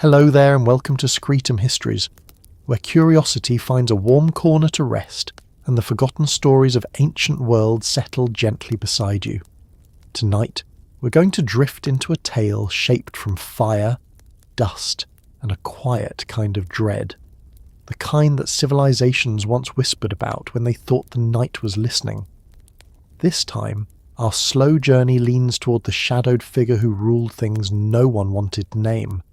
Hello there and welcome to Scretum Histories, where curiosity finds a warm corner to rest and the forgotten stories of ancient worlds settle gently beside you. Tonight, we're going to drift into a tale shaped from fire, dust, and a quiet kind of dread. The kind that civilizations once whispered about when they thought the night was listening. This time, our slow journey leans toward the shadowed figure who ruled things no one wanted to name.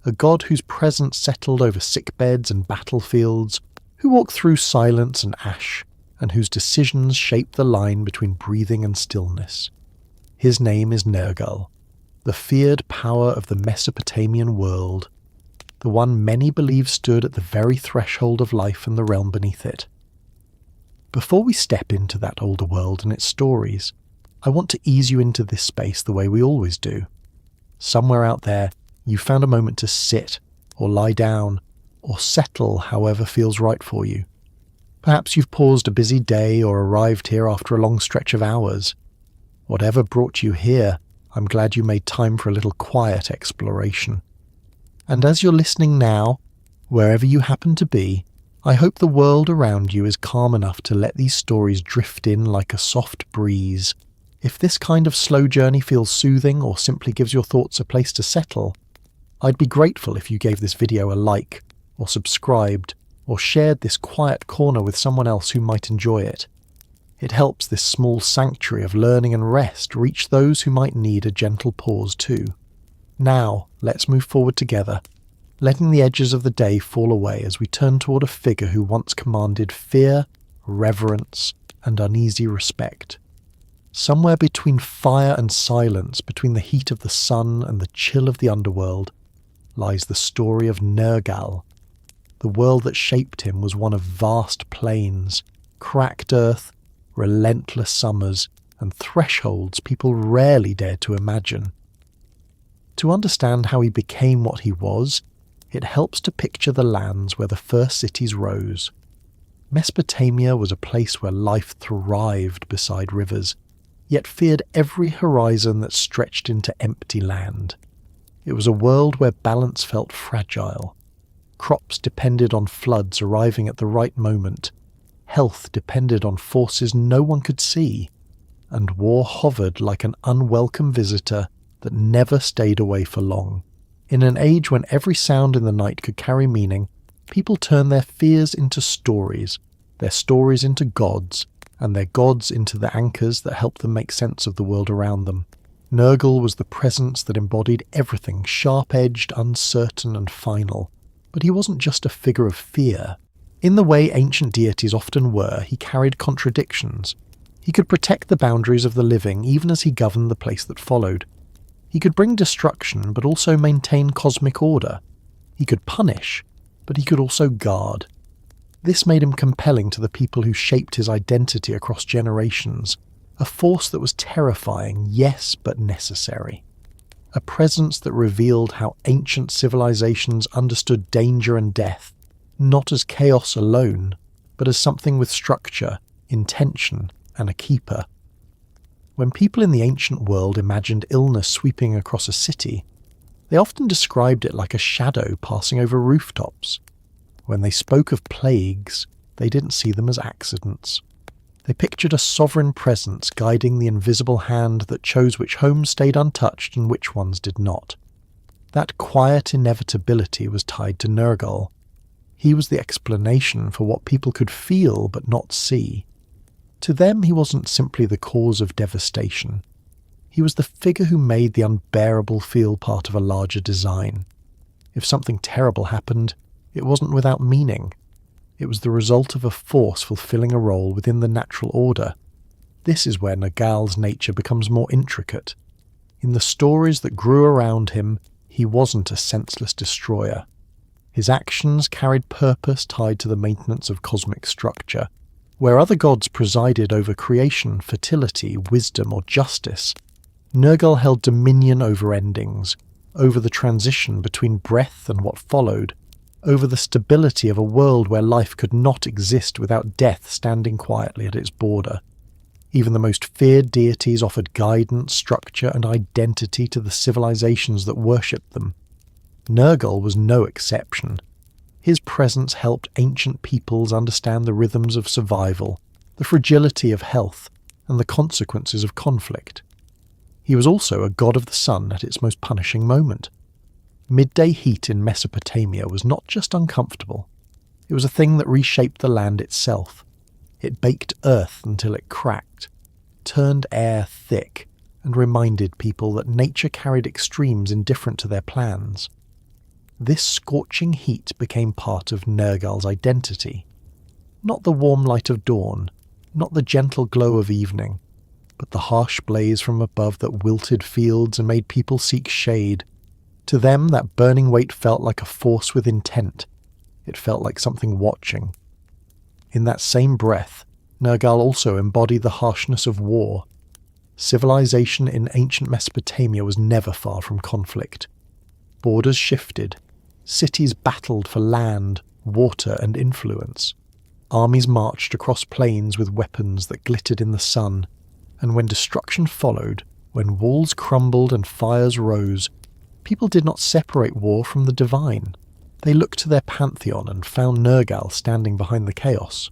A god whose presence settled over sickbeds and battlefields, who walked through silence and ash, and whose decisions shaped the line between breathing and stillness. His name is Nergal, the feared power of the Mesopotamian world, the one many believe stood at the very threshold of life and the realm beneath it. Before we step into that older world and its stories, I want to ease you into this space the way we always do. Somewhere out there, you found a moment to sit, or lie down, or settle however feels right for you. Perhaps you've paused a busy day or arrived here after a long stretch of hours. Whatever brought you here, I'm glad you made time for a little quiet exploration. And as you're listening now, wherever you happen to be, I hope the world around you is calm enough to let these stories drift in like a soft breeze. If this kind of slow journey feels soothing or simply gives your thoughts a place to settle, I'd be grateful if you gave this video a like, or subscribed, or shared this quiet corner with someone else who might enjoy it. It helps this small sanctuary of learning and rest reach those who might need a gentle pause too. Now, let's move forward together, letting the edges of the day fall away as we turn toward a figure who once commanded fear, reverence, and uneasy respect. Somewhere between fire and silence, between the heat of the sun and the chill of the underworld, lies the story of Nergal. The world that shaped him was one of vast plains, cracked earth, relentless summers, and thresholds people rarely dared to imagine. To understand how he became what he was, it helps to picture the lands where the first cities rose. Mesopotamia was a place where life thrived beside rivers, yet feared every horizon that stretched into empty land. It was a world where balance felt fragile. Crops depended on floods arriving at the right moment. Health depended on forces no one could see. And war hovered like an unwelcome visitor that never stayed away for long. In an age when every sound in the night could carry meaning, people turned their fears into stories, their stories into gods, and their gods into the anchors that helped them make sense of the world around them. Nergal was the presence that embodied everything sharp-edged, uncertain, and final. But he wasn't just a figure of fear. In the way ancient deities often were, he carried contradictions. He could protect the boundaries of the living even as he governed the place that followed. He could bring destruction, but also maintain cosmic order. He could punish, but he could also guard. This made him compelling to the people who shaped his identity across generations. A force that was terrifying, yes, but necessary. A presence that revealed how ancient civilizations understood danger and death, not as chaos alone, but as something with structure, intention, and a keeper. When people in the ancient world imagined illness sweeping across a city, they often described it like a shadow passing over rooftops. When they spoke of plagues, they didn't see them as accidents. They pictured a sovereign presence guiding the invisible hand that chose which homes stayed untouched and which ones did not. That quiet inevitability was tied to Nergal. He was the explanation for what people could feel but not see. To them, he wasn't simply the cause of devastation. He was the figure who made the unbearable feel part of a larger design. If something terrible happened, it wasn't without meaning. It was the result of a force fulfilling a role within the natural order. This is where Nergal's nature becomes more intricate. In the stories that grew around him, he wasn't a senseless destroyer. His actions carried purpose tied to the maintenance of cosmic structure. Where other gods presided over creation, fertility, wisdom, or justice, Nergal held dominion over endings, over the transition between breath and what followed, over the stability of a world where life could not exist without death standing quietly at its border. Even the most feared deities offered guidance, structure, and identity to the civilizations that worshipped them. Nergal was no exception. His presence helped ancient peoples understand the rhythms of survival, the fragility of health, and the consequences of conflict. He was also a god of the sun at its most punishing moment. Midday heat in Mesopotamia was not just uncomfortable. It was a thing that reshaped the land itself. It baked earth until it cracked, turned air thick, and reminded people that nature carried extremes indifferent to their plans. This scorching heat became part of Nergal's identity. Not the warm light of dawn, not the gentle glow of evening, but the harsh blaze from above that wilted fields and made people seek shade. To them, that burning weight felt like a force with intent. It felt like something watching. In that same breath, Nergal also embodied the harshness of war. Civilization in ancient Mesopotamia was never far from conflict. Borders shifted. Cities battled for land, water, and influence. Armies marched across plains with weapons that glittered in the sun, and when destruction followed, when walls crumbled and fires rose, people did not separate war from the divine. They looked to their pantheon and found Nergal standing behind the chaos.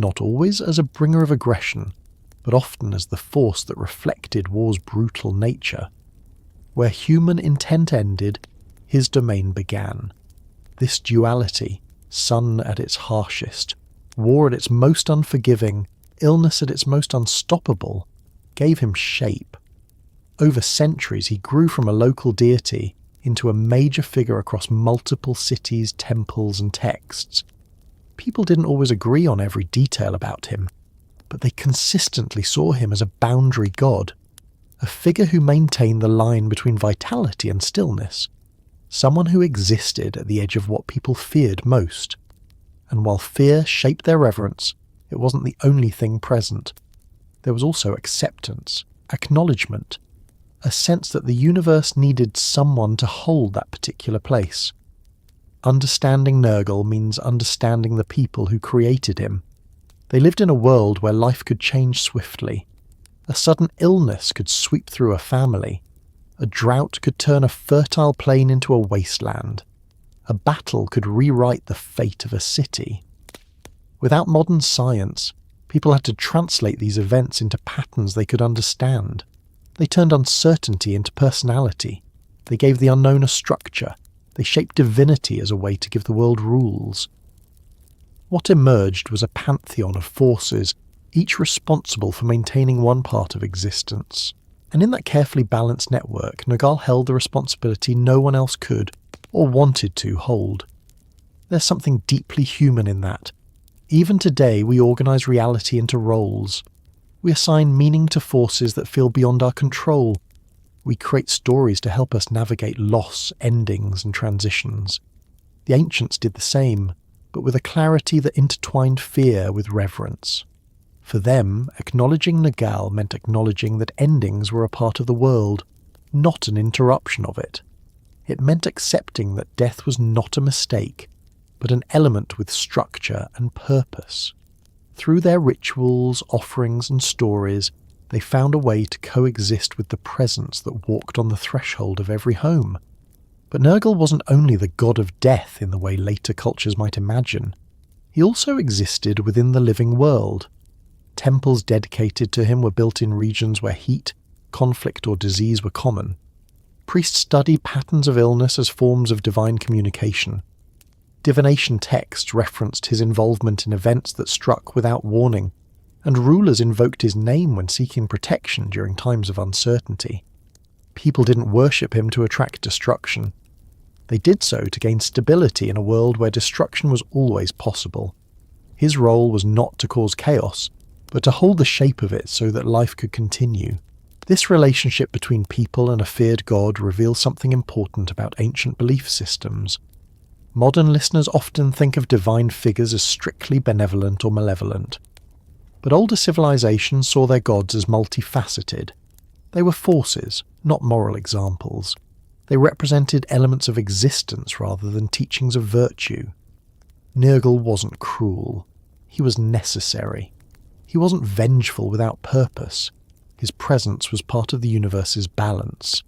Not always as a bringer of aggression, but often as the force that reflected war's brutal nature. Where human intent ended, his domain began. This duality, sun at its harshest, war at its most unforgiving, illness at its most unstoppable, gave him shape. Over centuries he grew from a local deity into a major figure across multiple cities, temples, and texts. People didn't always agree on every detail about him, but they consistently saw him as a boundary god, a figure who maintained the line between vitality and stillness, someone who existed at the edge of what people feared most. And while fear shaped their reverence, it wasn't the only thing present. There was also acceptance, acknowledgement, a sense that the universe needed someone to hold that particular place. Understanding Nergal means understanding the people who created him. They lived in a world where life could change swiftly. A sudden illness could sweep through a family. A drought could turn a fertile plain into a wasteland. A battle could rewrite the fate of a city. Without modern science, people had to translate these events into patterns they could understand. They turned uncertainty into personality. They gave the unknown a structure. They shaped divinity as a way to give the world rules. What emerged was a pantheon of forces, each responsible for maintaining one part of existence. And in that carefully balanced network, Nergal held the responsibility no one else could, or wanted to, hold. There's something deeply human in that. Even today, we organize reality into roles. We assign meaning to forces that feel beyond our control. We create stories to help us navigate loss, endings, and transitions. The ancients did the same, but with a clarity that intertwined fear with reverence. For them, acknowledging Nergal meant acknowledging that endings were a part of the world, not an interruption of it. It meant accepting that death was not a mistake, but an element with structure and purpose. Through their rituals, offerings, and stories, they found a way to coexist with the presence that walked on the threshold of every home. But Nergal wasn't only the god of death in the way later cultures might imagine. He also existed within the living world. Temples dedicated to him were built in regions where heat, conflict, or disease were common. Priests studied patterns of illness as forms of divine communication. Divination texts referenced his involvement in events that struck without warning, and rulers invoked his name when seeking protection during times of uncertainty. People didn't worship him to attract destruction. They did so to gain stability in a world where destruction was always possible. His role was not to cause chaos, but to hold the shape of it so that life could continue. This relationship between people and a feared god reveals something important about ancient belief systems. Modern listeners often think of divine figures as strictly benevolent or malevolent. But older civilizations saw their gods as multifaceted. They were forces, not moral examples. They represented elements of existence rather than teachings of virtue. Nergal wasn't cruel. He was necessary. He wasn't vengeful without purpose. His presence was part of the universe's balance.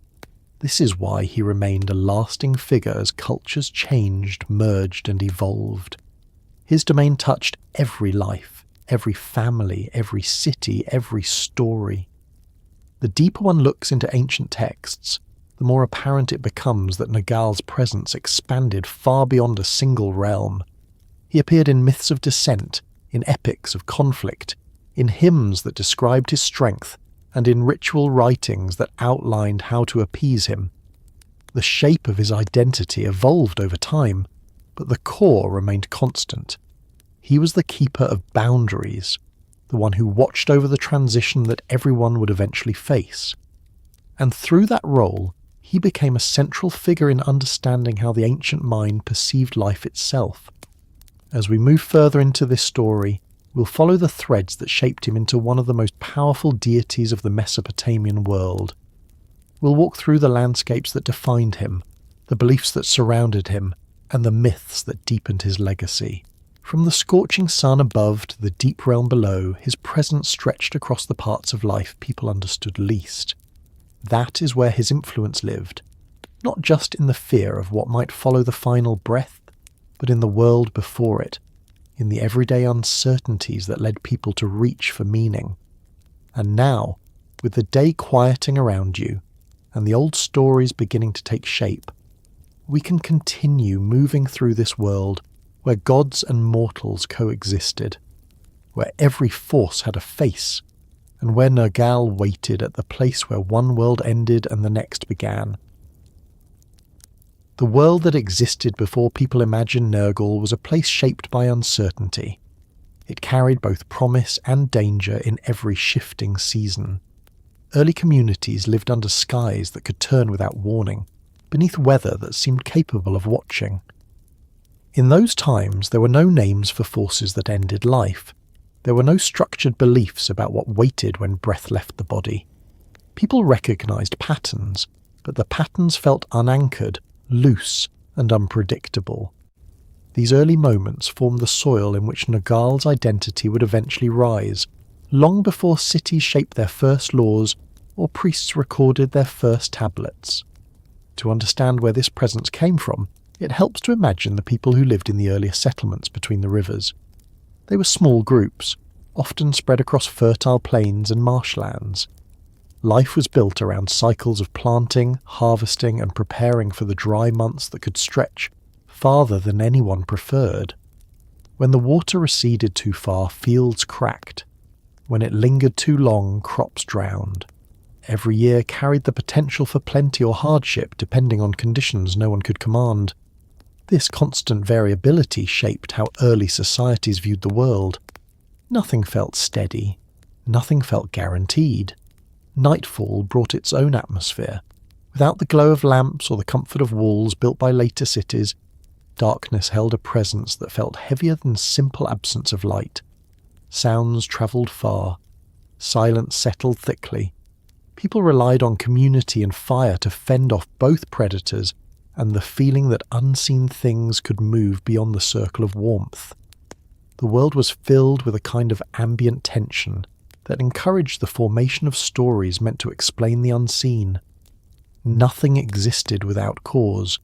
This is why he remained a lasting figure as cultures changed, merged, and evolved. His domain touched every life, every family, every city, every story. The deeper one looks into ancient texts, the more apparent it becomes that Nergal's presence expanded far beyond a single realm. He appeared in myths of descent, in epics of conflict, in hymns that described his strength, and in ritual writings that outlined how to appease him. The shape of his identity evolved over time, but the core remained constant. He was the keeper of boundaries, the one who watched over the transition that everyone would eventually face. And through that role, he became a central figure in understanding how the ancient mind perceived life itself. As we move further into this story, we'll follow the threads that shaped him into one of the most powerful deities of the Mesopotamian world. We'll walk through the landscapes that defined him, the beliefs that surrounded him, and the myths that deepened his legacy. From the scorching sun above to the deep realm below, his presence stretched across the parts of life people understood least. That is where his influence lived, not just in the fear of what might follow the final breath, but in the world before it, in the everyday uncertainties that led people to reach for meaning. And now, with the day quieting around you, and the old stories beginning to take shape, we can continue moving through this world where gods and mortals coexisted, where every force had a face, and where Nergal waited at the place where one world ended and the next began. The world that existed before people imagined Nergal was a place shaped by uncertainty. It carried both promise and danger in every shifting season. Early communities lived under skies that could turn without warning, beneath weather that seemed capable of watching. In those times, there were no names for forces that ended life. There were no structured beliefs about what waited when breath left the body. People recognized patterns, but the patterns felt unanchored, loose, and unpredictable. These early moments formed the soil in which Nergal's identity would eventually rise, long before cities shaped their first laws or priests recorded their first tablets. To understand where this presence came from, it helps to imagine the people who lived in the earlier settlements between the rivers. They were small groups, often spread across fertile plains and marshlands. Life was built around cycles of planting, harvesting, and preparing for the dry months that could stretch farther than anyone preferred. When the water receded too far, fields cracked. When it lingered too long, crops drowned. Every year carried the potential for plenty or hardship depending on conditions no one could command. This constant variability shaped how early societies viewed the world. Nothing felt steady. Nothing felt guaranteed. Nightfall brought its own atmosphere. Without the glow of lamps or the comfort of walls built by later cities, darkness held a presence that felt heavier than simple absence of light. Sounds travelled far. Silence settled thickly. People relied on community and fire to fend off both predators and the feeling that unseen things could move beyond the circle of warmth. The world was filled with a kind of ambient tension that encouraged the formation of stories meant to explain the unseen. Nothing existed without cause.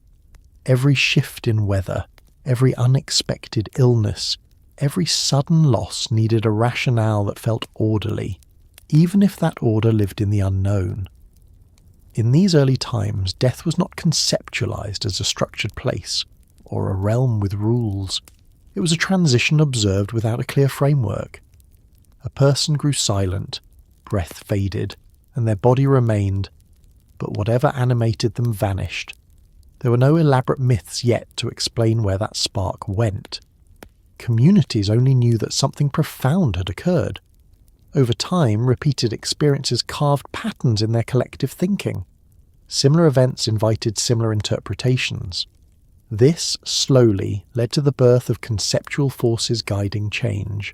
Every shift in weather, every unexpected illness, every sudden loss needed a rationale that felt orderly, even if that order lived in the unknown. In these early times, death was not conceptualized as a structured place, or a realm with rules. It was a transition observed without a clear framework. A person grew silent, breath faded, and their body remained, but whatever animated them vanished. There were no elaborate myths yet to explain where that spark went. Communities only knew that something profound had occurred. Over time, repeated experiences carved patterns in their collective thinking. Similar events invited similar interpretations. This, slowly, led to the birth of conceptual forces guiding change.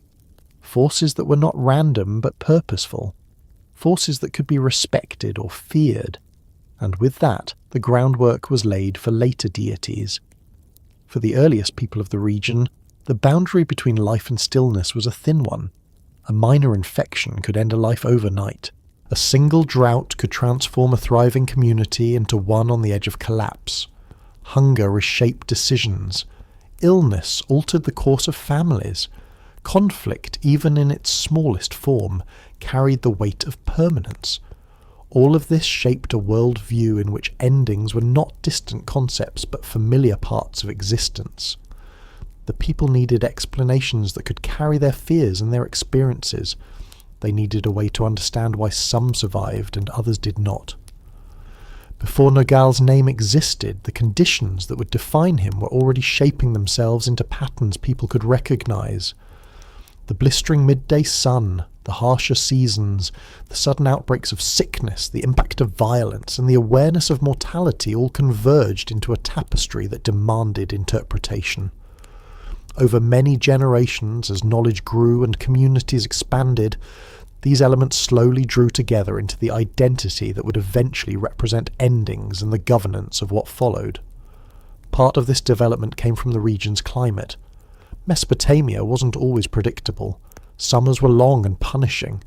Forces that were not random but purposeful. Forces that could be respected or feared. And with that, the groundwork was laid for later deities. For the earliest people of the region, the boundary between life and stillness was a thin one. A minor infection could end a life overnight, A single drought could transform a thriving community into one on the edge of collapse. Hunger reshaped decisions. Illness altered the course of families. Conflict, even in its smallest form, carried the weight of permanence. All of this shaped a world view in which endings were not distant concepts but familiar parts of existence. The people needed explanations that could carry their fears and their experiences. They needed a way to understand why some survived and others did not. Before Nergal's name existed, the conditions that would define him were already shaping themselves into patterns people could recognize. The blistering midday sun, the harsher seasons, the sudden outbreaks of sickness, the impact of violence, and the awareness of mortality all converged into a tapestry that demanded interpretation. Over many generations, as knowledge grew and communities expanded, these elements slowly drew together into the identity that would eventually represent endings and the governance of what followed. Part of this development came from the region's climate. Mesopotamia wasn't always predictable. Summers were long and punishing.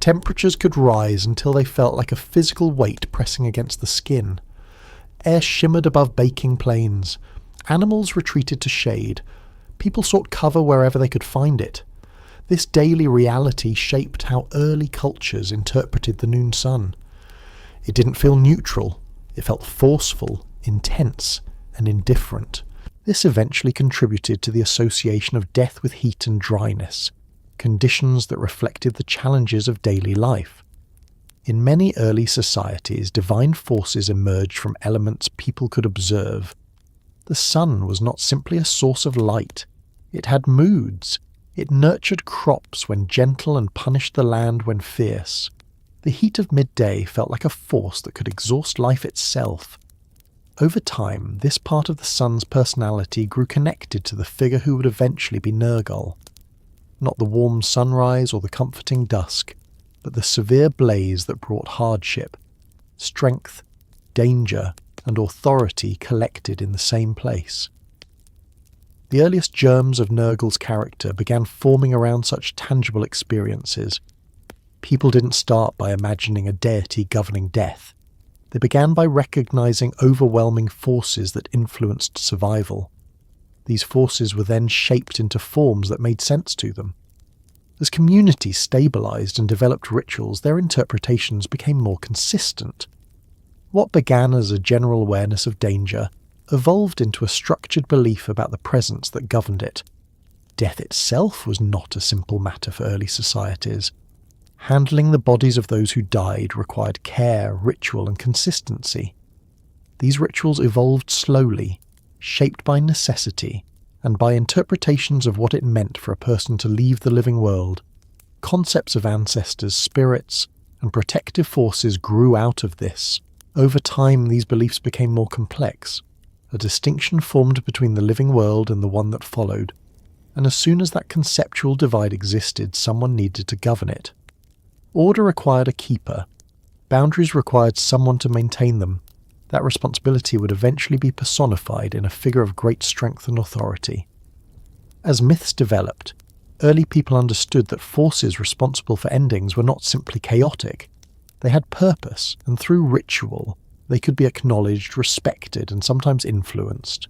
Temperatures could rise until they felt like a physical weight pressing against the skin. Air shimmered above baking plains. Animals retreated to shade. People sought cover wherever they could find it. This daily reality shaped how early cultures interpreted the noon sun. It didn't feel neutral. It felt forceful, intense, and indifferent. This eventually contributed to the association of death with heat and dryness, conditions that reflected the challenges of daily life. In many early societies, divine forces emerged from elements people could observe. The sun was not simply a source of light. It had moods. It nurtured crops when gentle and punished the land when fierce. The heat of midday felt like a force that could exhaust life itself. Over time, this part of the sun's personality grew connected to the figure who would eventually be Nergal. Not the warm sunrise or the comforting dusk, but the severe blaze that brought hardship, strength, danger, and authority collected in the same place. The earliest germs of Nergal's character began forming around such tangible experiences. People didn't start by imagining a deity governing death. They began by recognizing overwhelming forces that influenced survival. These forces were then shaped into forms that made sense to them. As communities stabilized and developed rituals, their interpretations became more consistent. What began as a general awareness of danger evolved into a structured belief about the presence that governed it. Death itself was not a simple matter for early societies. Handling the bodies of those who died required care, ritual, and consistency. These rituals evolved slowly, shaped by necessity, and by interpretations of what it meant for a person to leave the living world. Concepts of ancestors, spirits, and protective forces grew out of this. Over time, these beliefs became more complex. A distinction formed between the living world and the one that followed, and as soon as that conceptual divide existed, someone needed to govern it. Order required a keeper. Boundaries required someone to maintain them. That responsibility would eventually be personified in a figure of great strength and authority. As myths developed, early people understood that forces responsible for endings were not simply chaotic. They had purpose, and through ritual, they could be acknowledged, respected, and sometimes influenced.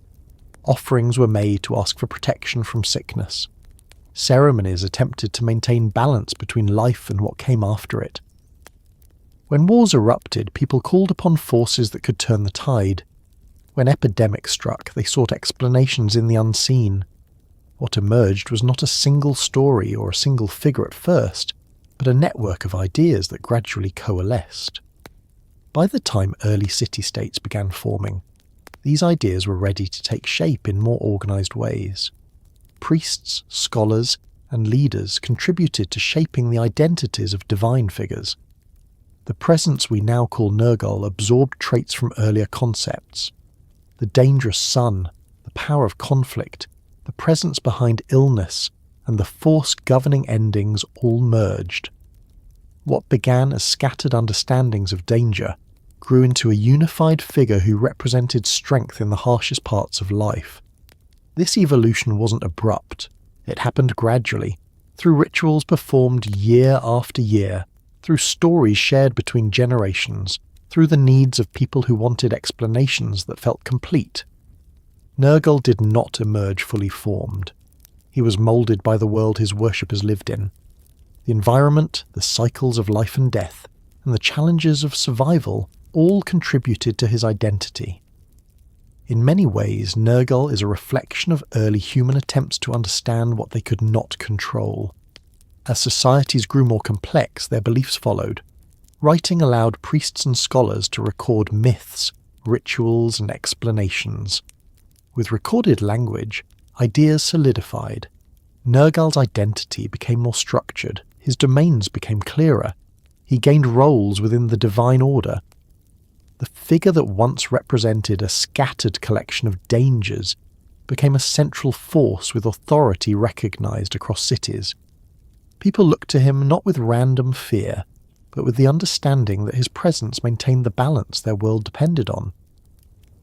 Offerings were made to ask for protection from sickness. Ceremonies attempted to maintain balance between life and what came after it. When wars erupted, people called upon forces that could turn the tide. When epidemics struck, they sought explanations in the unseen. What emerged was not a single story or a single figure at first, but a network of ideas that gradually coalesced. By the time early city-states began forming, these ideas were ready to take shape in more organized ways. Priests, scholars, and leaders contributed to shaping the identities of divine figures. The presence we now call Nergal absorbed traits from earlier concepts. The dangerous sun, the power of conflict, the presence behind illness, and the force governing endings all merged. What began as scattered understandings of danger grew into a unified figure who represented strength in the harshest parts of life. This evolution wasn't abrupt. It happened gradually, through rituals performed year after year, through stories shared between generations, through the needs of people who wanted explanations that felt complete. Nergal did not emerge fully formed. He was moulded by the world his worshippers lived in. The environment, the cycles of life and death, and the challenges of survival all contributed to his identity. In many ways, Nergal is a reflection of early human attempts to understand what they could not control. As societies grew more complex, their beliefs followed. Writing allowed priests and scholars to record myths, rituals, and explanations. With recorded language, ideas solidified. Nergal's identity became more structured, his domains became clearer. He gained roles within the divine order. The figure that once represented a scattered collection of dangers became a central force with authority recognized across cities. People looked to him not with random fear, but with the understanding that his presence maintained the balance their world depended on.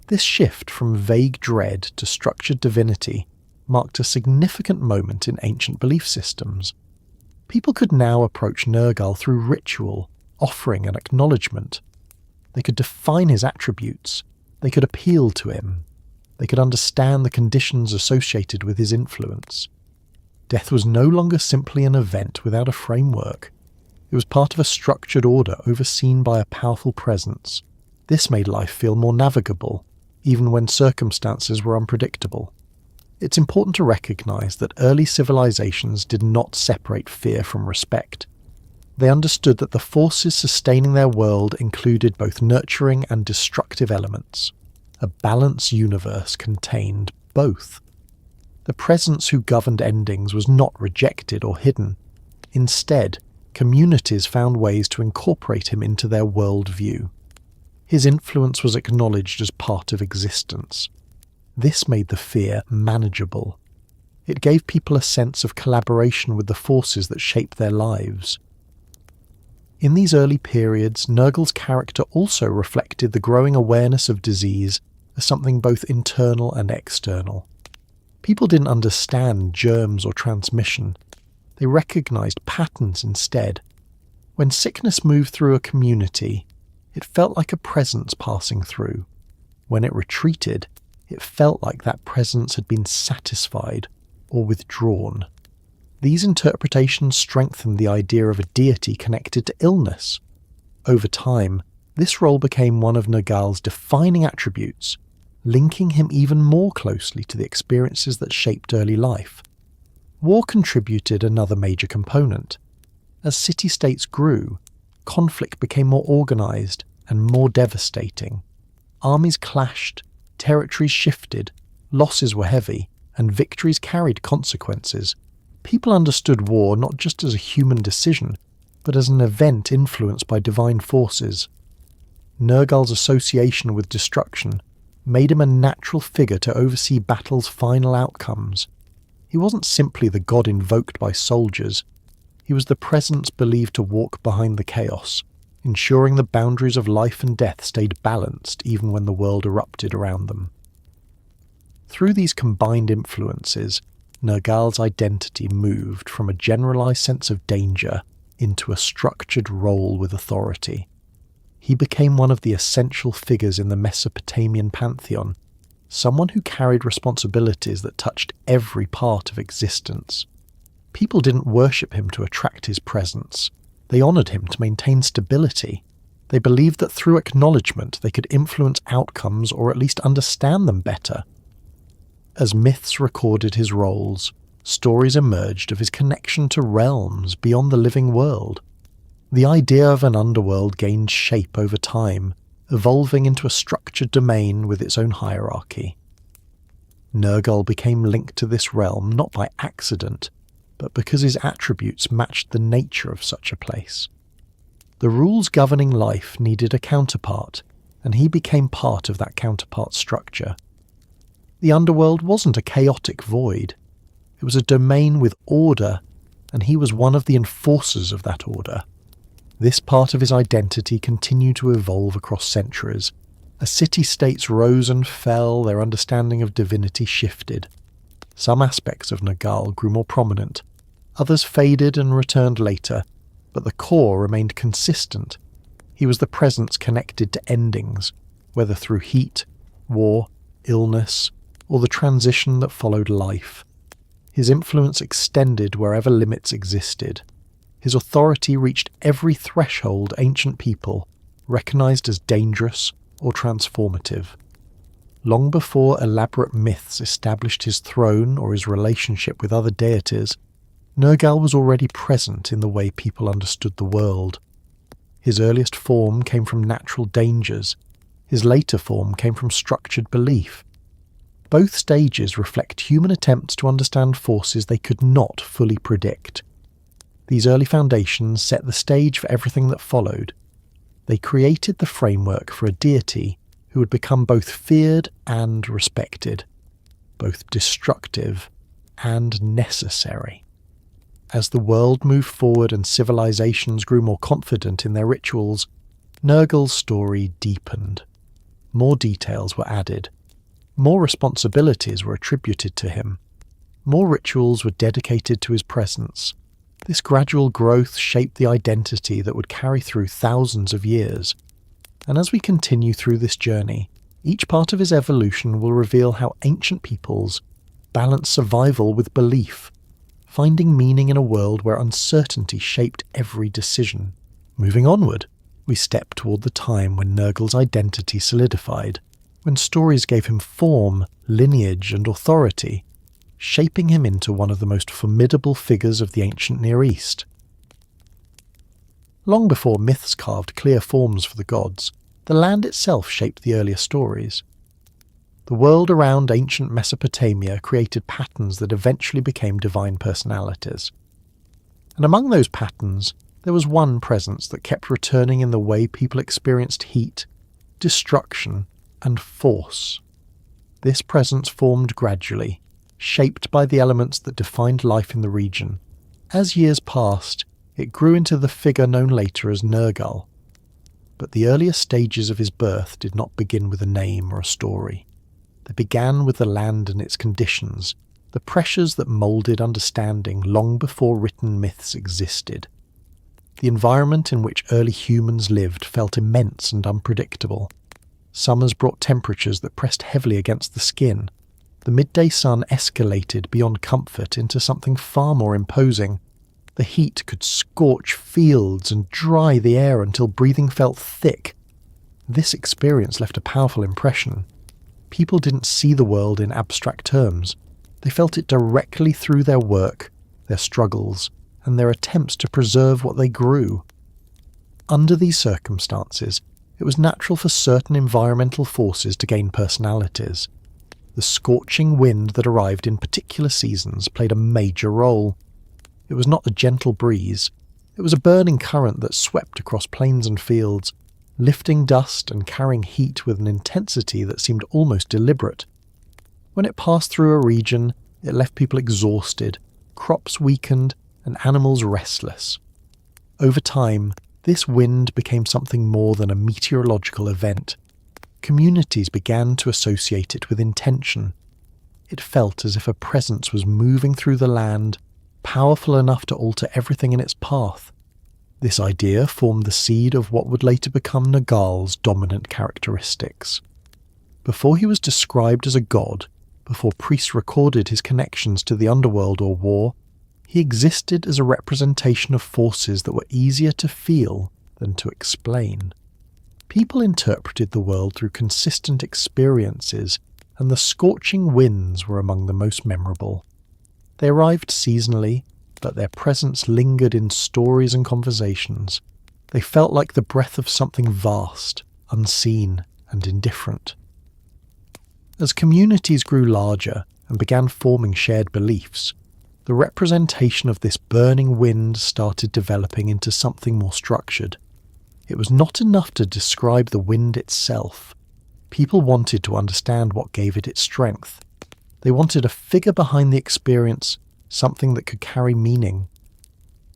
This shift from vague dread to structured divinity marked a significant moment in ancient belief systems. People could now approach Nergal through ritual, offering and acknowledgement. They could define his attributes. They could appeal to him. They could understand the conditions associated with his influence. Death was no longer simply an event without a framework. It was part of a structured order overseen by a powerful presence. This made life feel more navigable, even when circumstances were unpredictable. It's important to recognize that early civilizations did not separate fear from respect. They understood that the forces sustaining their world included both nurturing and destructive elements. A balanced universe contained both. The presence who governed endings was not rejected or hidden. Instead, communities found ways to incorporate him into their worldview. His influence was acknowledged as part of existence. This made the fear manageable. It gave people a sense of collaboration with the forces that shaped their lives. In these early periods, Nergal's character also reflected the growing awareness of disease as something both internal and external. People didn't understand germs or transmission. They recognized patterns instead. When sickness moved through a community, it felt like a presence passing through. When it retreated, it felt like that presence had been satisfied or withdrawn. These interpretations strengthened the idea of a deity connected to illness. Over time, this role became one of Nergal's defining attributes, linking him even more closely to the experiences that shaped early life. War contributed another major component. As city-states grew, conflict became more organized and more devastating. Armies clashed, territories shifted, losses were heavy, and victories carried consequences. People understood war not just as a human decision, but as an event influenced by divine forces. Nergal's association with destruction made him a natural figure to oversee battle's final outcomes. He wasn't simply the god invoked by soldiers. He was the presence believed to walk behind the chaos, ensuring the boundaries of life and death stayed balanced even when the world erupted around them. Through these combined influences, Nergal's identity moved from a generalized sense of danger into a structured role with authority. He became one of the essential figures in the Mesopotamian pantheon, someone who carried responsibilities that touched every part of existence. People didn't worship him to attract his presence. They honored him to maintain stability. They believed that through acknowledgement they could influence outcomes or at least understand them better. As myths recorded his roles, stories emerged of his connection to realms beyond the living world. The idea of an underworld gained shape over time, evolving into a structured domain with its own hierarchy. Nergal became linked to this realm not by accident, but because his attributes matched the nature of such a place. The rules governing life needed a counterpart, and he became part of that counterpart structure. The underworld wasn't a chaotic void. It was a domain with order, and he was one of the enforcers of that order. This part of his identity continued to evolve across centuries. As city-states rose and fell, their understanding of divinity shifted. Some aspects of Nergal grew more prominent. Others faded and returned later. but the core remained consistent. He was the presence connected to endings, whether through heat, war, illness, or the transition that followed life. His influence extended wherever limits existed. His authority reached every threshold ancient people recognized as dangerous or transformative. Long before elaborate myths established his throne or his relationship with other deities, Nergal was already present in the way people understood the world. His earliest form came from natural dangers. His later form came from structured belief. Both stages reflect human attempts to understand forces they could not fully predict. These early foundations set the stage for everything that followed. They created the framework for a deity who would become both feared and respected, both destructive and necessary. As the world moved forward and civilizations grew more confident in their rituals, Nergal's story deepened. More details were added. More responsibilities were attributed to him. More rituals were dedicated to his presence. This gradual growth shaped the identity that would carry through thousands of years. And as we continue through this journey, each part of his evolution will reveal how ancient peoples balance survival with belief, finding meaning in a world where uncertainty shaped every decision. Moving onward, we step toward the time when Nergal's identity solidified, when stories gave him form, lineage, and authority, shaping him into one of the most formidable figures of the ancient Near East. Long before myths carved clear forms for the gods, the land itself shaped the earlier stories. The world around ancient Mesopotamia created patterns that eventually became divine personalities. And among those patterns, there was one presence that kept returning in the way people experienced heat, destruction, and force. This presence formed gradually, shaped by the elements that defined life in the region. As years passed, it grew into the figure known later as Nergal. But the earlier stages of his birth did not begin with a name or a story. They began with the land and its conditions, the pressures that moulded understanding long before written myths existed. The environment in which early humans lived felt immense and unpredictable. Summers brought temperatures that pressed heavily against the skin. The midday sun escalated beyond comfort into something far more imposing. The heat could scorch fields and dry the air until breathing felt thick. This experience left a powerful impression. People didn't see the world in abstract terms. They felt it directly through their work, their struggles, and their attempts to preserve what they grew. Under these circumstances, it was natural for certain environmental forces to gain personalities. The scorching wind that arrived in particular seasons played a major role. It was not a gentle breeze. It was a burning current that swept across plains and fields, lifting dust and carrying heat with an intensity that seemed almost deliberate. When it passed through a region, it left people exhausted, crops weakened, and animals restless. Over time, this wind became something more than a meteorological event. Communities began to associate it with intention. It felt as if a presence was moving through the land, powerful enough to alter everything in its path. This idea formed the seed of what would later become Nergal's dominant characteristics. Before he was described as a god, before priests recorded his connections to the underworld or war, he existed as a representation of forces that were easier to feel than to explain. People interpreted the world through consistent experiences, and the scorching winds were among the most memorable. They arrived seasonally, but their presence lingered in stories and conversations. They felt like the breath of something vast, unseen, and indifferent. As communities grew larger and began forming shared beliefs, the representation of this burning wind started developing into something more structured. It was not enough to describe the wind itself. People wanted to understand what gave it its strength. They wanted a figure behind the experience, something that could carry meaning.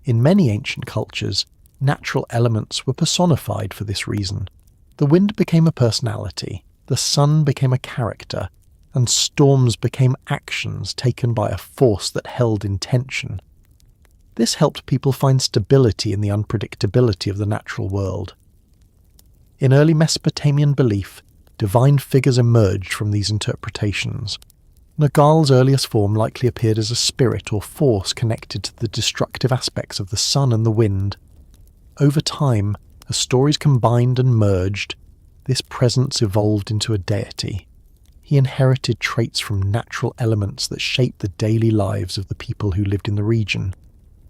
In many ancient cultures, natural elements were personified for this reason. The wind became a personality, the sun became a character, and storms became actions taken by a force that held intention. This helped people find stability in the unpredictability of the natural world. In early Mesopotamian belief, divine figures emerged from these interpretations. Nergal's earliest form likely appeared as a spirit or force connected to the destructive aspects of the sun and the wind. Over time, as stories combined and merged, this presence evolved into a deity. He inherited traits from natural elements that shaped the daily lives of the people who lived in the region.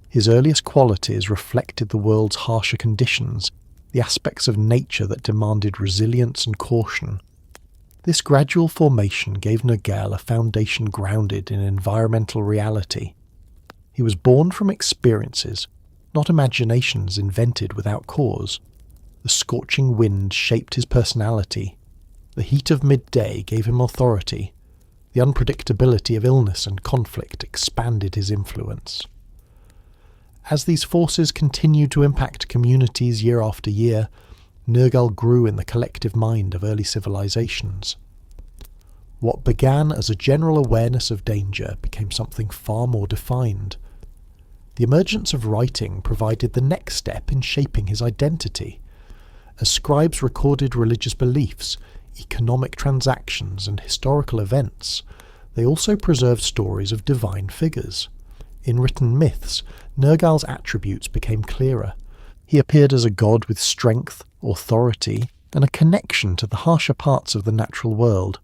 His earliest qualities reflected the world's harsher conditions, the aspects of nature that demanded resilience and caution. This gradual formation gave Nergal a foundation grounded in environmental reality. He was born from experiences, not imaginations invented without cause. The scorching wind shaped his personality. The heat of midday gave him authority. The unpredictability of illness and conflict expanded his influence. As these forces continued to impact communities year after year, Nergal grew in the collective mind of early civilizations. What began as a general awareness of danger became something far more defined. The emergence of writing provided the next step in shaping his identity. As scribes recorded religious beliefs, economic transactions, and historical events, they also preserved stories of divine figures. In written myths, Nergal's attributes became clearer. He appeared as a god with strength, authority, and a connection to the harsher parts of the natural world.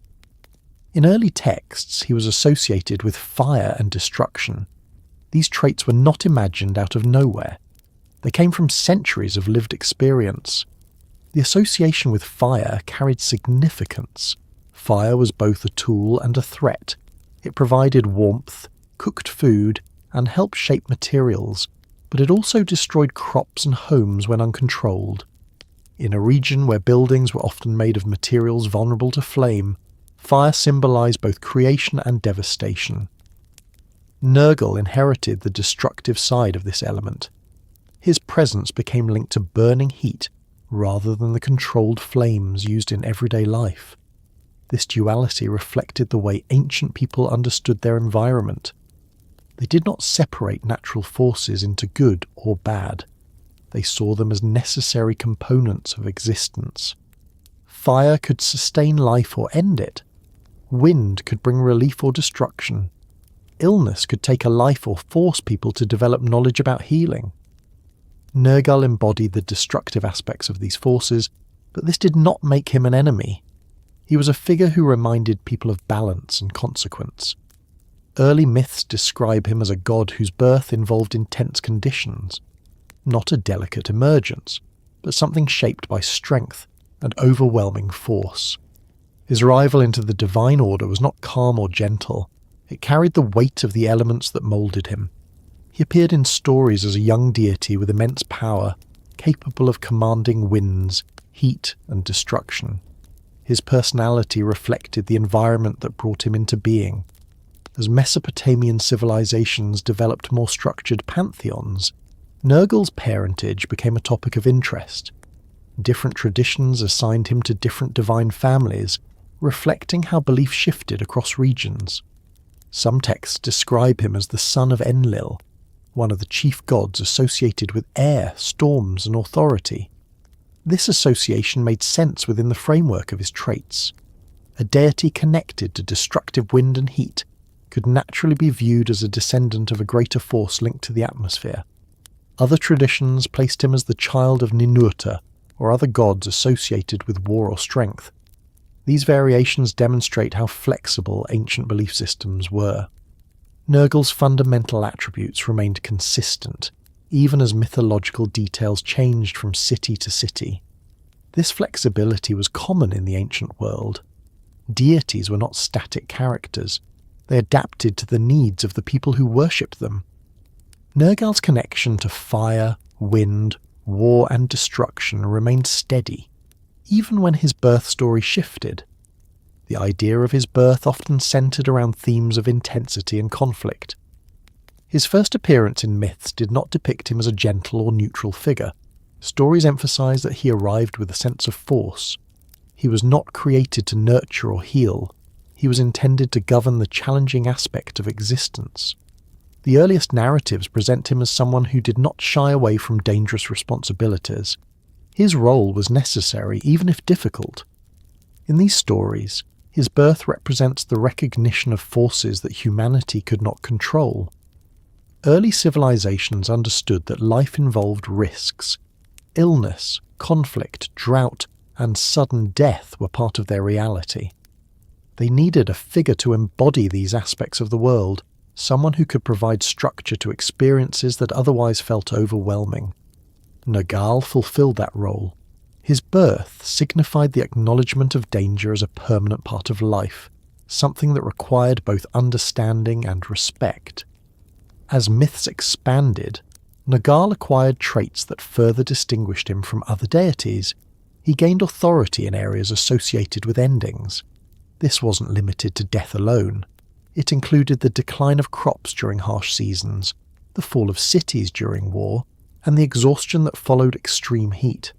In early texts, he was associated with fire and destruction. These traits were not imagined out of nowhere. They came from centuries of lived experience. The association with fire carried significance. Fire was both a tool and a threat. It provided warmth, cooked food, and helped shape materials, but it also destroyed crops and homes when uncontrolled. In a region where buildings were often made of materials vulnerable to flame, fire symbolized both creation and devastation. Nergal inherited the destructive side of this element. His presence became linked to burning heat rather than the controlled flames used in everyday life. This duality reflected the way ancient people understood their environment. They did not separate natural forces into good or bad. They saw them as necessary components of existence. Fire could sustain life or end it. Wind could bring relief or destruction. Illness could take a life or force people to develop knowledge about healing. Nergal embodied the destructive aspects of these forces, but this did not make him an enemy. He was a figure who reminded people of balance and consequence. Early myths describe him as a god whose birth involved intense conditions, not a delicate emergence, but something shaped by strength and overwhelming force. His arrival into the divine order was not calm or gentle. It carried the weight of the elements that moulded him. He appeared in stories as a young deity with immense power, capable of commanding winds, heat, and destruction. His personality reflected the environment that brought him into being. As Mesopotamian civilizations developed more structured pantheons, Nergal's parentage became a topic of interest. Different traditions assigned him to different divine families, reflecting how belief shifted across regions. Some texts describe him as the son of Enlil, one of the chief gods associated with air, storms, and authority. This association made sense within the framework of his traits. A deity connected to destructive wind and heat could naturally be viewed as a descendant of a greater force linked to the atmosphere. Other traditions placed him as the child of Ninurta, or other gods associated with war or strength. These variations demonstrate how flexible ancient belief systems were. Nergal's fundamental attributes remained consistent, even as mythological details changed from city to city. This flexibility was common in the ancient world. Deities were not static characters. They adapted to the needs of the people who worshipped them. Nergal's connection to fire, wind, war, and destruction remained steady, even when his birth story shifted. The idea of his birth often centered around themes of intensity and conflict. His first appearance in myths did not depict him as a gentle or neutral figure. Stories emphasize that he arrived with a sense of force. He was not created to nurture or heal. He was intended to govern the challenging aspect of existence. The earliest narratives present him as someone who did not shy away from dangerous responsibilities. His role was necessary, even if difficult. In these stories, his birth represents the recognition of forces that humanity could not control. Early civilizations understood that life involved risks. Illness, conflict, drought, and sudden death were part of their reality. They needed a figure to embody these aspects of the world, someone who could provide structure to experiences that otherwise felt overwhelming. Nergal fulfilled that role. His birth signified the acknowledgement of danger as a permanent part of life, something that required both understanding and respect. As myths expanded, Nergal acquired traits that further distinguished him from other deities. He gained authority in areas associated with endings. This wasn't limited to death alone. It included the decline of crops during harsh seasons, the fall of cities during war, and the exhaustion that followed extreme heat.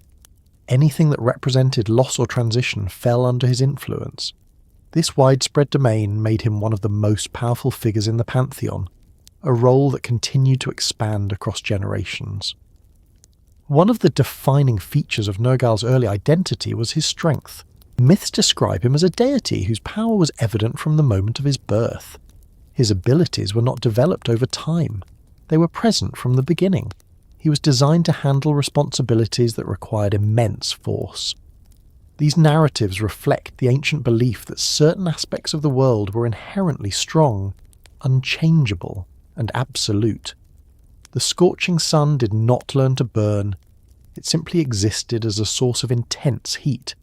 Anything that represented loss or transition fell under his influence. This widespread domain made him one of the most powerful figures in the pantheon, a role that continued to expand across generations. One of the defining features of Nergal's early identity was his strength. Myths describe him as a deity whose power was evident from the moment of his birth. His abilities were not developed over time. They were present from the beginning. He was designed to handle responsibilities that required immense force. These narratives reflect the ancient belief that certain aspects of the world were inherently strong, unchangeable, and absolute. The scorching sun did not learn to burn. It simply existed as a source of intense heat.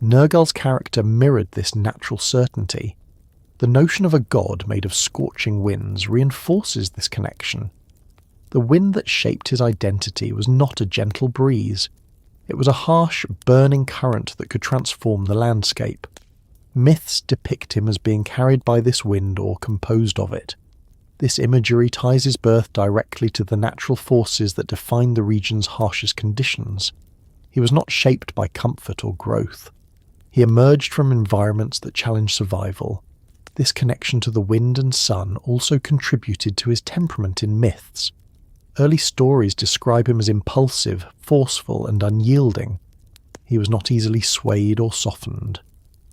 Nergal's character mirrored this natural certainty. The notion of a god made of scorching winds reinforces this connection. The wind that shaped his identity was not a gentle breeze. It was a harsh, burning current that could transform the landscape. Myths depict him as being carried by this wind or composed of it. This imagery ties his birth directly to the natural forces that defined the region's harshest conditions. He was not shaped by comfort or growth. He emerged from environments that challenged survival. This connection to the wind and sun also contributed to his temperament in myths. Early stories describe him as impulsive, forceful, and unyielding. He was not easily swayed or softened.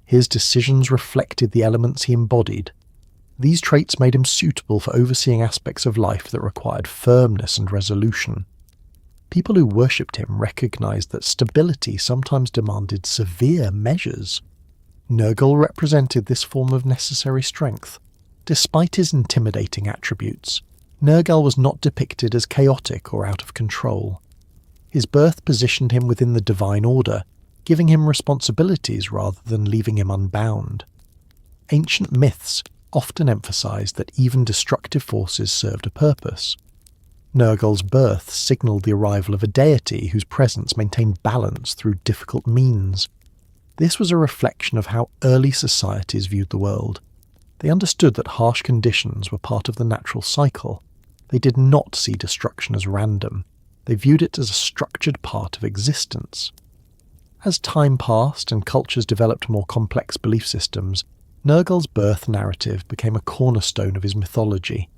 His decisions reflected the elements he embodied. These traits made him suitable for overseeing aspects of life that required firmness and resolution. People who worshipped him recognized that stability sometimes demanded severe measures. Nergal represented this form of necessary strength. Despite his intimidating attributes, Nergal was not depicted as chaotic or out of control. His birth positioned him within the divine order, giving him responsibilities rather than leaving him unbound. Ancient myths often emphasized that even destructive forces served a purpose. Nergal's birth signaled the arrival of a deity whose presence maintained balance through difficult means. This was a reflection of how early societies viewed the world. They understood that harsh conditions were part of the natural cycle. They did not see destruction as random. They viewed it as a structured part of existence. As time passed and cultures developed more complex belief systems, Nergal's birth narrative became a cornerstone of his mythology.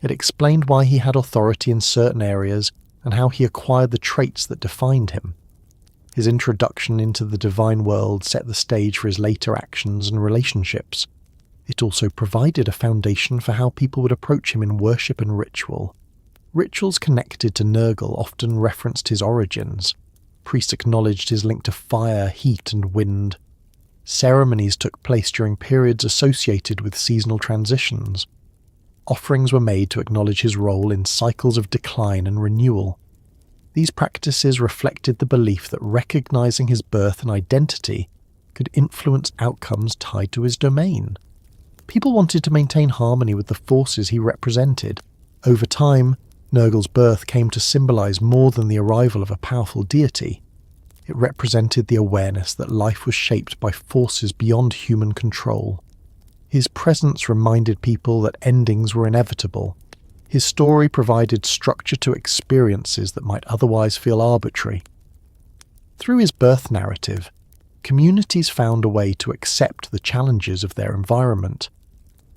It explained why he had authority in certain areas and how he acquired the traits that defined him. His introduction into the divine world set the stage for his later actions and relationships. It also provided a foundation for how people would approach him in worship and ritual. Rituals connected to Nergal often referenced his origins. Priests acknowledged his link to fire, heat, and wind. Ceremonies took place during periods associated with seasonal transitions. Offerings were made to acknowledge his role in cycles of decline and renewal. These practices reflected the belief that recognizing his birth and identity could influence outcomes tied to his domain. People wanted to maintain harmony with the forces he represented. Over time, Nergal's birth came to symbolize more than the arrival of a powerful deity. It represented the awareness that life was shaped by forces beyond human control. His presence reminded people that endings were inevitable. His story provided structure to experiences that might otherwise feel arbitrary. Through his birth narrative, communities found a way to accept the challenges of their environment.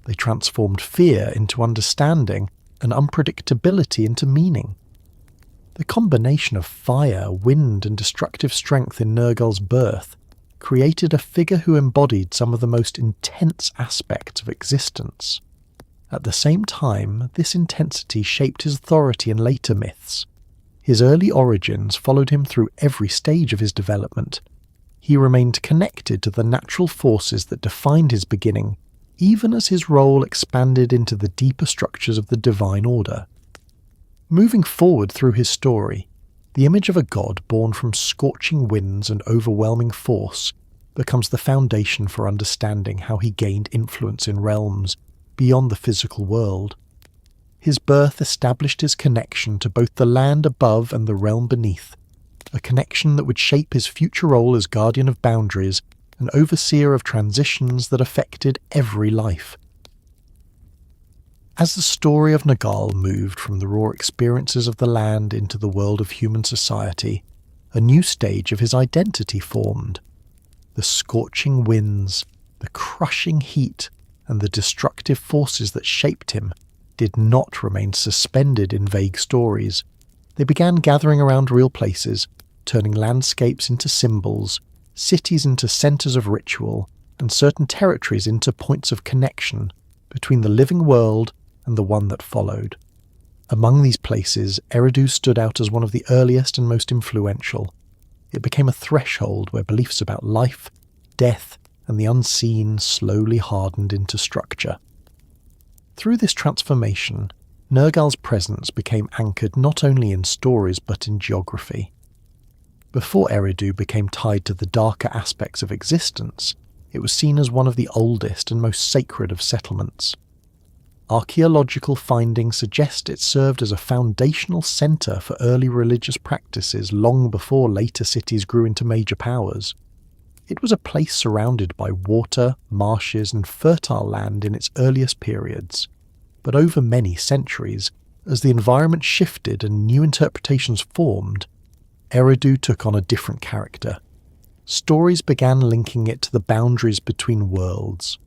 They transformed fear into understanding and unpredictability into meaning. The combination of fire, wind, and destructive strength in Nergal's birth created a figure who embodied some of the most intense aspects of existence. At the same time, this intensity shaped his authority in later myths. His early origins followed him through every stage of his development. He remained connected to the natural forces that defined his beginning, even as his role expanded into the deeper structures of the divine order. Moving forward through his story, the image of a god born from scorching winds and overwhelming force becomes the foundation for understanding how he gained influence in realms beyond the physical world. His birth established his connection to both the land above and the realm beneath, a connection that would shape his future role as guardian of boundaries and overseer of transitions that affected every life. As the story of Nergal moved from the raw experiences of the land into the world of human society, a new stage of his identity formed. The scorching winds, the crushing heat, and the destructive forces that shaped him did not remain suspended in vague stories. They began gathering around real places, turning landscapes into symbols, cities into centres of ritual, and certain territories into points of connection between the living world and the one that followed. Among these places, Eridu stood out as one of the earliest and most influential. It became a threshold where beliefs about life, death, and the unseen slowly hardened into structure. Through this transformation, Nergal's presence became anchored not only in stories but in geography. Before Eridu became tied to the darker aspects of existence, it was seen as one of the oldest and most sacred of settlements. Archaeological findings suggest it served as a foundational centre for early religious practices long before later cities grew into major powers. It was a place surrounded by water, marshes, and fertile land in its earliest periods. But over many centuries, as the environment shifted and new interpretations formed, Eridu took on a different character. Stories began linking it to the boundaries between worlds.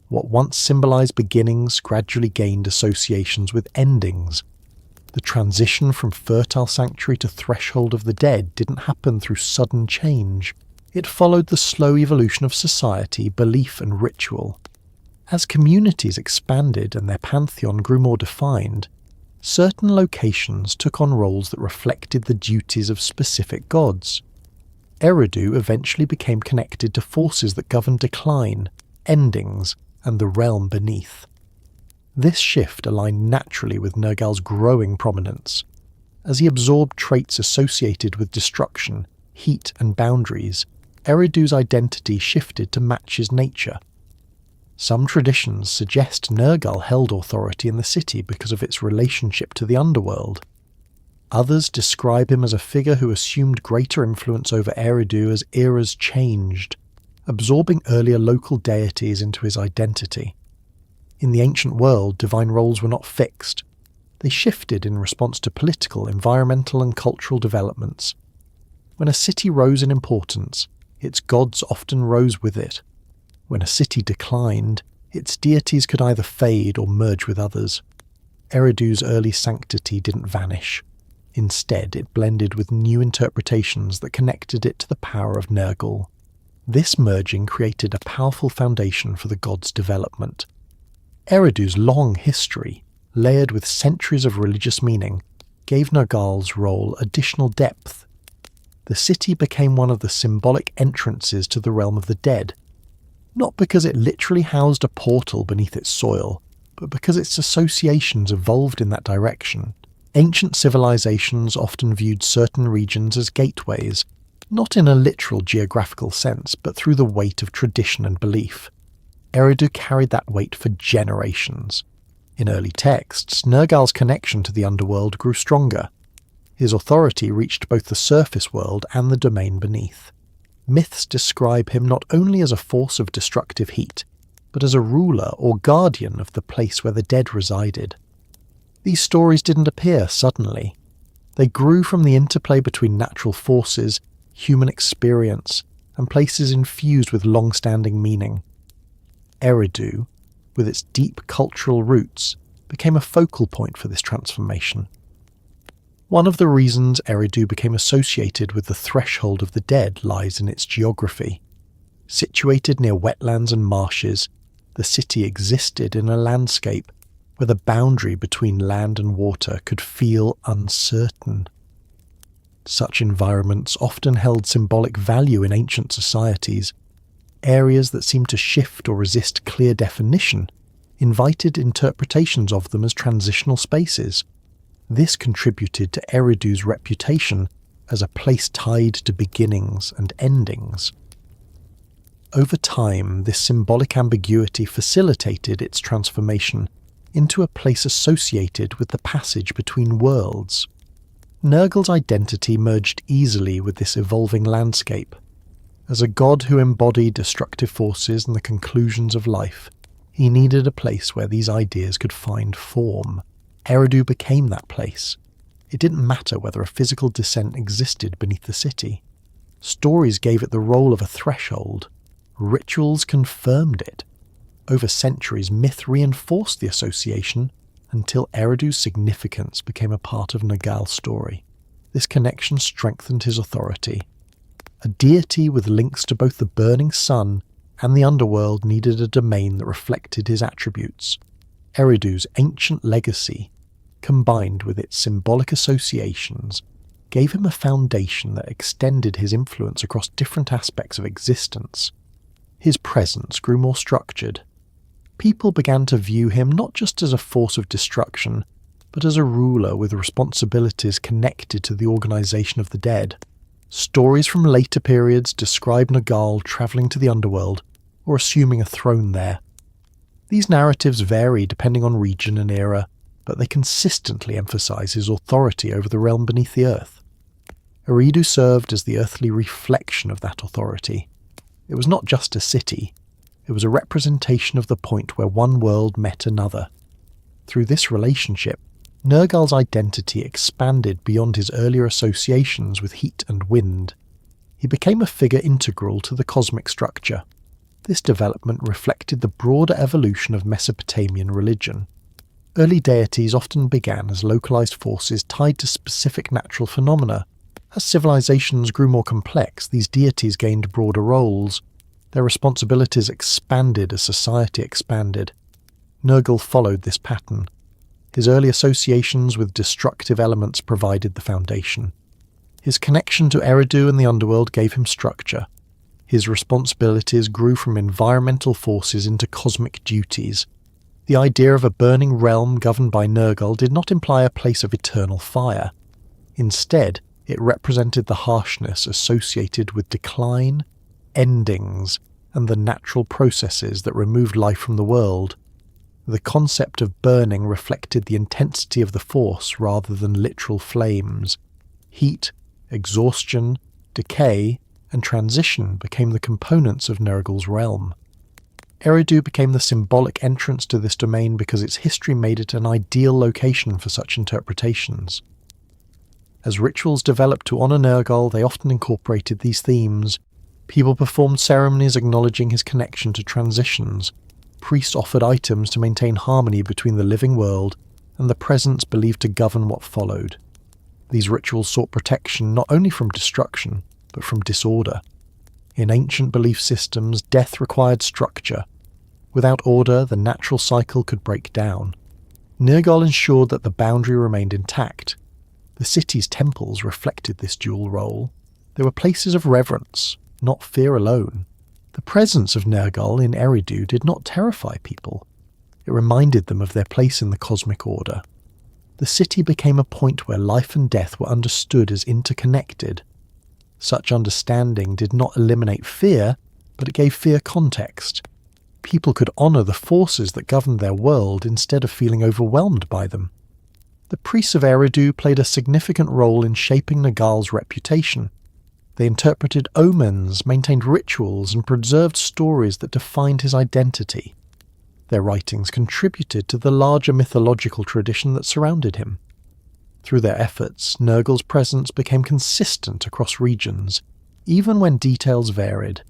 What once symbolized beginnings gradually gained associations with endings. The transition from fertile sanctuary to threshold of the dead didn't happen through sudden change. It followed the slow evolution of society, belief, and ritual. As communities expanded and their pantheon grew more defined, certain locations took on roles that reflected the duties of specific gods. Eridu eventually became connected to forces that governed decline, endings, and the realm beneath. This shift aligned naturally with Nergal's growing prominence. As he absorbed traits associated with destruction, heat, and boundaries, Eridu's identity shifted to match his nature. Some traditions suggest Nergal held authority in the city because of its relationship to the underworld. Others describe him as a figure who assumed greater influence over Eridu as eras changed, absorbing earlier local deities into his identity. In the ancient world, divine roles were not fixed. They shifted in response to political, environmental, and cultural developments. When a city rose in importance, its gods often rose with it. When a city declined, its deities could either fade or merge with others. Eridu's early sanctity didn't vanish. Instead, it blended with new interpretations that connected it to the power of Nergal. This merging created a powerful foundation for the god's development. Eridu's long history, layered with centuries of religious meaning, gave Nergal's role additional depth. The city became one of the symbolic entrances to the realm of the dead, not because it literally housed a portal beneath its soil, but because its associations evolved in that direction. Ancient civilizations often viewed certain regions as gateways, not in a literal geographical sense, but through the weight of tradition and belief. Eridu carried that weight for generations. In early texts, Nergal's connection to the underworld grew stronger. His authority reached both the surface world and the domain beneath. Myths describe him not only as a force of destructive heat, but as a ruler or guardian of the place where the dead resided. These stories didn't appear suddenly. They grew from the interplay between natural forces, human experience, and places infused with long-standing meaning. Eridu, with its deep cultural roots, became a focal point for this transformation. One of the reasons Eridu became associated with the threshold of the dead lies in its geography. Situated near wetlands and marshes, the city existed in a landscape where the boundary between land and water could feel uncertain. Such environments often held symbolic value in ancient societies. Areas that seemed to shift or resist clear definition invited interpretations of them as transitional spaces. This contributed to Eridu's reputation as a place tied to beginnings and endings. Over time, this symbolic ambiguity facilitated its transformation into a place associated with the passage between worlds. Nergal's identity merged easily with this evolving landscape. As a god who embodied destructive forces and the conclusions of life, he needed a place where these ideas could find form. Eridu became that place. It didn't matter whether a physical descent existed beneath the city. Stories gave it the role of a threshold. Rituals confirmed it. Over centuries, myth reinforced the association until Eridu's significance became a part of Nergal's story. This connection strengthened his authority. A deity with links to both the burning sun and the underworld needed a domain that reflected his attributes. Eridu's ancient legacy, combined with its symbolic associations, gave him a foundation that extended his influence across different aspects of existence. His presence grew more structured. People began to view him not just as a force of destruction, but as a ruler with responsibilities connected to the organization of the dead. Stories from later periods describe Nergal traveling to the underworld or assuming a throne there. These narratives vary depending on region and era, but they consistently emphasize his authority over the realm beneath the earth. Eridu served as the earthly reflection of that authority. It was not just a city, it was a representation of the point where one world met another. Through this relationship, Nergal's identity expanded beyond his earlier associations with heat and wind. He became a figure integral to the cosmic structure. This development reflected the broader evolution of Mesopotamian religion. Early deities often began as localized forces tied to specific natural phenomena. As civilizations grew more complex, these deities gained broader roles. Their responsibilities expanded as society expanded. Nergal followed this pattern. His early associations with destructive elements provided the foundation. His connection to Eridu and the underworld gave him structure. His responsibilities grew from environmental forces into cosmic duties. The idea of a burning realm governed by Nergal did not imply a place of eternal fire. Instead, it represented the harshness associated with decline, endings, and the natural processes that removed life from the world. The concept of burning reflected the intensity of the force rather than literal flames. Heat, exhaustion, decay, and transition became the components of Nergal's realm. Eridu became the symbolic entrance to this domain because its history made it an ideal location for such interpretations. As rituals developed to honor Nergal, they often incorporated these themes. People performed ceremonies acknowledging his connection to transitions. Priests offered items to maintain harmony between the living world and the presence believed to govern what followed. These rituals sought protection not only from destruction, but from disorder. In ancient belief systems, death required structure. Without order, the natural cycle could break down. Nergal ensured that the boundary remained intact. The city's temples reflected this dual role. They were places of reverence, not fear alone. The presence of Nergal in Eridu did not terrify people. It reminded them of their place in the cosmic order. The city became a point where life and death were understood as interconnected. Such understanding did not eliminate fear, but it gave fear context. People could honor the forces that governed their world instead of feeling overwhelmed by them. The priests of Eridu played a significant role in shaping Nergal's reputation. They interpreted omens, maintained rituals, and preserved stories that defined his identity. Their writings contributed to the larger mythological tradition that surrounded him. Through their efforts, Nergal's presence became consistent across regions, even when details varied.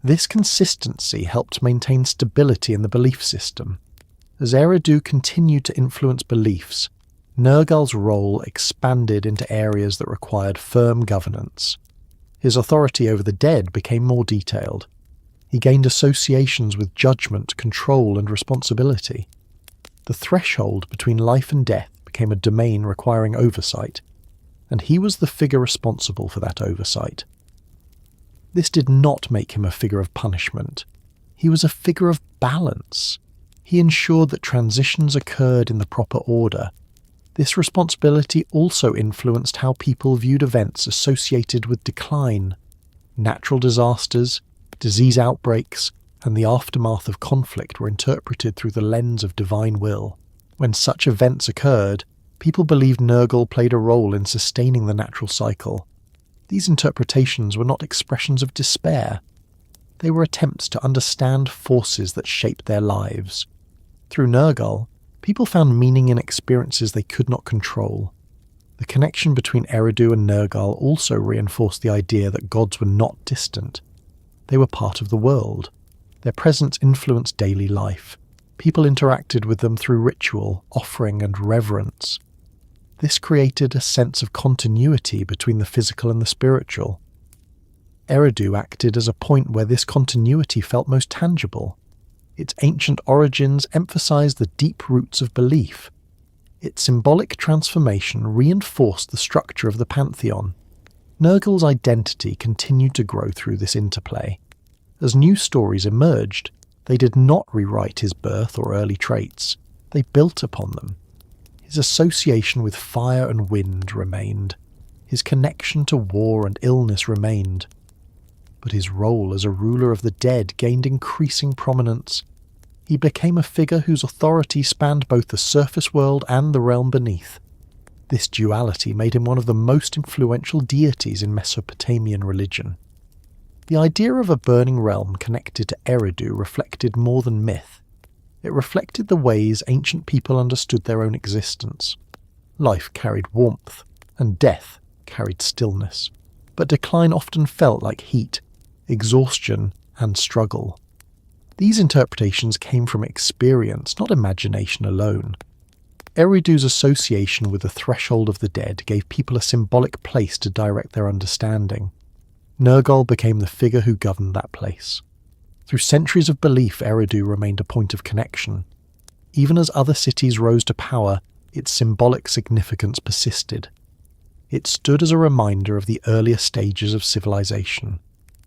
This consistency helped maintain stability in the belief system. As Eridu continued to influence beliefs, Nergal's role expanded into areas that required firm governance. His authority over the dead became more detailed. He gained associations with judgment, control, and responsibility. The threshold between life and death became a domain requiring oversight, and he was the figure responsible for that oversight. This did not make him a figure of punishment. He was a figure of balance. He ensured that transitions occurred in the proper order. This responsibility also influenced how people viewed events associated with decline. Natural disasters, disease outbreaks, and the aftermath of conflict were interpreted through the lens of divine will. When such events occurred, people believed Nergal played a role in sustaining the natural cycle. These interpretations were not expressions of despair. They were attempts to understand forces that shaped their lives. Through Nergal, people found meaning in experiences they could not control. The connection between Eridu and Nergal also reinforced the idea that gods were not distant. They were part of the world. Their presence influenced daily life. People interacted with them through ritual, offering, and reverence. This created a sense of continuity between the physical and the spiritual. Eridu acted as a point where this continuity felt most tangible. Its ancient origins emphasized the deep roots of belief. Its symbolic transformation reinforced the structure of the pantheon. Nergal's identity continued to grow through this interplay. As new stories emerged, they did not rewrite his birth or early traits. They built upon them. His association with fire and wind remained. His connection to war and illness remained. But his role as a ruler of the dead gained increasing prominence. He became a figure whose authority spanned both the surface world and the realm beneath. This duality made him one of the most influential deities in Mesopotamian religion. The idea of a burning realm connected to Eridu reflected more than myth. It reflected the ways ancient people understood their own existence. Life carried warmth, and death carried stillness. But decline often felt like heat, exhaustion, and struggle. These interpretations came from experience, not imagination alone. Eridu's association with the threshold of the dead gave people a symbolic place to direct their understanding. Nergal became the figure who governed that place. Through centuries of belief, Eridu remained a point of connection. Even as other cities rose to power, its symbolic significance persisted. It stood as a reminder of the earlier stages of civilization.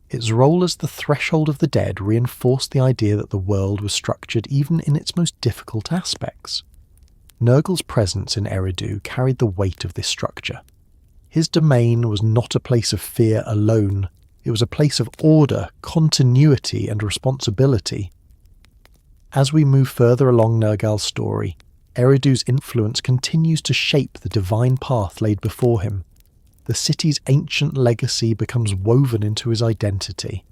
Its role as the threshold of the dead reinforced the idea that the world was structured even in its most difficult aspects. Nergal's presence in Eridu carried the weight of this structure. His domain was not a place of fear alone. It was a place of order, continuity, and responsibility. As we move further along Nergal's story, Eridu's influence continues to shape the divine path laid before him. The city's ancient legacy becomes woven into his identity.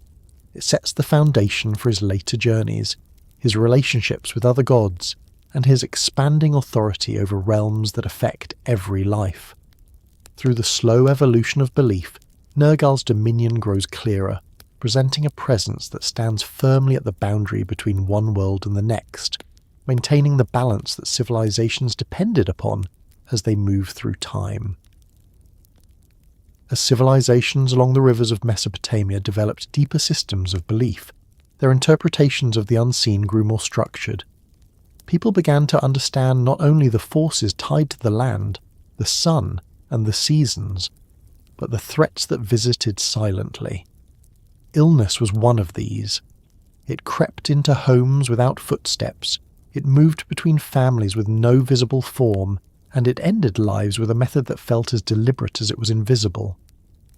It sets the foundation for his later journeys, his relationships with other gods, and his expanding authority over realms that affect every life. Through the slow evolution of belief, Nergal's dominion grows clearer, presenting a presence that stands firmly at the boundary between one world and the next, maintaining the balance that civilizations depended upon as they moved through time. As civilizations along the rivers of Mesopotamia developed deeper systems of belief, their interpretations of the unseen grew more structured. People began to understand not only the forces tied to the land, the sun, and the seasons, but the threats that visited silently. Illness was one of these. It crept into homes without footsteps, it moved between families with no visible form, and it ended lives with a method that felt as deliberate as it was invisible.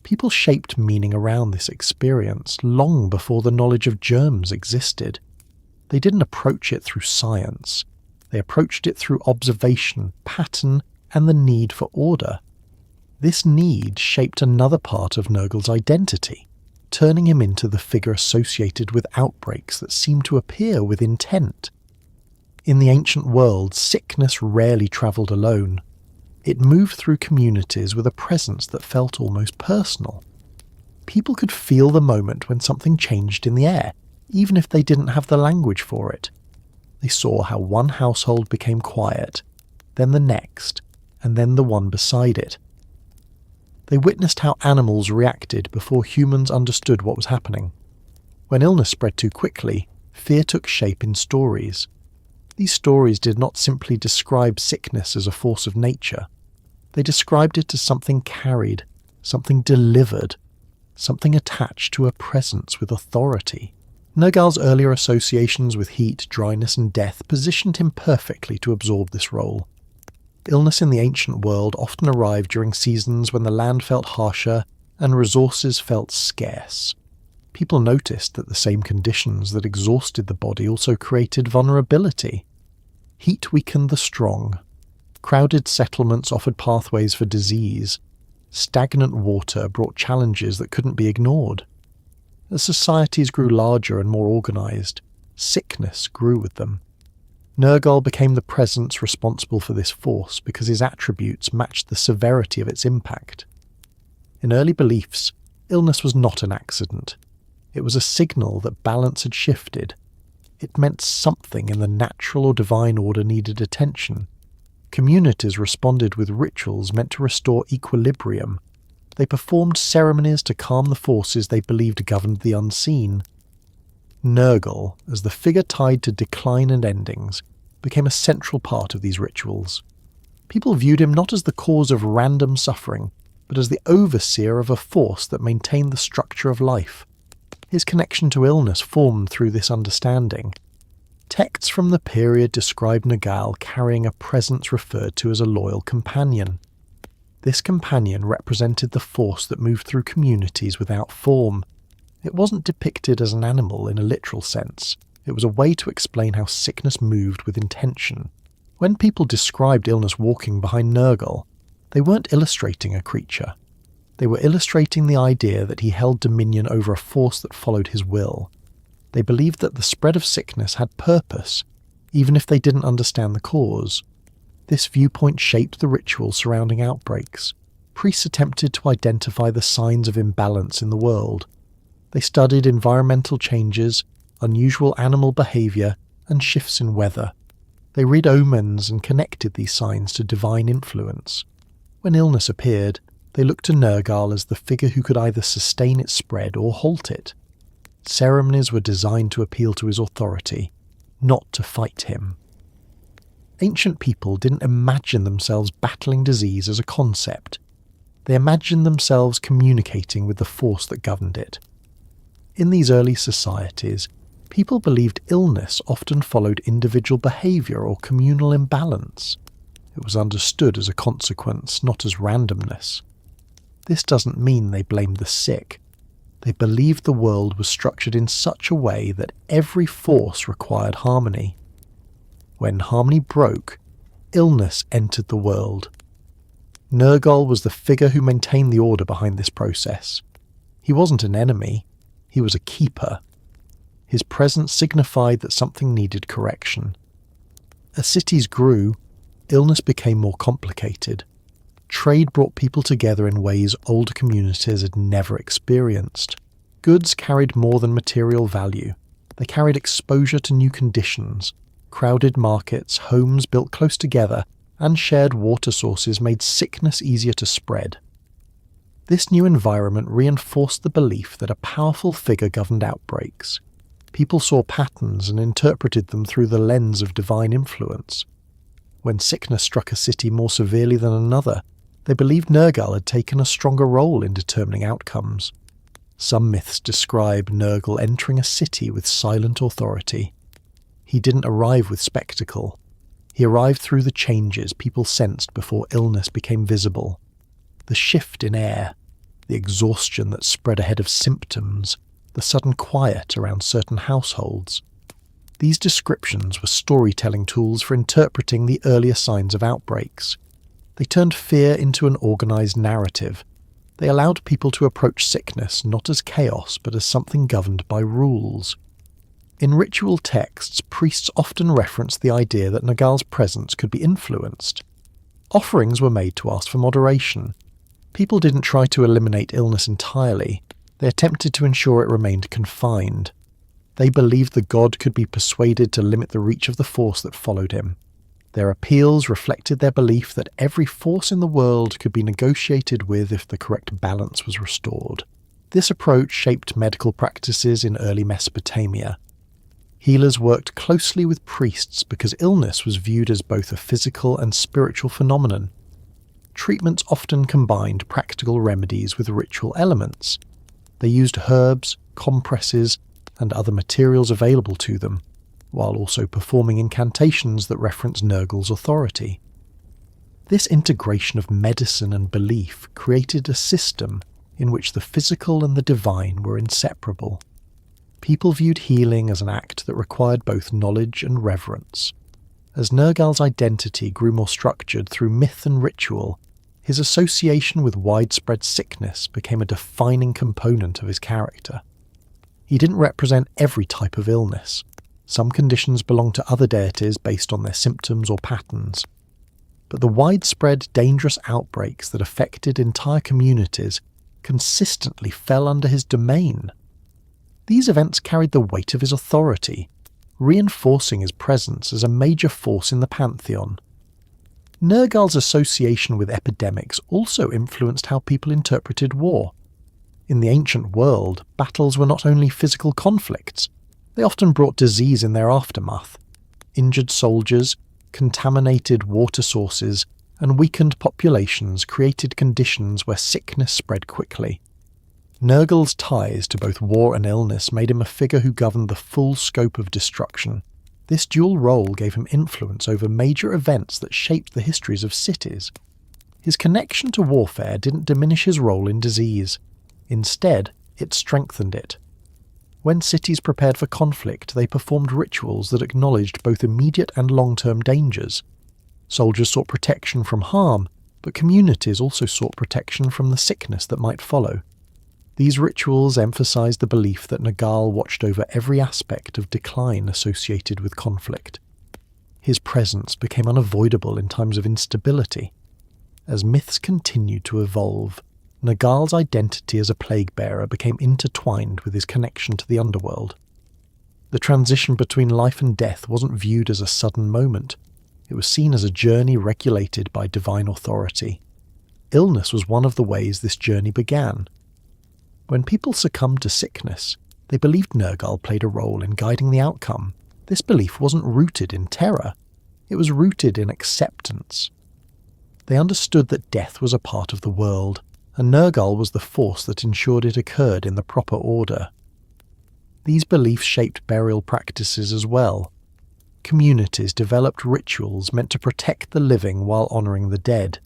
People shaped meaning around this experience long before the knowledge of germs existed. They didn't approach it through science. They approached it through observation, pattern, and the need for order. This need shaped another part of Nergal's identity, turning him into the figure associated with outbreaks that seemed to appear with intent. In the ancient world, sickness rarely travelled alone. It moved through communities with a presence that felt almost personal. People could feel the moment when something changed in the air, even if they didn't have the language for it. They saw how one household became quiet, then the next, and then the one beside it. They witnessed how animals reacted before humans understood what was happening. When illness spread too quickly, fear took shape in stories. These stories did not simply describe sickness as a force of nature. They described it as something carried, something delivered, something attached to a presence with authority. Nergal's earlier associations with heat, dryness and death positioned him perfectly to absorb this role. Illness in the ancient world often arrived during seasons when the land felt harsher and resources felt scarce. People noticed that the same conditions that exhausted the body also created vulnerability. Heat weakened the strong. Crowded settlements offered pathways for disease. Stagnant water brought challenges that couldn't be ignored. As societies grew larger and more organized, sickness grew with them. Nergal became the presence responsible for this force because his attributes matched the severity of its impact. In early beliefs, illness was not an accident. It was a signal that balance had shifted. It meant something in the natural or divine order needed attention. Communities responded with rituals meant to restore equilibrium. They performed ceremonies to calm the forces they believed governed the unseen. Nergal, as the figure tied to decline and endings, became a central part of these rituals. People viewed him not as the cause of random suffering, but as the overseer of a force that maintained the structure of life. His connection to illness formed through this understanding. Texts from the period describe Nergal carrying a presence referred to as a loyal companion. This companion represented the force that moved through communities without form. It wasn't depicted as an animal in a literal sense. It was a way to explain how sickness moved with intention. When people described illness walking behind Nergal, they weren't illustrating a creature. They were illustrating the idea that he held dominion over a force that followed his will. They believed that the spread of sickness had purpose, even if they didn't understand the cause. This viewpoint shaped the rituals surrounding outbreaks. Priests attempted to identify the signs of imbalance in the world. They studied environmental changes, unusual animal behavior, and shifts in weather. They read omens and connected these signs to divine influence. When illness appeared, they looked to Nergal as the figure who could either sustain its spread or halt it. Ceremonies were designed to appeal to his authority, not to fight him. Ancient people didn't imagine themselves battling disease as a concept. They imagined themselves communicating with the force that governed it. In these early societies, people believed illness often followed individual behavior or communal imbalance. It was understood as a consequence, not as randomness. This doesn't mean they blamed the sick. They believed the world was structured in such a way that every force required harmony. When harmony broke, illness entered the world. Nergal was the figure who maintained the order behind this process. He wasn't an enemy, he was a keeper. His presence signified that something needed correction. As cities grew, illness became more complicated. Trade brought people together in ways older communities had never experienced. Goods carried more than material value. They carried exposure to new conditions. Crowded markets, homes built close together, and shared water sources made sickness easier to spread. This new environment reinforced the belief that a powerful figure governed outbreaks. People saw patterns and interpreted them through the lens of divine influence. When sickness struck a city more severely than another, they believed Nergal had taken a stronger role in determining outcomes. Some myths describe Nergal entering a city with silent authority. He didn't arrive with spectacle. He arrived through the changes people sensed before illness became visible. The shift in air, the exhaustion that spread ahead of symptoms, the sudden quiet around certain households. These descriptions were storytelling tools for interpreting the earlier signs of outbreaks. They turned fear into an organized narrative. They allowed people to approach sickness not as chaos but as something governed by rules. In ritual texts, priests often referenced the idea that Nergal's presence could be influenced. Offerings were made to ask for moderation. People didn't try to eliminate illness entirely. They attempted to ensure it remained confined. They believed the god could be persuaded to limit the reach of the force that followed him. Their appeals reflected their belief that every force in the world could be negotiated with if the correct balance was restored. This approach shaped medical practices in early Mesopotamia. Healers worked closely with priests because illness was viewed as both a physical and spiritual phenomenon. Treatments often combined practical remedies with ritual elements. They used herbs, compresses, and other materials available to them, while also performing incantations that reference Nergal's authority. This integration of medicine and belief created a system in which the physical and the divine were inseparable. People viewed healing as an act that required both knowledge and reverence. As Nergal's identity grew more structured through myth and ritual, his association with widespread sickness became a defining component of his character. He didn't represent every type of illness. Some conditions belonged to other deities based on their symptoms or patterns. But the widespread, dangerous outbreaks that affected entire communities consistently fell under his domain. These events carried the weight of his authority, reinforcing his presence as a major force in the pantheon. Nergal's association with epidemics also influenced how people interpreted war. In the ancient world, battles were not only physical conflicts, they often brought disease in their aftermath. Injured soldiers, contaminated water sources, and weakened populations created conditions where sickness spread quickly. Nergal's ties to both war and illness made him a figure who governed the full scope of destruction. This dual role gave him influence over major events that shaped the histories of cities. His connection to warfare didn't diminish his role in disease. Instead, it strengthened it. When cities prepared for conflict, they performed rituals that acknowledged both immediate and long-term dangers. Soldiers sought protection from harm, but communities also sought protection from the sickness that might follow. These rituals emphasized the belief that Nergal watched over every aspect of decline associated with conflict. His presence became unavoidable in times of instability. As myths continued to evolve, Nergal's identity as a plague-bearer became intertwined with his connection to the underworld. The transition between life and death wasn't viewed as a sudden moment. It was seen as a journey regulated by divine authority. Illness was one of the ways this journey began. When people succumbed to sickness, they believed Nergal played a role in guiding the outcome. This belief wasn't rooted in terror. It was rooted in acceptance. They understood that death was a part of the world, and Nergal was the force that ensured it occurred in the proper order. These beliefs shaped burial practices as well. Communities developed rituals meant to protect the living while honouring the dead.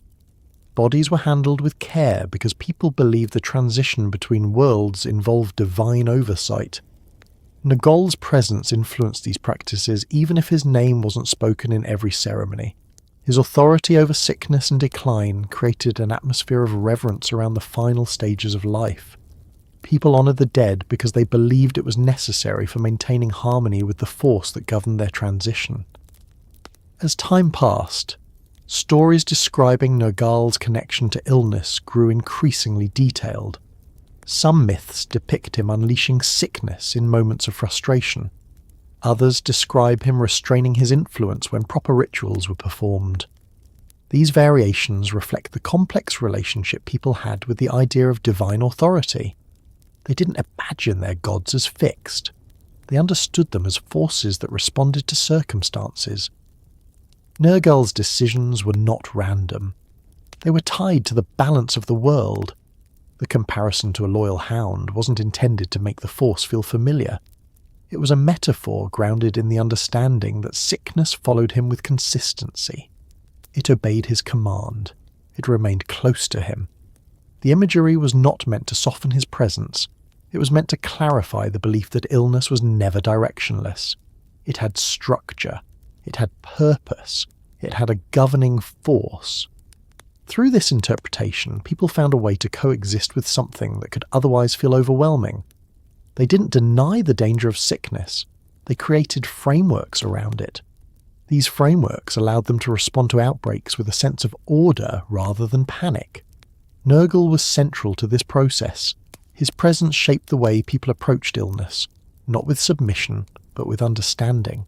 Bodies were handled with care because people believed the transition between worlds involved divine oversight. Nergal's presence influenced these practices even if his name wasn't spoken in every ceremony. His authority over sickness and decline created an atmosphere of reverence around the final stages of life. People honoured the dead because they believed it was necessary for maintaining harmony with the force that governed their transition. As time passed, stories describing Nergal's connection to illness grew increasingly detailed. Some myths depict him unleashing sickness in moments of frustration. Others describe him restraining his influence when proper rituals were performed. These variations reflect the complex relationship people had with the idea of divine authority. They didn't imagine their gods as fixed. They understood them as forces that responded to circumstances. Nergal's decisions were not random. They were tied to the balance of the world. The comparison to a loyal hound wasn't intended to make the force feel familiar. It was a metaphor grounded in the understanding that sickness followed him with consistency. It obeyed his command. It remained close to him. The imagery was not meant to soften his presence. It was meant to clarify the belief that illness was never directionless. It had structure. It had purpose. It had a governing force. Through this interpretation, people found a way to coexist with something that could otherwise feel overwhelming. They didn't deny the danger of sickness. They created frameworks around it. These frameworks allowed them to respond to outbreaks with a sense of order rather than panic. Nergal was central to this process. His presence shaped the way people approached illness, not with submission, but with understanding.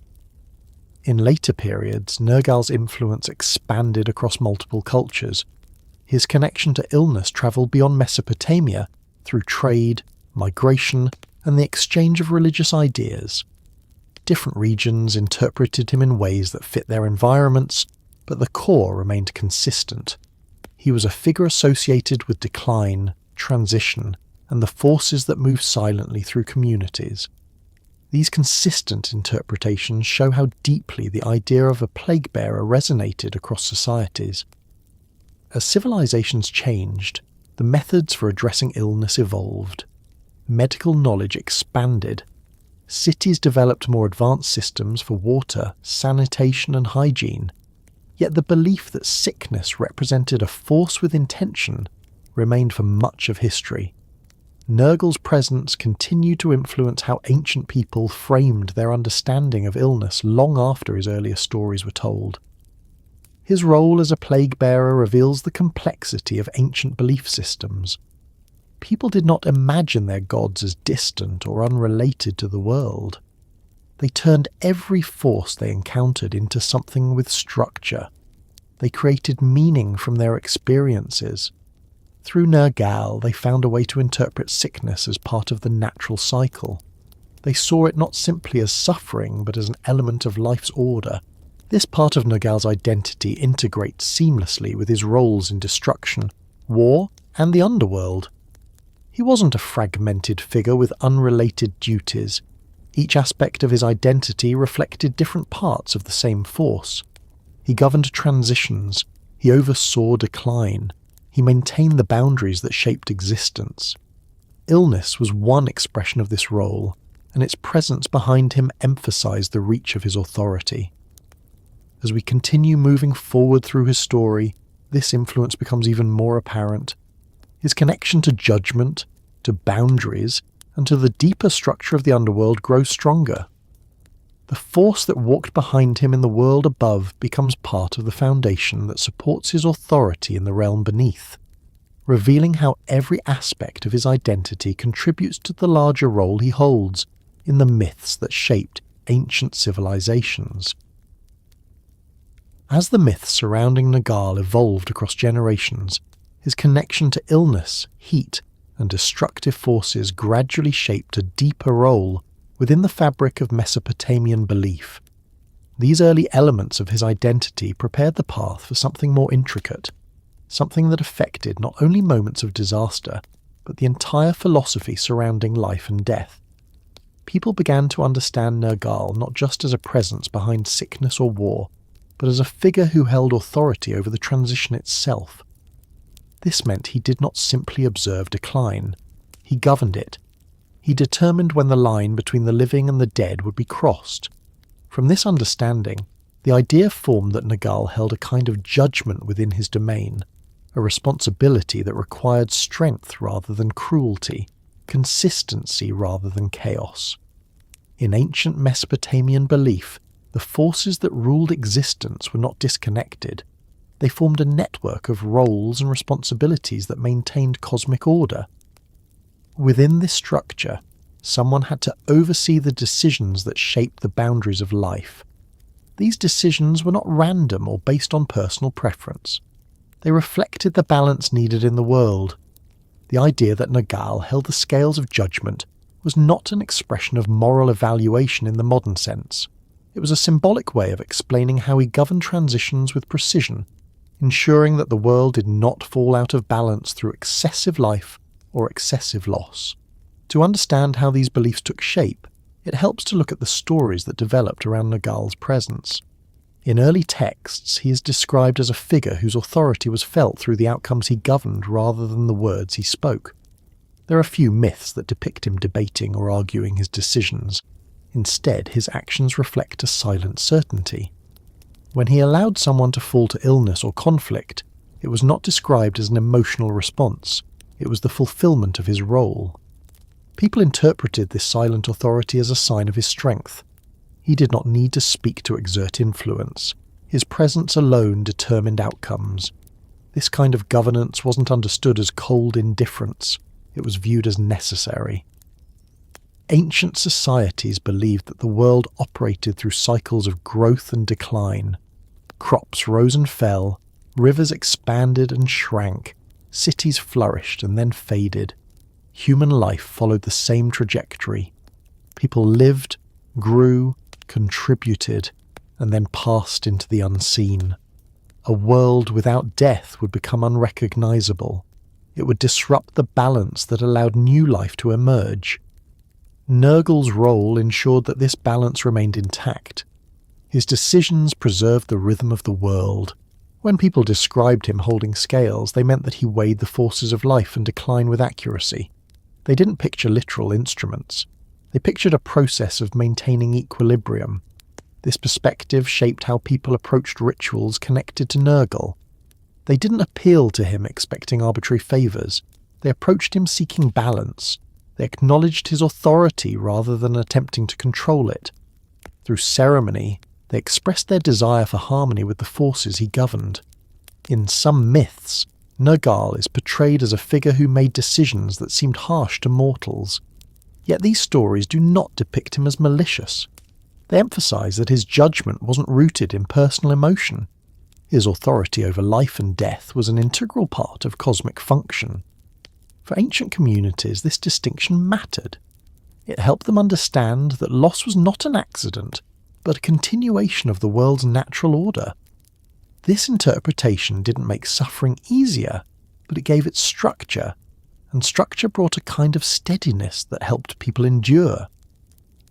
In later periods, Nergal's influence expanded across multiple cultures. His connection to illness travelled beyond Mesopotamia through trade, migration, and the exchange of religious ideas. Different regions interpreted him in ways that fit their environments, but the core remained consistent. He was a figure associated with decline, transition, and the forces that move silently through communities. These consistent interpretations show how deeply the idea of a plague bearer resonated across societies. As civilizations changed, the methods for addressing illness evolved. Medical knowledge expanded. Cities developed more advanced systems for water, sanitation, and hygiene. Yet the belief that sickness represented a force with intention remained for much of history. Nergal's presence continued to influence how ancient people framed their understanding of illness long after his earlier stories were told. His role as a plague bearer reveals the complexity of ancient belief systems. People did not imagine their gods as distant or unrelated to the world. They turned every force they encountered into something with structure. They created meaning from their experiences. Through Nergal, they found a way to interpret sickness as part of the natural cycle. They saw it not simply as suffering, but as an element of life's order. This part of Nergal's identity integrates seamlessly with his roles in destruction, war, and the underworld. He wasn't a fragmented figure with unrelated duties. Each aspect of his identity reflected different parts of the same force. He governed transitions. He oversaw decline. He maintained the boundaries that shaped existence. Illness was one expression of this role, and its presence behind him emphasized the reach of his authority. As we continue moving forward through his story, this influence becomes even more apparent. His connection to judgment, to boundaries, and to the deeper structure of the underworld grows stronger. The force that walked behind him in the world above becomes part of the foundation that supports his authority in the realm beneath, revealing how every aspect of his identity contributes to the larger role he holds in the myths that shaped ancient civilizations. As the myths surrounding Nergal evolved across generations, his connection to illness, heat, and destructive forces gradually shaped a deeper role within the fabric of Mesopotamian belief. These early elements of his identity prepared the path for something more intricate, something that affected not only moments of disaster, but the entire philosophy surrounding life and death. People began to understand Nergal not just as a presence behind sickness or war, but as a figure who held authority over the transition itself. This meant he did not simply observe decline. He governed it. He determined when the line between the living and the dead would be crossed. From this understanding, the idea formed that Nergal held a kind of judgment within his domain, a responsibility that required strength rather than cruelty, consistency rather than chaos. In ancient Mesopotamian belief, the forces that ruled existence were not disconnected. They formed a network of roles and responsibilities that maintained cosmic order. Within this structure, someone had to oversee the decisions that shaped the boundaries of life. These decisions were not random or based on personal preference. They reflected the balance needed in the world. The idea that Nergal held the scales of judgment was not an expression of moral evaluation in the modern sense. It was a symbolic way of explaining how he governed transitions with precision, ensuring that the world did not fall out of balance through excessive life or excessive loss. To understand how these beliefs took shape, it helps to look at the stories that developed around Nergal's presence. In early texts, he is described as a figure whose authority was felt through the outcomes he governed rather than the words he spoke. There are few myths that depict him debating or arguing his decisions. Instead, his actions reflect a silent certainty. When he allowed someone to fall to illness or conflict, it was not described as an emotional response. It was the fulfillment of his role. People interpreted this silent authority as a sign of his strength. He did not need to speak to exert influence. His presence alone determined outcomes. This kind of governance wasn't understood as cold indifference. it was viewed as necessary. Ancient societies believed that the world operated through cycles of growth and decline. Crops rose and fell, rivers expanded and shrank, cities flourished and then faded. Human life followed the same trajectory. People lived, grew, contributed, and then passed into the unseen. A world without death would become unrecognizable. It would disrupt the balance that allowed new life to emerge. Nergal's role ensured that this balance remained intact. His decisions preserved the rhythm of the world. When people described him holding scales, they meant that he weighed the forces of life and decline with accuracy. They didn't picture literal instruments. They pictured a process of maintaining equilibrium. This perspective shaped how people approached rituals connected to Nergal. They didn't appeal to him expecting arbitrary favours. They approached him seeking balance. They acknowledged his authority rather than attempting to control it. Through ceremony, they expressed their desire for harmony with the forces he governed. In some myths, Nergal is portrayed as a figure who made decisions that seemed harsh to mortals. Yet these stories do not depict him as malicious. They emphasize that his judgment wasn't rooted in personal emotion. His authority over life and death was an integral part of cosmic function. For ancient communities, this distinction mattered. It helped them understand that loss was not an accident, but a continuation of the world's natural order. This interpretation didn't make suffering easier, but it gave it structure, and structure brought a kind of steadiness that helped people endure.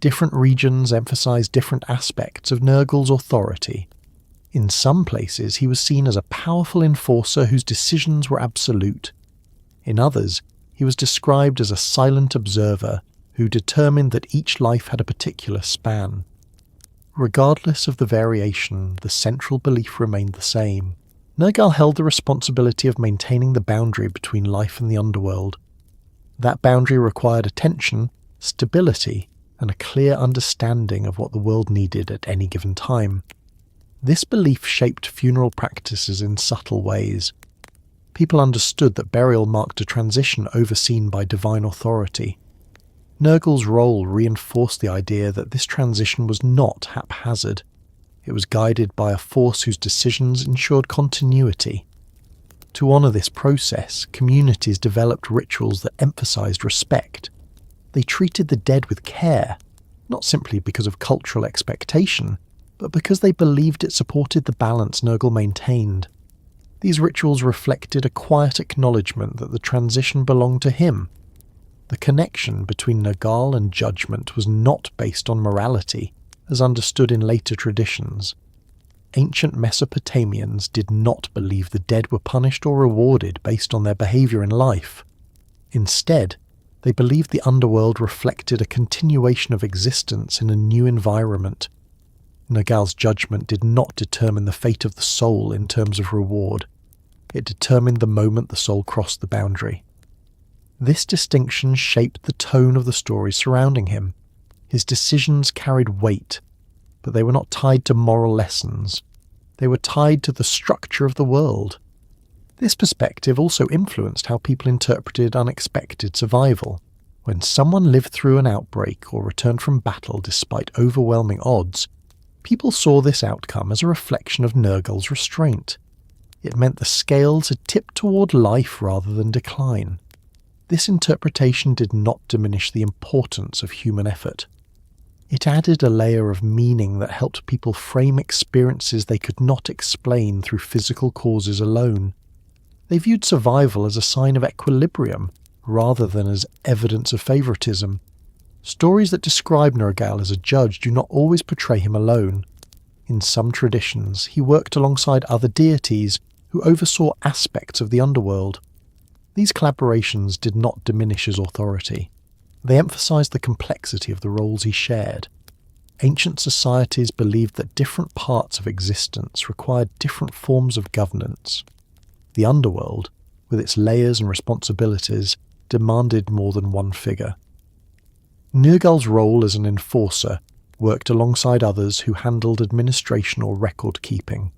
Different regions emphasized different aspects of Nergal's authority. In some places, he was seen as a powerful enforcer whose decisions were absolute. In others, he was described as a silent observer who determined that each life had a particular span. Regardless of the variation, the central belief remained the same. Nergal held the responsibility of maintaining the boundary between life and the underworld. That boundary required attention, stability, and a clear understanding of what the world needed at any given time. This belief shaped funeral practices in subtle ways. People understood that burial marked a transition overseen by divine authority. Nergal's role reinforced the idea that this transition was not haphazard. It was guided by a force whose decisions ensured continuity. To honour this process, communities developed rituals that emphasised respect. They treated the dead with care, not simply because of cultural expectation, but because they believed it supported the balance Nergal maintained. These rituals reflected a quiet acknowledgement that the transition belonged to him. The connection between Nergal and judgment was not based on morality, as understood in later traditions. Ancient Mesopotamians did not believe the dead were punished or rewarded based on their behaviour in life. Instead, they believed the underworld reflected a continuation of existence in a new environment. Nergal's judgment did not determine the fate of the soul in terms of reward. It determined the moment the soul crossed the boundary. This distinction shaped the tone of the stories surrounding him. His decisions carried weight, but they were not tied to moral lessons. They were tied to the structure of the world. This perspective also influenced how people interpreted unexpected survival. When someone lived through an outbreak or returned from battle despite overwhelming odds, people saw this outcome as a reflection of Nergal's restraint. It meant the scales had tipped toward life rather than decline. This interpretation did not diminish the importance of human effort. It added a layer of meaning that helped people frame experiences they could not explain through physical causes alone. They viewed survival as a sign of equilibrium, rather than as evidence of favoritism. Stories that describe Nergal as a judge do not always portray him alone. In some traditions, he worked alongside other deities who oversaw aspects of the underworld. These collaborations did not diminish his authority. They emphasized the complexity of the roles he shared. Ancient societies believed that different parts of existence required different forms of governance. The underworld, with its layers and responsibilities, demanded more than one figure. Nergal's role as an enforcer worked alongside others who handled administration or record-keeping.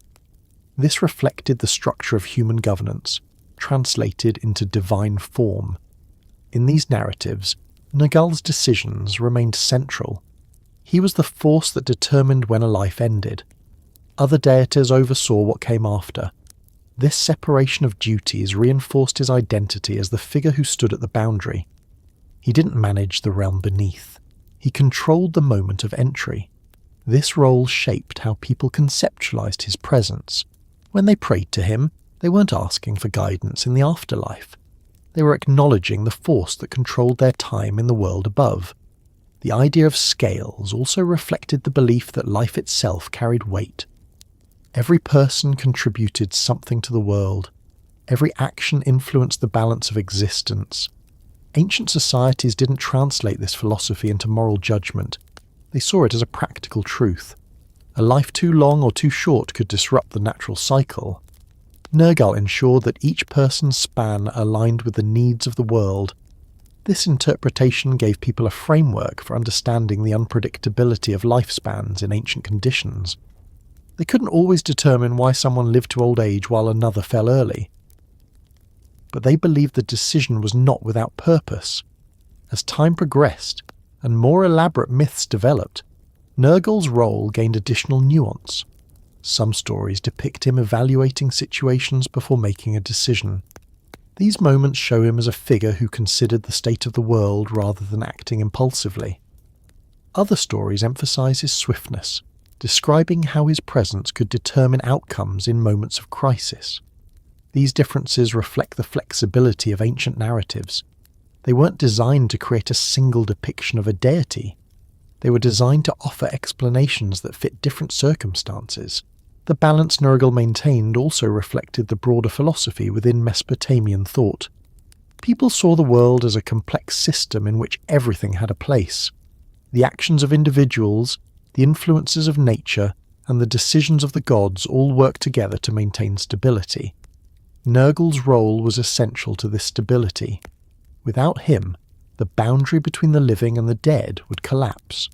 This reflected the structure of human governance, translated into divine form. In these narratives, Nergal's decisions remained central. He was the force that determined when a life ended. Other deities oversaw what came after. This separation of duties reinforced his identity as the figure who stood at the boundary. He didn't manage the realm beneath. He controlled the moment of entry. This role shaped how people conceptualized his presence. When they prayed to him, they weren't asking for guidance in the afterlife. They were acknowledging the force that controlled their time in the world above. The idea of scales also reflected the belief that life itself carried weight. Every person contributed something to the world. Every action influenced the balance of existence. Ancient societies didn't translate this philosophy into moral judgment. They saw it as a practical truth. A life too long or too short could disrupt the natural cycle. Nergal ensured that each person's span aligned with the needs of the world. This interpretation gave people a framework for understanding the unpredictability of lifespans in ancient conditions. They couldn't always determine why someone lived to old age while another fell early. But they believed the decision was not without purpose. As time progressed, and more elaborate myths developed, Nergal's role gained additional nuance. Some stories depict him evaluating situations before making a decision. These moments show him as a figure who considered the state of the world rather than acting impulsively. Other stories emphasize his swiftness, describing how his presence could determine outcomes in moments of crisis. These differences reflect the flexibility of ancient narratives. They weren't designed to create a single depiction of a deity. They were designed to offer explanations that fit different circumstances. The balance Nergal maintained also reflected the broader philosophy within Mesopotamian thought. People saw the world as a complex system in which everything had a place. The actions of individuals, the influences of nature, and the decisions of the gods all worked together to maintain stability. Nergal's role was essential to this stability. Without him, the boundary between the living and the dead would collapse.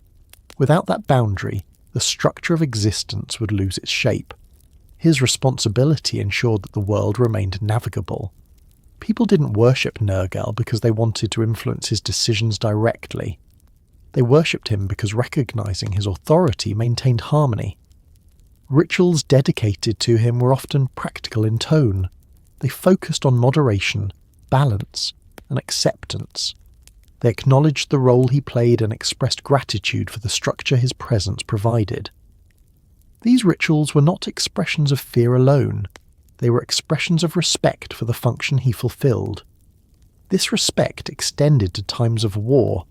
Without that boundary, the structure of existence would lose its shape. His responsibility ensured that the world remained navigable. People didn't worship Nergal because they wanted to influence his decisions directly. They worshipped him because recognizing his authority maintained harmony. Rituals dedicated to him were often practical in tone. They focused on moderation, balance, and acceptance. They acknowledged the role he played and expressed gratitude for the structure his presence provided. These rituals were not expressions of fear alone. They were expressions of respect for the function he fulfilled. This respect extended to times of war.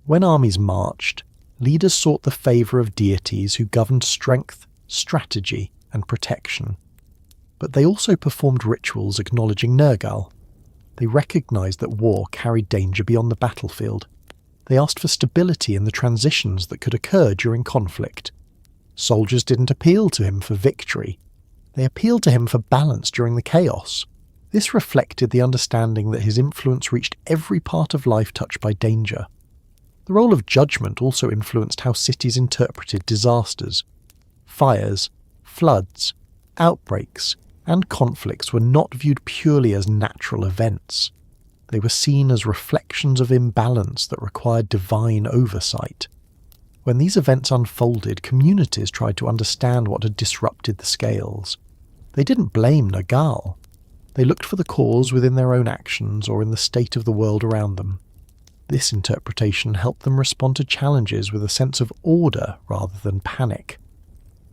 When armies marched, leaders sought the favour of deities who governed strength, strategy, and protection. But they also performed rituals acknowledging Nergal. They recognized that war carried danger beyond the battlefield. They asked for stability in the transitions that could occur during conflict. Soldiers didn't appeal to him for victory. They appealed to him for balance during the chaos. This reflected the understanding that his influence reached every part of life touched by danger. The role of judgment also influenced how cities interpreted disasters. Fires, floods, outbreaks, and conflicts were not viewed purely as natural events. They were seen as reflections of imbalance that required divine oversight. When these events unfolded, communities tried to understand what had disrupted the scales. They didn't blame Nergal. They looked for the cause within their own actions or in the state of the world around them. This interpretation helped them respond to challenges with a sense of order rather than panic.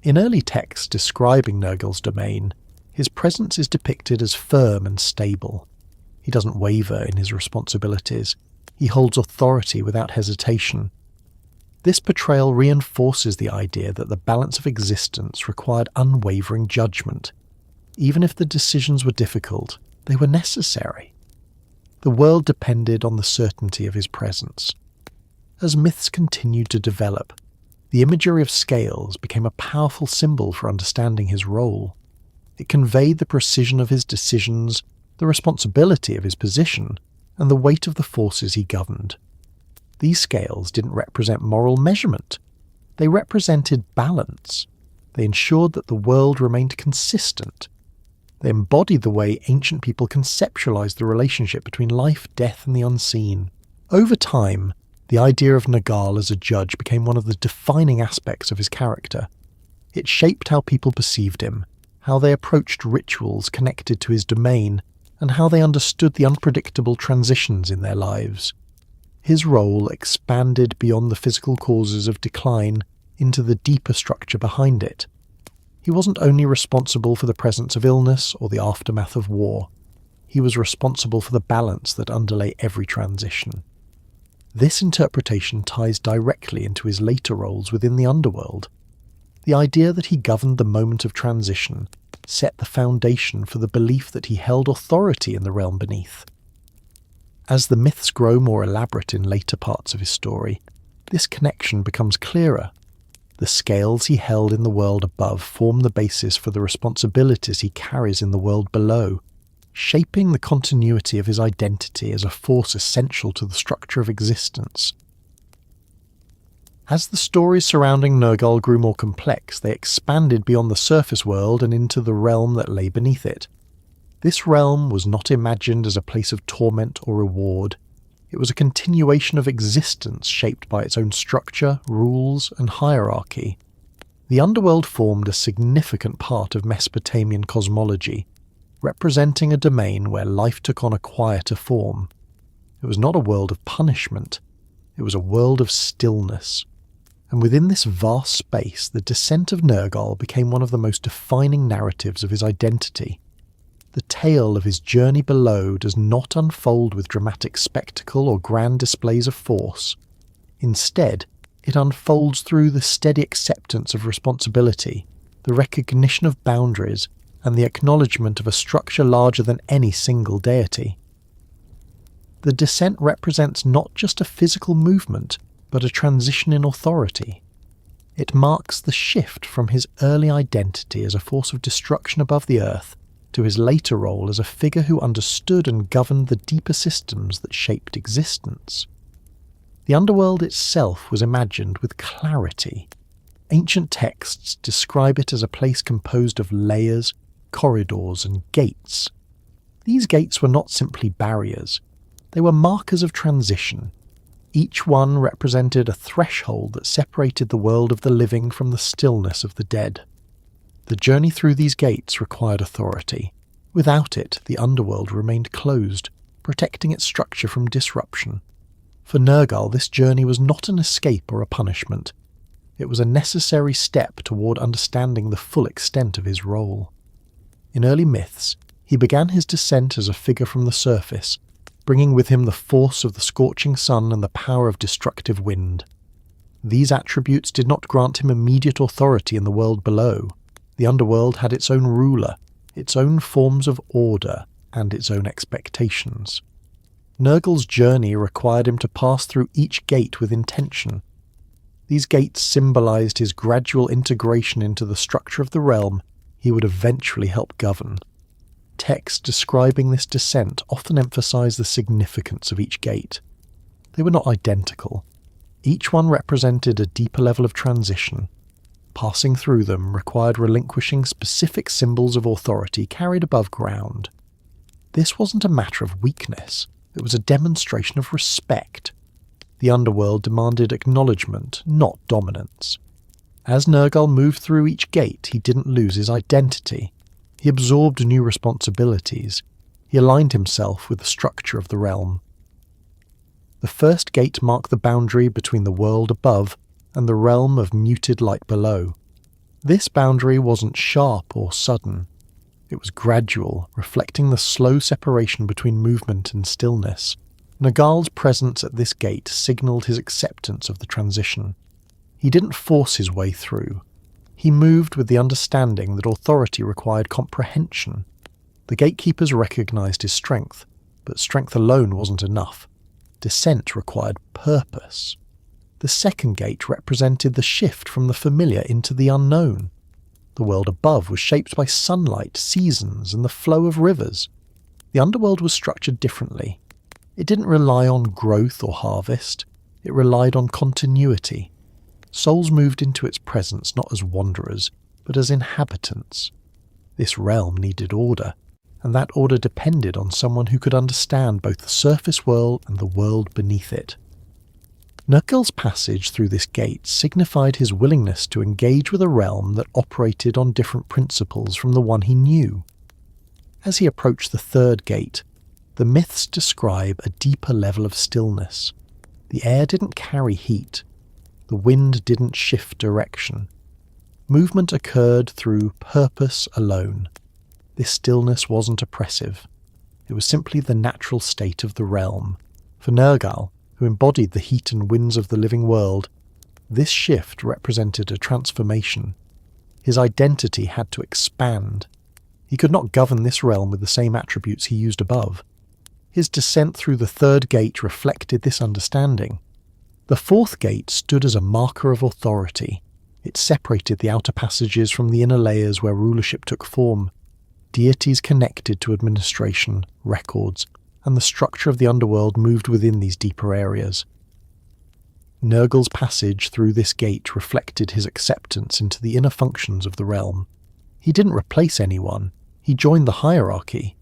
In early texts describing Nergal's domain, his presence is depicted as firm and stable. He doesn't waver in his responsibilities. He holds authority without hesitation. This portrayal reinforces the idea that the balance of existence required unwavering judgment. Even if the decisions were difficult, they were necessary. The world depended on the certainty of his presence. As myths continued to develop, the imagery of scales became a powerful symbol for understanding his role. It conveyed the precision of his decisions, the responsibility of his position, and the weight of the forces he governed. These scales didn't represent moral measurement. They represented balance. They ensured that the world remained consistent. They embodied the way ancient people conceptualized the relationship between life, death, and the unseen. Over time, the idea of Nergal as a judge became one of the defining aspects of his character. It shaped how people perceived him, how they approached rituals connected to his domain, and how they understood the unpredictable transitions in their lives. His role expanded beyond the physical causes of decline into the deeper structure behind it. He wasn't only responsible for the presence of illness or the aftermath of war. He was responsible for the balance that underlay every transition. This interpretation ties directly into his later roles within the underworld. The idea that he governed the moment of transition set the foundation for the belief that he held authority in the realm beneath. As the myths grow more elaborate in later parts of his story, this connection becomes clearer. The scales he held in the world above form the basis for the responsibilities he carries in the world below, shaping the continuity of his identity as a force essential to the structure of existence. As the stories surrounding Nergal grew more complex, they expanded beyond the surface world and into the realm that lay beneath it. This realm was not imagined as a place of torment or reward. It was a continuation of existence shaped by its own structure, rules, and hierarchy. The underworld formed a significant part of Mesopotamian cosmology, representing a domain where life took on a quieter form. It was not a world of punishment, it was a world of stillness. And within this vast space, the descent of Nergal became one of the most defining narratives of his identity. The tale of his journey below does not unfold with dramatic spectacle or grand displays of force. Instead, it unfolds through the steady acceptance of responsibility, the recognition of boundaries, and the acknowledgement of a structure larger than any single deity. The descent represents not just a physical movement, but a transition in authority. It marks the shift from his early identity as a force of destruction above the earth to his later role as a figure who understood and governed the deeper systems that shaped existence. The underworld itself was imagined with clarity. Ancient texts describe it as a place composed of layers, corridors, and gates. These gates were not simply barriers. They were markers of transition. Each one represented a threshold that separated the world of the living from the stillness of the dead. The journey through these gates required authority. Without it, the underworld remained closed, protecting its structure from disruption. For Nergal, this journey was not an escape or a punishment. It was a necessary step toward understanding the full extent of his role. In early myths, he began his descent as a figure from the surface, bringing with him the force of the scorching sun and the power of destructive wind. These attributes did not grant him immediate authority in the world below. The underworld had its own ruler, its own forms of order, and its own expectations. Nergal's journey required him to pass through each gate with intention. These gates symbolized his gradual integration into the structure of the realm he would eventually help govern. Texts describing this descent often emphasize the significance of each gate. They were not identical. Each one represented a deeper level of transition. Passing through them required relinquishing specific symbols of authority carried above ground. This wasn't a matter of weakness, it was a demonstration of respect. The underworld demanded acknowledgement, not dominance. As Nergal moved through each gate, he didn't lose his identity. He absorbed new responsibilities. He aligned himself with the structure of the realm. The first gate marked the boundary between the world above and the realm of muted light below. This boundary wasn't sharp or sudden. It was gradual, reflecting the slow separation between movement and stillness. Nergal's presence at this gate signaled his acceptance of the transition. He didn't force his way through. He moved with the understanding that authority required comprehension. The gatekeepers recognized his strength, but strength alone wasn't enough. Descent required purpose. The second gate represented the shift from the familiar into the unknown. The world above was shaped by sunlight, seasons, and the flow of rivers. The underworld was structured differently. It didn't rely on growth or harvest. It relied on continuity. Souls moved into its presence not as wanderers, but as inhabitants. This realm needed order, and that order depended on someone who could understand both the surface world and the world beneath it. Nergal's passage through this gate signified his willingness to engage with a realm that operated on different principles from the one he knew. As he approached the third gate, the myths describe a deeper level of stillness. The air didn't carry heat. The wind didn't shift direction. Movement occurred through purpose alone. This stillness wasn't oppressive. It was simply the natural state of the realm. For Nergal, who embodied the heat and winds of the living world, this shift represented a transformation. His identity had to expand. He could not govern this realm with the same attributes he used above. His descent through the third gate reflected this understanding. The fourth gate stood as a marker of authority. It separated the outer passages from the inner layers where rulership took form. Deities connected to administration, records, and the structure of the underworld moved within these deeper areas. Nergal's passage through this gate reflected his acceptance into the inner functions of the realm. He didn't replace anyone, he joined the hierarchy.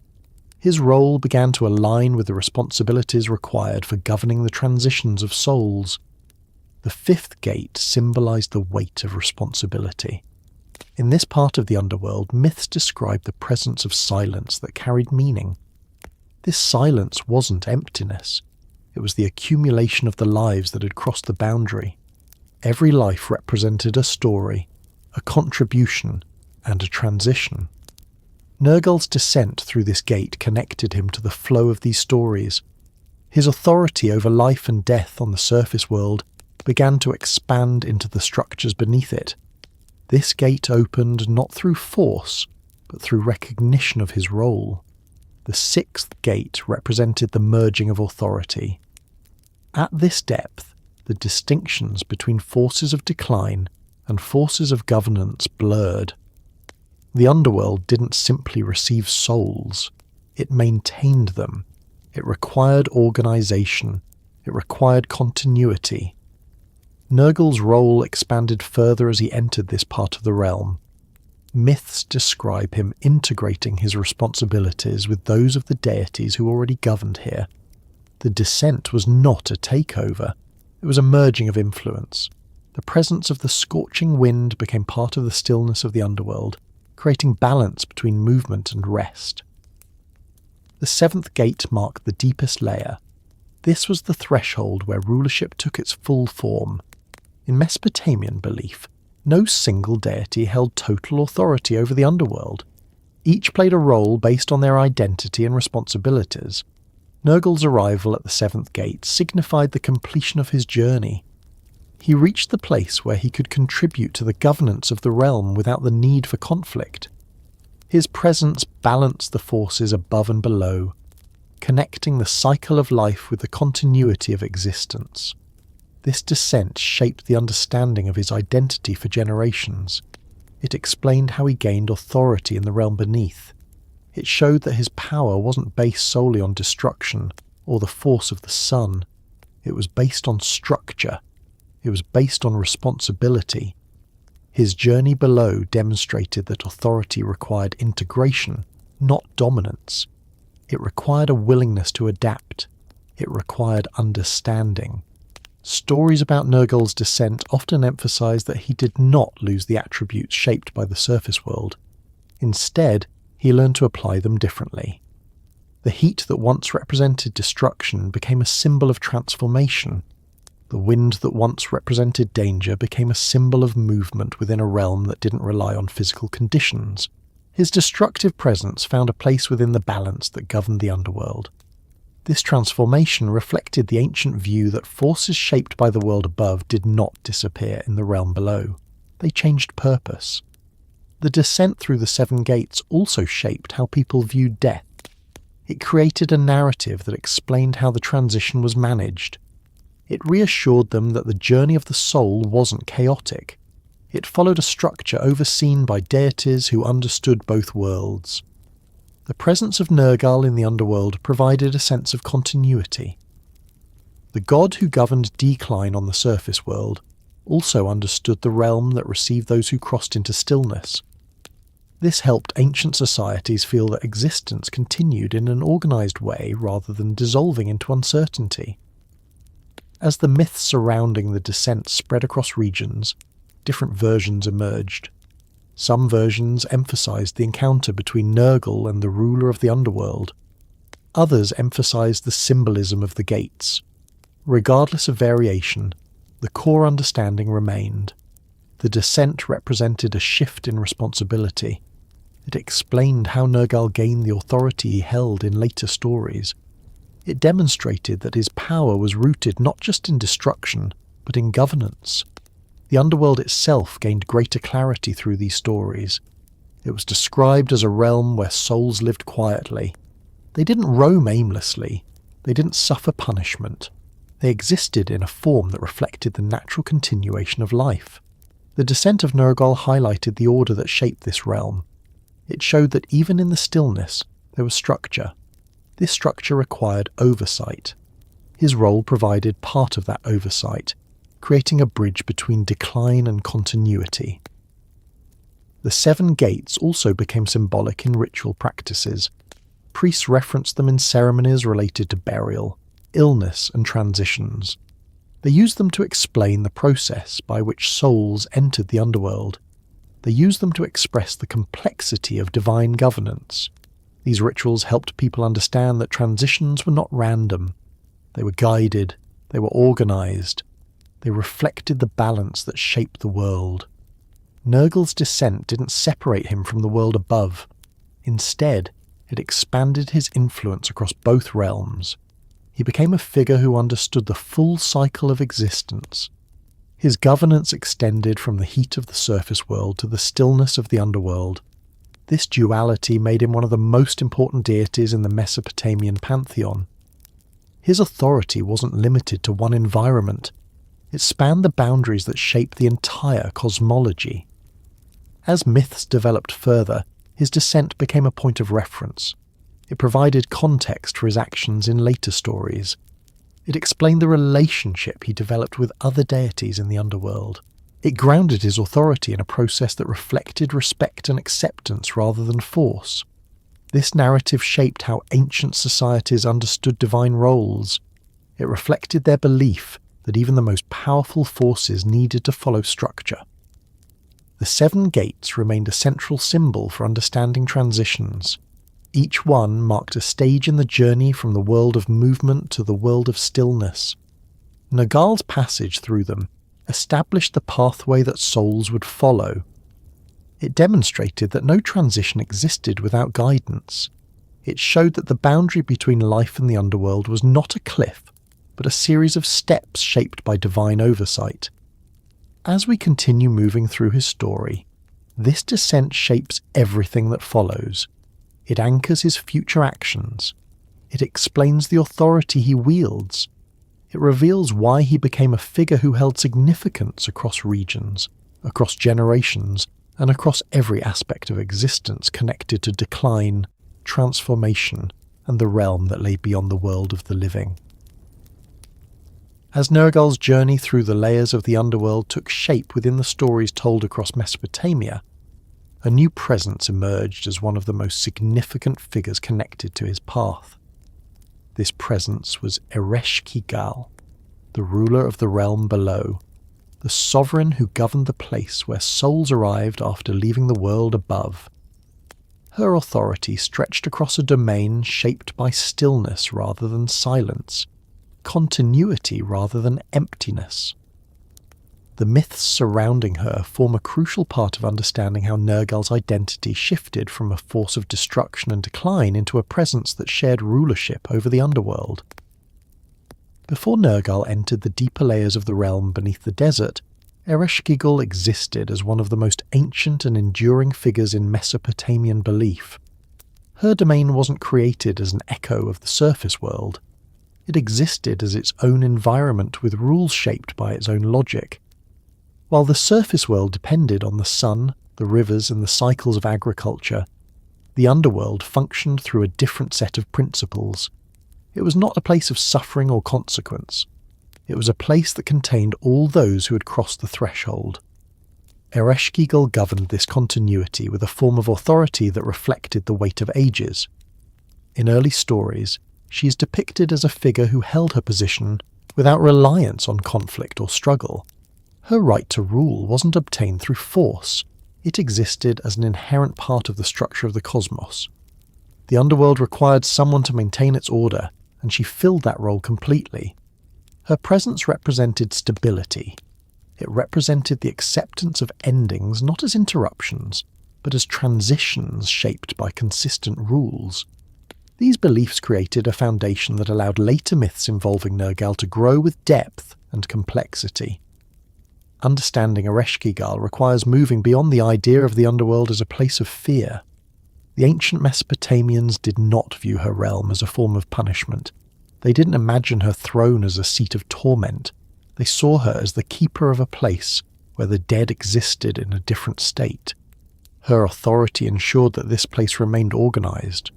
His role began to align with the responsibilities required for governing the transitions of souls. The fifth gate symbolized the weight of responsibility. In this part of the underworld, myths describe the presence of silence that carried meaning. This silence wasn't emptiness. It was the accumulation of the lives that had crossed the boundary. Every life represented a story, a contribution, and a transition. Nergal's descent through this gate connected him to the flow of these stories. His authority over life and death on the surface world began to expand into the structures beneath it. This gate opened not through force, but through recognition of his role. The sixth gate represented the merging of authority. At this depth, the distinctions between forces of decline and forces of governance blurred. The underworld didn't simply receive souls, it maintained them. It required organization, it required continuity. Nergal's role expanded further as he entered this part of the realm. Myths describe him integrating his responsibilities with those of the deities who already governed here. The descent was not a takeover, it was a merging of influence. The presence of the scorching wind became part of the stillness of the underworld, creating balance between movement and rest. The seventh gate marked the deepest layer. This was the threshold where rulership took its full form. In Mesopotamian belief, no single deity held total authority over the underworld. Each played a role based on their identity and responsibilities. Nergal's arrival at the seventh gate signified the completion of his journey. He reached the place where he could contribute to the governance of the realm without the need for conflict. His presence balanced the forces above and below, connecting the cycle of life with the continuity of existence. This descent shaped the understanding of his identity for generations. It explained how he gained authority in the realm beneath. It showed that his power wasn't based solely on destruction or the force of the sun. It was based on structure. It was based on responsibility. His journey below demonstrated that authority required integration, not dominance. It required a willingness to adapt. It required understanding. Stories about Nergal's descent often emphasize that he did not lose the attributes shaped by the surface world. Instead, he learned to apply them differently. The heat that once represented destruction became a symbol of transformation. The wind that once represented danger became a symbol of movement within a realm that didn't rely on physical conditions. His destructive presence found a place within the balance that governed the underworld. This transformation reflected the ancient view that forces shaped by the world above did not disappear in the realm below. They changed purpose. The descent through the seven gates also shaped how people viewed death. It created a narrative that explained how the transition was managed. It reassured them that the journey of the soul wasn't chaotic. It followed a structure overseen by deities who understood both worlds. The presence of Nergal in the underworld provided a sense of continuity. The god who governed decline on the surface world also understood the realm that received those who crossed into stillness. This helped ancient societies feel that existence continued in an organised way rather than dissolving into uncertainty. As the myths surrounding the descent spread across regions, different versions emerged. Some versions emphasised the encounter between Nergal and the ruler of the underworld. Others emphasised the symbolism of the gates. Regardless of variation, the core understanding remained. The descent represented a shift in responsibility. It explained how Nergal gained the authority he held in later stories. It demonstrated that his power was rooted not just in destruction, but in governance. The underworld itself gained greater clarity through these stories. It was described as a realm where souls lived quietly. They didn't roam aimlessly. They didn't suffer punishment. They existed in a form that reflected the natural continuation of life. The descent of Nergal highlighted the order that shaped this realm. It showed that even in the stillness, there was structure. This structure required oversight. His role provided part of that oversight, creating a bridge between decline and continuity. The 7 gates also became symbolic in ritual practices. Priests referenced them in ceremonies related to burial, illness, and transitions. They used them to explain the process by which souls entered the underworld. They used them to express the complexity of divine governance. These rituals helped people understand that transitions were not random. They were guided, they were organised. They reflected the balance that shaped the world. Nergal's descent didn't separate him from the world above. Instead, it expanded his influence across both realms. He became a figure who understood the full cycle of existence. His governance extended from the heat of the surface world to the stillness of the underworld. This duality made him one of the most important deities in the Mesopotamian pantheon. His authority wasn't limited to one environment. It spanned the boundaries that shaped the entire cosmology. As myths developed further, his descent became a point of reference. It provided context for his actions in later stories. It explained the relationship he developed with other deities in the underworld. It grounded his authority in a process that reflected respect and acceptance rather than force. This narrative shaped how ancient societies understood divine roles. It reflected their belief that even the most powerful forces needed to follow structure. The 7 gates remained a central symbol for understanding transitions. Each one marked a stage in the journey from the world of movement to the world of stillness. Nergal's passage through them established the pathway that souls would follow. It demonstrated that no transition existed without guidance. It showed that the boundary between life and the underworld was not a cliff, but a series of steps shaped by divine oversight. As we continue moving through his story, this descent shapes everything that follows. It anchors his future actions. It explains the authority he wields. It reveals why he became a figure who held significance across regions, across generations, and across every aspect of existence connected to decline, transformation, and the realm that lay beyond the world of the living. As Nergal's journey through the layers of the underworld took shape within the stories told across Mesopotamia, a new presence emerged as one of the most significant figures connected to his path. This presence was Ereshkigal, the ruler of the realm below, the sovereign who governed the place where souls arrived after leaving the world above. Her authority stretched across a domain shaped by stillness rather than silence, continuity rather than emptiness. The myths surrounding her form a crucial part of understanding how Nergal's identity shifted from a force of destruction and decline into a presence that shared rulership over the underworld. Before Nergal entered the deeper layers of the realm beneath the desert, Ereshkigal existed as one of the most ancient and enduring figures in Mesopotamian belief. Her domain wasn't created as an echo of the surface world. It existed as its own environment with rules shaped by its own logic. While the surface world depended on the sun, the rivers, and the cycles of agriculture, the underworld functioned through a different set of principles. It was not a place of suffering or consequence. It was a place that contained all those who had crossed the threshold. Ereshkigal governed this continuity with a form of authority that reflected the weight of ages. In early stories, she is depicted as a figure who held her position without reliance on conflict or struggle. Her right to rule wasn't obtained through force. It existed as an inherent part of the structure of the cosmos. The underworld required someone to maintain its order, and she filled that role completely. Her presence represented stability. It represented the acceptance of endings not as interruptions, but as transitions shaped by consistent rules. These beliefs created a foundation that allowed later myths involving Nergal to grow with depth and complexity. Understanding Ereshkigal requires moving beyond the idea of the underworld as a place of fear. The ancient Mesopotamians did not view her realm as a form of punishment. They didn't imagine her throne as a seat of torment. They saw her as the keeper of a place where the dead existed in a different state. Her authority ensured that this place remained organized.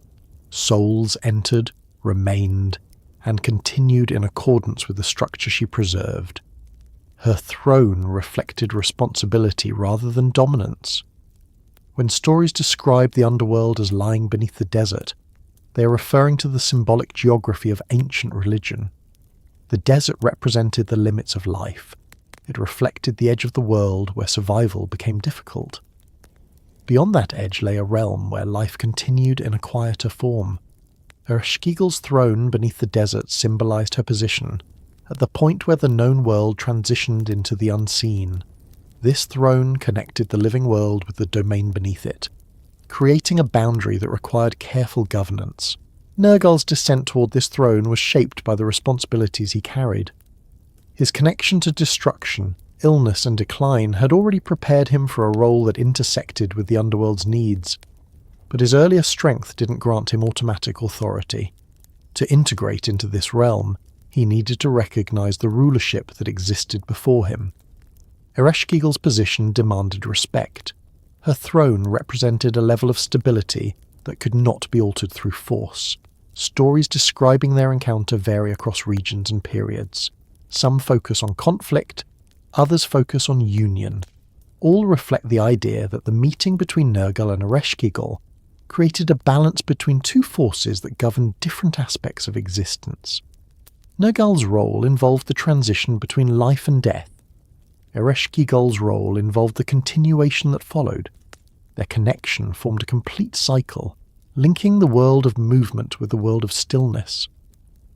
Souls entered, remained, and continued in accordance with the structure she preserved. Her throne reflected responsibility rather than dominance. When stories describe the underworld as lying beneath the desert, they are referring to the symbolic geography of ancient religion. The desert represented the limits of life. It reflected the edge of the world where survival became difficult. Beyond that edge lay a realm where life continued in a quieter form. Ereshkigal's throne beneath the desert symbolized her position, at the point where the known world transitioned into the unseen. This throne connected the living world with the domain beneath it, creating a boundary that required careful governance. Nergal's descent toward this throne was shaped by the responsibilities he carried. His connection to destruction, illness and decline had already prepared him for a role that intersected with the underworld's needs. But his earlier strength didn't grant him automatic authority. To integrate into this realm, he needed to recognize the rulership that existed before him. Ereshkigal's position demanded respect. Her throne represented a level of stability that could not be altered through force. Stories describing their encounter vary across regions and periods. Some focus on conflict, others focus on union. All reflect the idea that the meeting between Nergal and Ereshkigal created a balance between two forces that governed different aspects of existence. Nergal's role involved the transition between life and death. Ereshkigal's role involved the continuation that followed. Their connection formed a complete cycle, linking the world of movement with the world of stillness.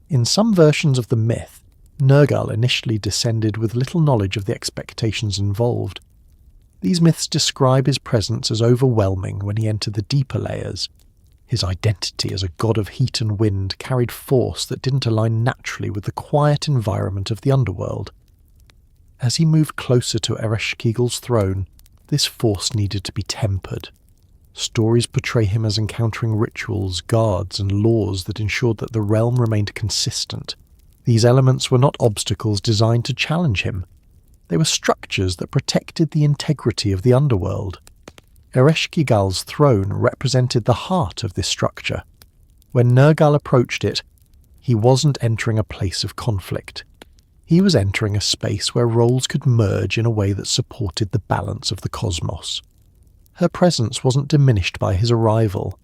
In some versions of the myth, Nergal initially descended with little knowledge of the expectations involved. These myths describe his presence as overwhelming when he entered the deeper layers. His identity as a god of heat and wind carried force that didn't align naturally with the quiet environment of the underworld. As he moved closer to Ereshkigal's throne, this force needed to be tempered. Stories portray him as encountering rituals, guards, and laws that ensured that the realm remained consistent. These elements were not obstacles designed to challenge him. They were structures that protected the integrity of the underworld. Ereshkigal's throne represented the heart of this structure. When Nergal approached it, he wasn't entering a place of conflict. He was entering a space where roles could merge in a way that supported the balance of the cosmos. Her presence wasn't diminished by his arrival.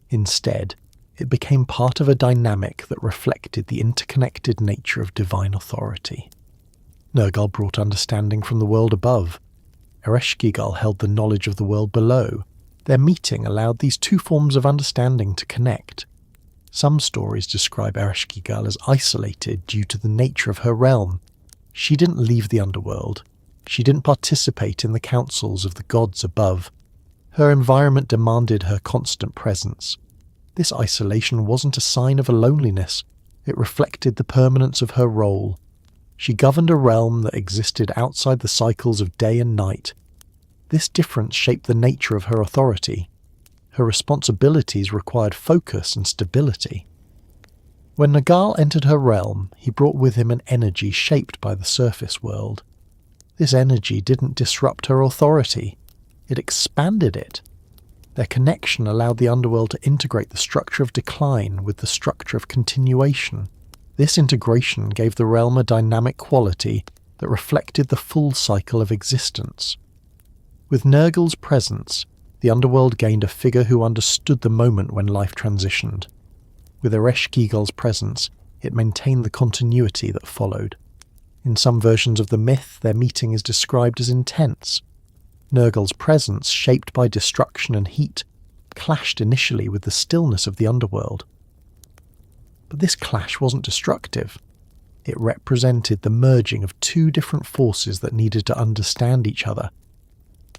Instead, it became part of a dynamic that reflected the interconnected nature of divine authority. Nergal brought understanding from the world above. Ereshkigal held the knowledge of the world below. Their meeting allowed these two forms of understanding to connect. Some stories describe Ereshkigal as isolated due to the nature of her realm. She didn't leave the underworld. She didn't participate in the councils of the gods above. Her environment demanded her constant presence. This isolation wasn't a sign of a loneliness. It reflected the permanence of her role. She governed a realm that existed outside the cycles of day and night. This difference shaped the nature of her authority. Her responsibilities required focus and stability. When Nergal entered her realm, he brought with him an energy shaped by the surface world. This energy didn't disrupt her authority. It expanded it. Their connection allowed the underworld to integrate the structure of decline with the structure of continuation. This integration gave the realm a dynamic quality that reflected the full cycle of existence. With Nergal's presence, the underworld gained a figure who understood the moment when life transitioned. With Ereshkigal's presence, it maintained the continuity that followed. In some versions of the myth, their meeting is described as intense. Nergal's presence, shaped by destruction and heat, clashed initially with the stillness of the underworld. But this clash wasn't destructive. It represented the merging of two different forces that needed to understand each other.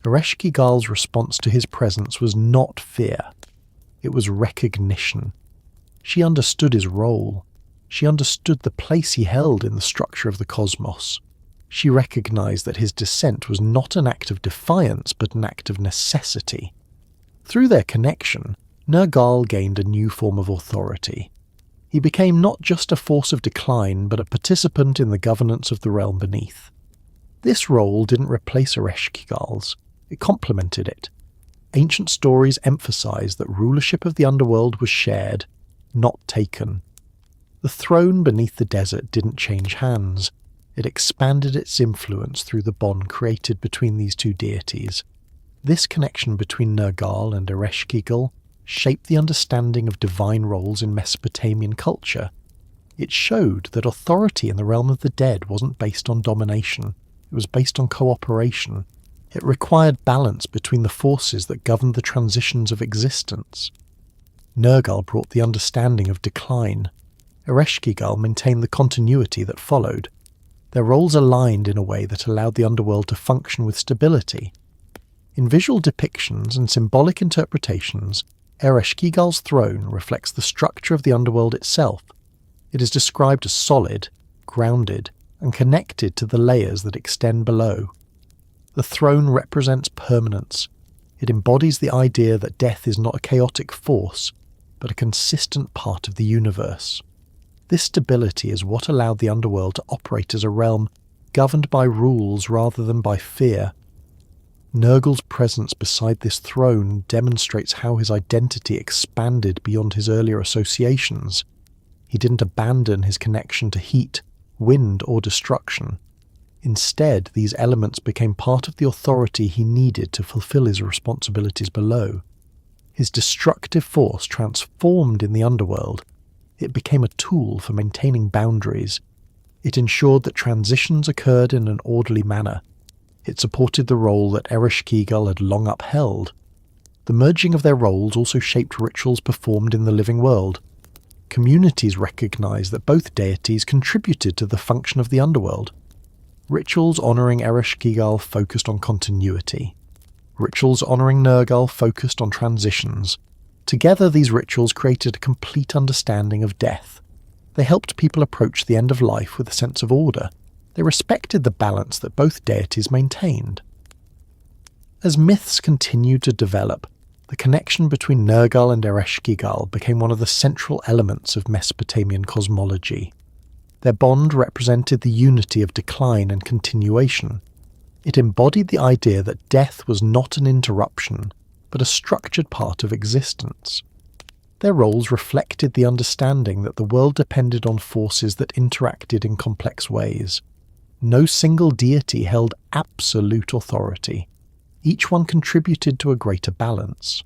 Ereshkigal's response to his presence was not fear. It was recognition. She understood his role. She understood the place he held in the structure of the cosmos. She recognized that his descent was not an act of defiance, but an act of necessity. Through their connection, Nergal gained a new form of authority. He became not just a force of decline, but a participant in the governance of the realm beneath. This role didn't replace Ereshkigal's. It complemented it. Ancient stories emphasize that rulership of the underworld was shared, not taken. The throne beneath the desert didn't change hands. It expanded its influence through the bond created between these two deities. This connection between Nergal and Ereshkigal shaped the understanding of divine roles in Mesopotamian culture. It showed that authority in the realm of the dead wasn't based on domination. It was based on cooperation. It required balance between the forces that governed the transitions of existence. Nergal brought the understanding of decline. Ereshkigal maintained the continuity that followed. Their roles aligned in a way that allowed the underworld to function with stability. In visual depictions and symbolic interpretations, Ereshkigal's throne reflects the structure of the underworld itself. It is described as solid, grounded, and connected to the layers that extend below. The throne represents permanence. It embodies the idea that death is not a chaotic force, but a consistent part of the universe. This stability is what allowed the underworld to operate as a realm governed by rules rather than by fear. Nergal's presence beside this throne demonstrates how his identity expanded beyond his earlier associations. He didn't abandon his connection to heat, wind, or destruction. Instead, these elements became part of the authority he needed to fulfill his responsibilities below. His destructive force transformed in the underworld. It became a tool for maintaining boundaries. It ensured that transitions occurred in an orderly manner. It supported the role that Ereshkigal had long upheld. The merging of their roles also shaped rituals performed in the living world. Communities recognized that both deities contributed to the function of the underworld. Rituals honoring Ereshkigal focused on continuity. Rituals honoring Nergal focused on transitions. Together, these rituals created a complete understanding of death. They helped people approach the end of life with a sense of order. They respected the balance that both deities maintained. As myths continued to develop, the connection between Nergal and Ereshkigal became one of the central elements of Mesopotamian cosmology. Their bond represented the unity of decline and continuation. It embodied the idea that death was not an interruption, but a structured part of existence. Their roles reflected the understanding that the world depended on forces that interacted in complex ways. No single deity held absolute authority. Each one contributed to a greater balance.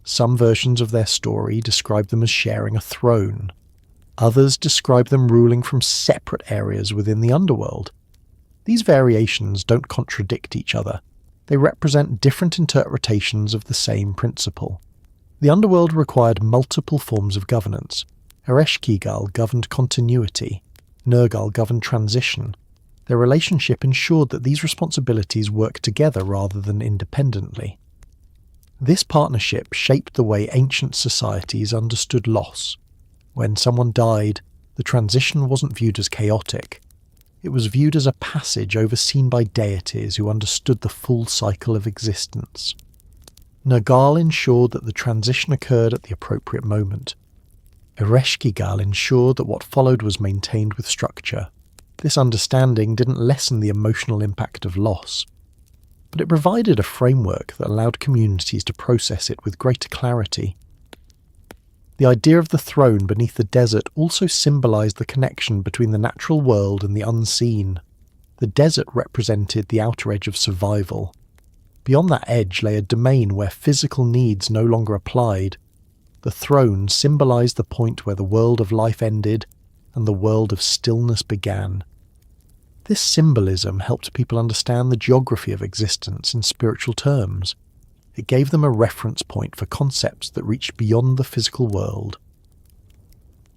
Some versions of their story describe them as sharing a throne. Others describe them ruling from separate areas within the underworld. These variations don't contradict each other. They represent different interpretations of the same principle. The underworld required multiple forms of governance. Ereshkigal governed continuity. Nergal governed transition. Their relationship ensured that these responsibilities worked together rather than independently. This partnership shaped the way ancient societies understood loss. When someone died, the transition wasn't viewed as chaotic. It was viewed as a passage overseen by deities who understood the full cycle of existence. Nergal ensured that the transition occurred at the appropriate moment. Ereshkigal ensured that what followed was maintained with structure. This understanding didn't lessen the emotional impact of loss, but it provided a framework that allowed communities to process it with greater clarity. The idea of the throne beneath the desert also symbolized the connection between the natural world and the unseen. The desert represented the outer edge of survival. Beyond that edge lay a domain where physical needs no longer applied. The throne symbolized the point where the world of life ended and the world of stillness began. This symbolism helped people understand the geography of existence in spiritual terms. It gave them a reference point for concepts that reached beyond the physical world.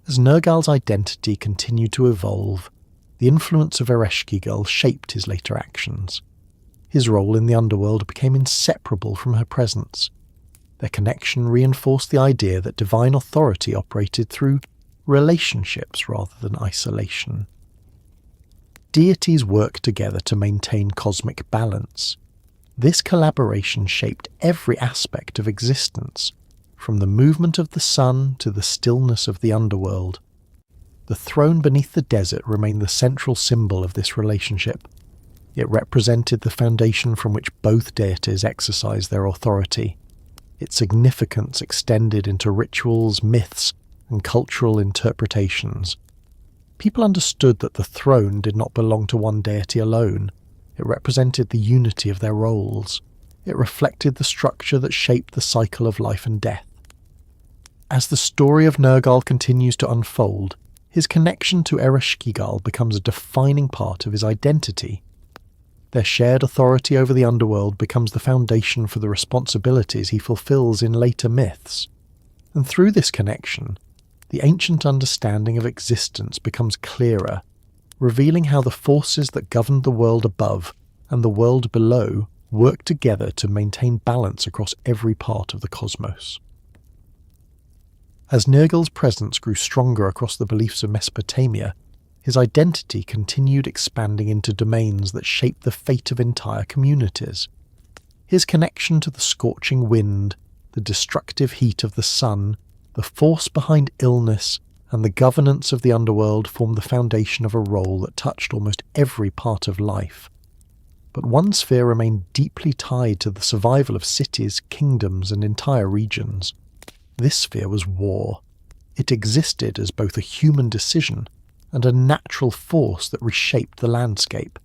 As Nergal's identity continued to evolve, the influence of Ereshkigal shaped his later actions. His role in the underworld became inseparable from her presence. Their connection reinforced the idea that divine authority operated through relationships rather than isolation. Deities worked together to maintain cosmic balance. This collaboration shaped every aspect of existence, from the movement of the sun to the stillness of the underworld. The throne beneath the desert remained the central symbol of this relationship. It represented the foundation from which both deities exercised their authority. Its significance extended into rituals, myths, and cultural interpretations. People understood that the throne did not belong to one deity alone. It represented the unity of their roles. It reflected the structure that shaped the cycle of life and death. As the story of Nergal continues to unfold, his connection to Ereshkigal becomes a defining part of his identity. Their shared authority over the underworld becomes the foundation for the responsibilities he fulfills in later myths. And through this connection, the ancient understanding of existence becomes clearer, revealing how the forces that governed the world above and the world below work together to maintain balance across every part of the cosmos. As Nergal's presence grew stronger across the beliefs of Mesopotamia, his identity continued expanding into domains that shaped the fate of entire communities. His connection to the scorching wind, the destructive heat of the sun, the force behind illness, and the governance of the underworld formed the foundation of a role that touched almost every part of life. But one sphere remained deeply tied to the survival of cities, kingdoms, and entire regions. This sphere was war. It existed as both a human decision and a natural force that reshaped the landscape.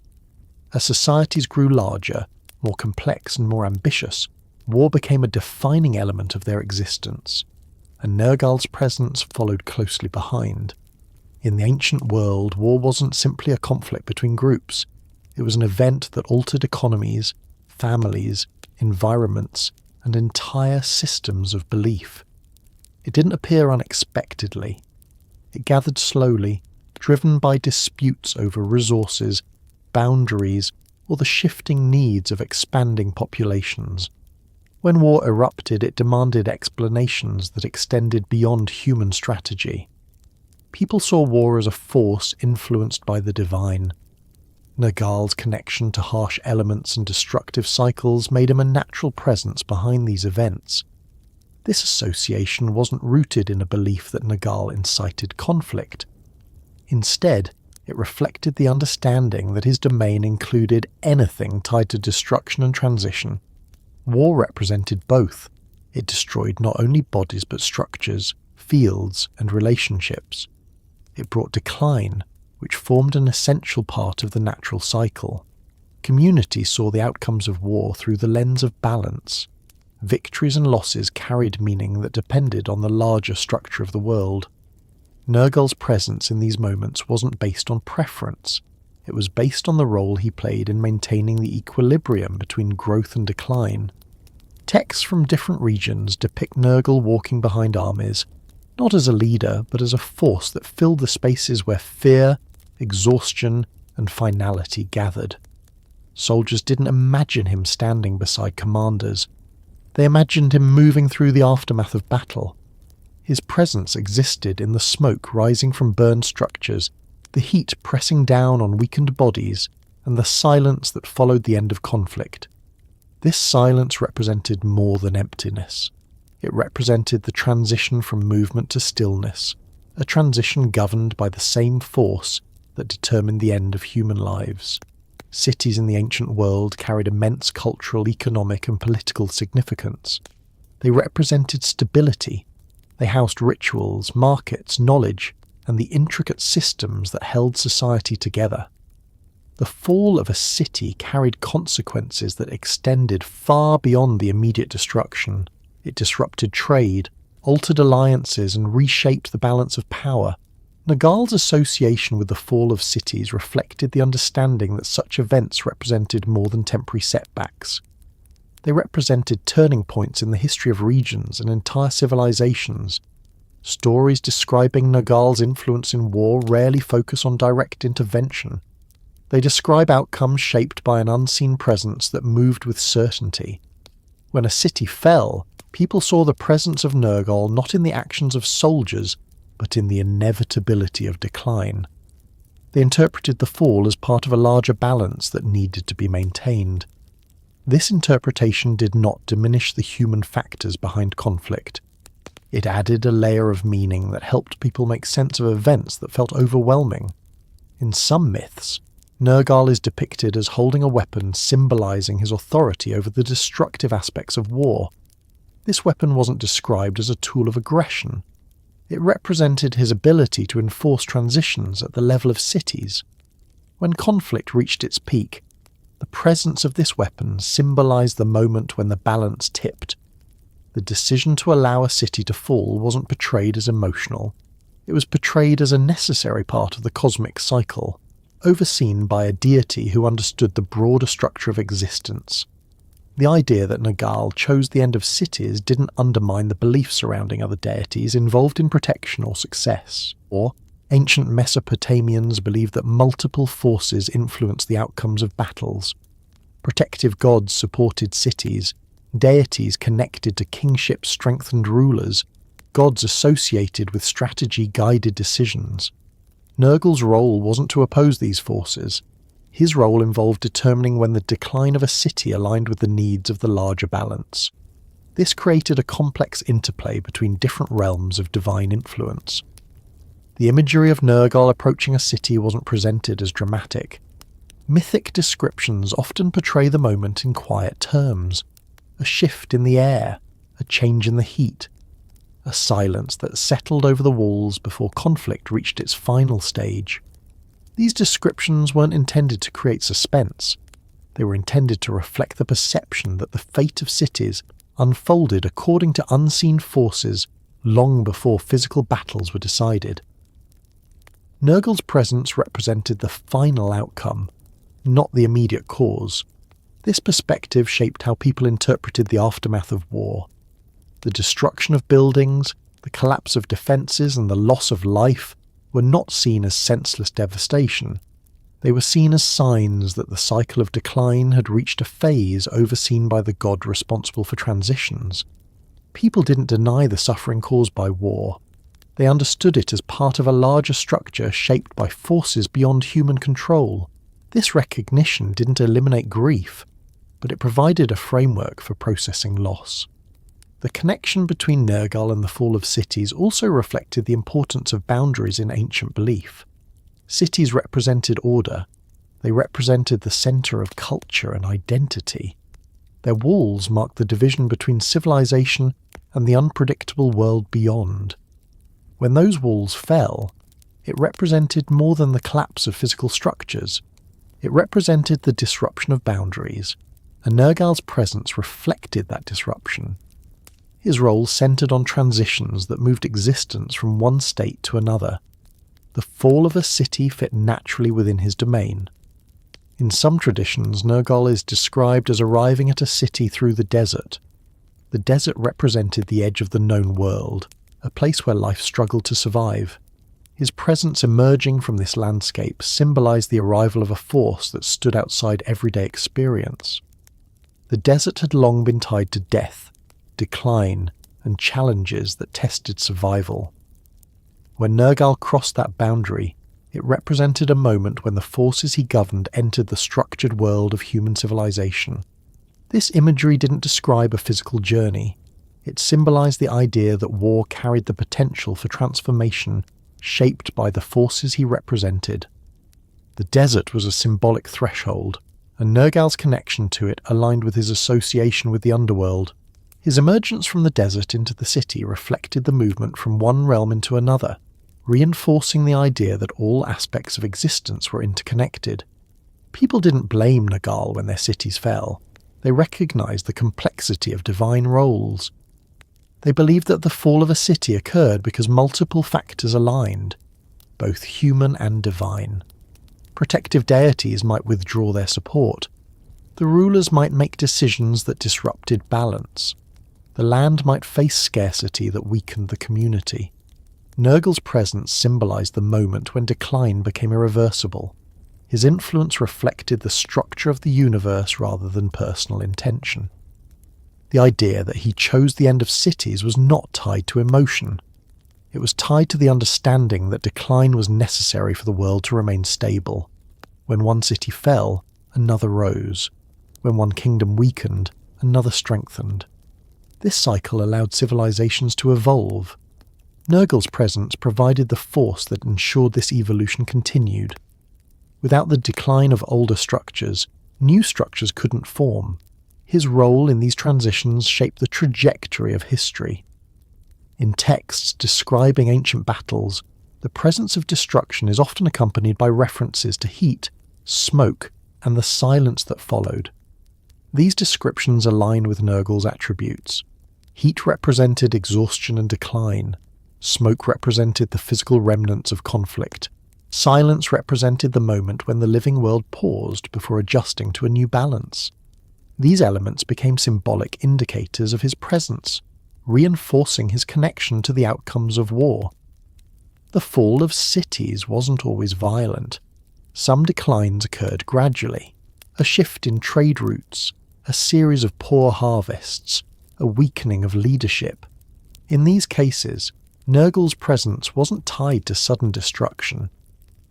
As societies grew larger, more complex and more ambitious, war became a defining element of their existence, and Nergal's presence followed closely behind. In the ancient world, war wasn't simply a conflict between groups. It was an event that altered economies, families, environments, and entire systems of belief. It didn't appear unexpectedly. It gathered slowly, driven by disputes over resources, boundaries, or the shifting needs of expanding populations. When war erupted, it demanded explanations that extended beyond human strategy. People saw war as a force influenced by the divine. Nergal's connection to harsh elements and destructive cycles made him a natural presence behind these events. This association wasn't rooted in a belief that Nergal incited conflict. Instead, it reflected the understanding that his domain included anything tied to destruction and transition. War represented both. It destroyed not only bodies but structures, fields, and relationships. It brought decline, which formed an essential part of the natural cycle. Communities saw the outcomes of war through the lens of balance. Victories and losses carried meaning that depended on the larger structure of the world. Nergal's presence in these moments wasn't based on preference. It was based on the role he played in maintaining the equilibrium between growth and decline. Texts from different regions depict Nergal walking behind armies, not as a leader, but as a force that filled the spaces where fear, exhaustion, and finality gathered. Soldiers didn't imagine him standing beside commanders. They imagined him moving through the aftermath of battle. His presence existed in the smoke rising from burned structures, the heat pressing down on weakened bodies, and the silence that followed the end of conflict. This silence represented more than emptiness. It represented the transition from movement to stillness, a transition governed by the same force that determined the end of human lives. Cities in the ancient world carried immense cultural, economic, and political significance. They represented stability. They housed rituals, markets, knowledge, and the intricate systems that held society together. The fall of a city carried consequences that extended far beyond the immediate destruction. It disrupted trade, altered alliances, and reshaped the balance of power. Nergal's association with the fall of cities reflected the understanding that such events represented more than temporary setbacks. They represented turning points in the history of regions and entire civilizations. Stories describing Nergal's influence in war rarely focus on direct intervention. They describe outcomes shaped by an unseen presence that moved with certainty. When a city fell, people saw the presence of Nergal not in the actions of soldiers, but in the inevitability of decline. They interpreted the fall as part of a larger balance that needed to be maintained. This interpretation did not diminish the human factors behind conflict. It added a layer of meaning that helped people make sense of events that felt overwhelming. In some myths, Nergal is depicted as holding a weapon symbolizing his authority over the destructive aspects of war. This weapon wasn't described as a tool of aggression. It represented his ability to enforce transitions at the level of cities. When conflict reached its peak, the presence of this weapon symbolized the moment when the balance tipped. The decision to allow a city to fall wasn't portrayed as emotional. It was portrayed as a necessary part of the cosmic cycle, overseen by a deity who understood the broader structure of existence. The idea that Nergal chose the end of cities didn't undermine the belief surrounding other deities involved in protection or success. Or, ancient Mesopotamians believed that multiple forces influenced the outcomes of battles. Protective gods supported cities, deities connected to kingship strengthened rulers, gods associated with strategy guided decisions. Nergal's role wasn't to oppose these forces. His role involved determining when the decline of a city aligned with the needs of the larger balance. This created a complex interplay between different realms of divine influence. The imagery of Nergal approaching a city wasn't presented as dramatic. Mythic descriptions often portray the moment in quiet terms. A shift in the air, a change in the heat, a silence that settled over the walls before conflict reached its final stage. These descriptions weren't intended to create suspense. They were intended to reflect the perception that the fate of cities unfolded according to unseen forces long before physical battles were decided. Nergal's presence represented the final outcome, not the immediate cause. This perspective shaped how people interpreted the aftermath of war. The destruction of buildings, the collapse of defences, and the loss of life were not seen as senseless devastation. They were seen as signs that the cycle of decline had reached a phase overseen by the god responsible for transitions. People didn't deny the suffering caused by war. They understood it as part of a larger structure shaped by forces beyond human control. This recognition didn't eliminate grief, but it provided a framework for processing loss. The connection between Nergal and the fall of cities also reflected the importance of boundaries in ancient belief. Cities represented order. They represented the centre of culture and identity. Their walls marked the division between civilization and the unpredictable world beyond. When those walls fell, it represented more than the collapse of physical structures. It represented the disruption of boundaries, and Nergal's presence reflected that disruption. His role centered on transitions that moved existence from one state to another. The fall of a city fit naturally within his domain. In some traditions, Nergal is described as arriving at a city through the desert. The desert represented the edge of the known world, a place where life struggled to survive. His presence emerging from this landscape symbolized the arrival of a force that stood outside everyday experience. The desert had long been tied to death, decline, and challenges that tested survival. When Nergal crossed that boundary, it represented a moment when the forces he governed entered the structured world of human civilization. This imagery didn't describe a physical journey. It symbolized the idea that war carried the potential for transformation shaped by the forces he represented. The desert was a symbolic threshold, and Nergal's connection to it aligned with his association with the underworld. His emergence from the desert into the city reflected the movement from one realm into another, reinforcing the idea that all aspects of existence were interconnected. People didn't blame Nergal when their cities fell. They recognized the complexity of divine roles. They believed that the fall of a city occurred because multiple factors aligned, both human and divine. Protective deities might withdraw their support. The rulers might make decisions that disrupted balance. The land might face scarcity that weakened the community. Nergal's presence symbolized the moment when decline became irreversible. His influence reflected the structure of the universe rather than personal intention. The idea that he chose the end of cities was not tied to emotion. It was tied to the understanding that decline was necessary for the world to remain stable. When one city fell, another rose. When one kingdom weakened, another strengthened. This cycle allowed civilizations to evolve. Nergal's presence provided the force that ensured this evolution continued. Without the decline of older structures, new structures couldn't form. His role in these transitions shaped the trajectory of history. In texts describing ancient battles, the presence of destruction is often accompanied by references to heat, smoke, and the silence that followed. These descriptions align with Nergal's attributes. Heat represented exhaustion and decline. Smoke represented the physical remnants of conflict. Silence represented the moment when the living world paused before adjusting to a new balance. These elements became symbolic indicators of his presence, reinforcing his connection to the outcomes of war. The fall of cities wasn't always violent. Some declines occurred gradually. A shift in trade routes, a series of poor harvests, a weakening of leadership. In these cases, Nergal's presence wasn't tied to sudden destruction.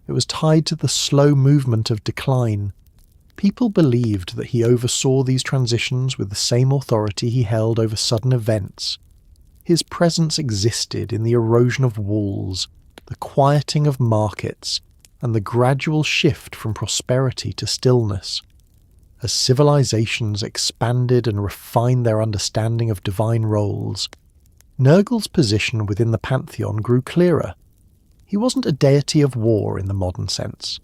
It was tied to the slow movement of decline. People believed that he oversaw these transitions with the same authority he held over sudden events. His presence existed in the erosion of walls, the quieting of markets, and the gradual shift from prosperity to stillness. As civilizations expanded and refined their understanding of divine roles, Nergal's position within the pantheon grew clearer. He wasn't a deity of war in the modern sense.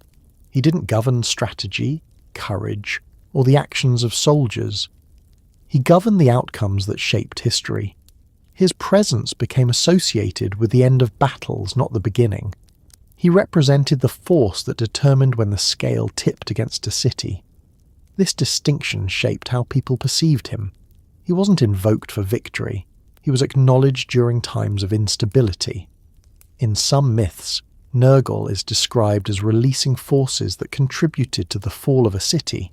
He didn't govern strategy, courage, or the actions of soldiers. He governed the outcomes that shaped history. His presence became associated with the end of battles, not the beginning. He represented the force that determined when the scale tipped against a city. This distinction shaped how people perceived him. He wasn't invoked for victory. He was acknowledged during times of instability. In some myths, Nergal is described as releasing forces that contributed to the fall of a city.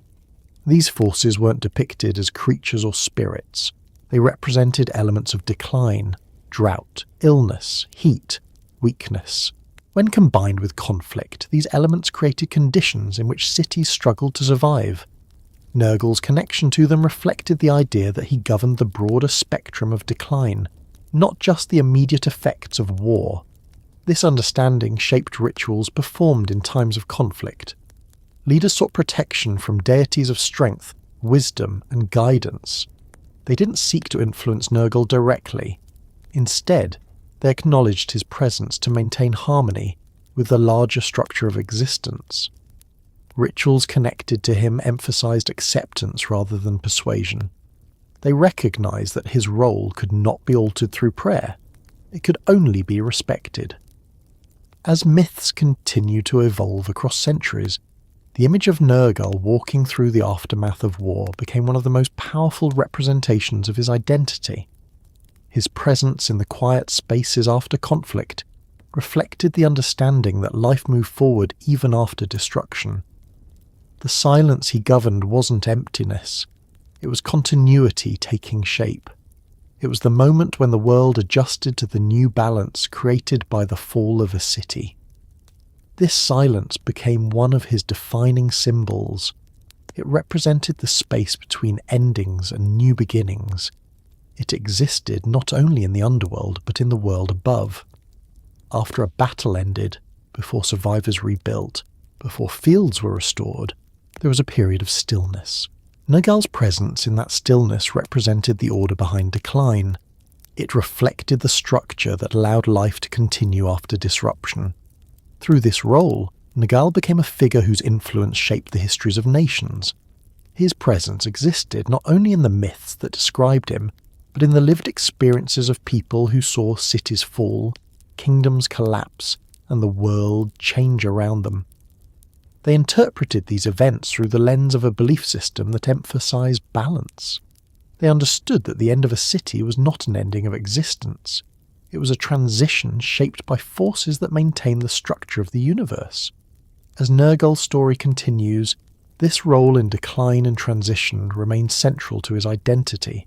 These forces weren't depicted as creatures or spirits. They represented elements of decline, drought, illness, heat, weakness. When combined with conflict, these elements created conditions in which cities struggled to survive. Nergal's connection to them reflected the idea that he governed the broader spectrum of decline, not just the immediate effects of war. This understanding shaped rituals performed in times of conflict. Leaders sought protection from deities of strength, wisdom, and guidance. They didn't seek to influence Nergal directly. Instead, they acknowledged his presence to maintain harmony with the larger structure of existence. Rituals connected to him emphasized acceptance rather than persuasion. They recognized that his role could not be altered through prayer. It could only be respected. As myths continue to evolve across centuries, the image of Nergal walking through the aftermath of war became one of the most powerful representations of his identity. His presence in the quiet spaces after conflict reflected the understanding that life moved forward even after destruction. The silence he governed wasn't emptiness. It was continuity taking shape. It was the moment when the world adjusted to the new balance created by the fall of a city. This silence became one of his defining symbols. It represented the space between endings and new beginnings. It existed not only in the underworld but in the world above. After a battle ended, before survivors rebuilt, before fields were restored, there was a period of stillness. Nergal's presence in that stillness represented the order behind decline. It reflected the structure that allowed life to continue after disruption. Through this role, Nergal became a figure whose influence shaped the histories of nations. His presence existed not only in the myths that described him, but in the lived experiences of people who saw cities fall, kingdoms collapse, and the world change around them. They interpreted these events through the lens of a belief system that emphasized balance. They understood that the end of a city was not an ending of existence. It was a transition shaped by forces that maintain the structure of the universe. As Nergal's story continues, this role in decline and transition remains central to his identity.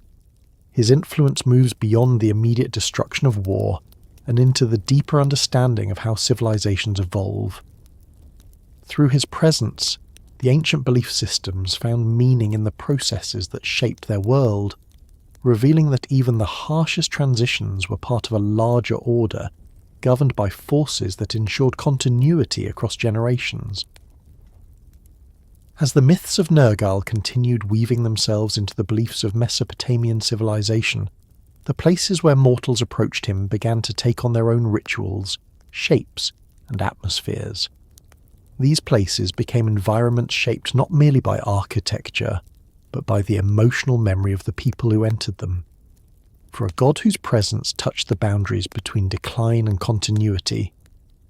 His influence moves beyond the immediate destruction of war and into the deeper understanding of how civilizations evolve. Through his presence, the ancient belief systems found meaning in the processes that shaped their world, revealing that even the harshest transitions were part of a larger order, governed by forces that ensured continuity across generations. As the myths of Nergal continued weaving themselves into the beliefs of Mesopotamian civilization, the places where mortals approached him began to take on their own rituals, shapes, and atmospheres. These places became environments shaped not merely by architecture, but by the emotional memory of the people who entered them. For a god whose presence touched the boundaries between decline and continuity,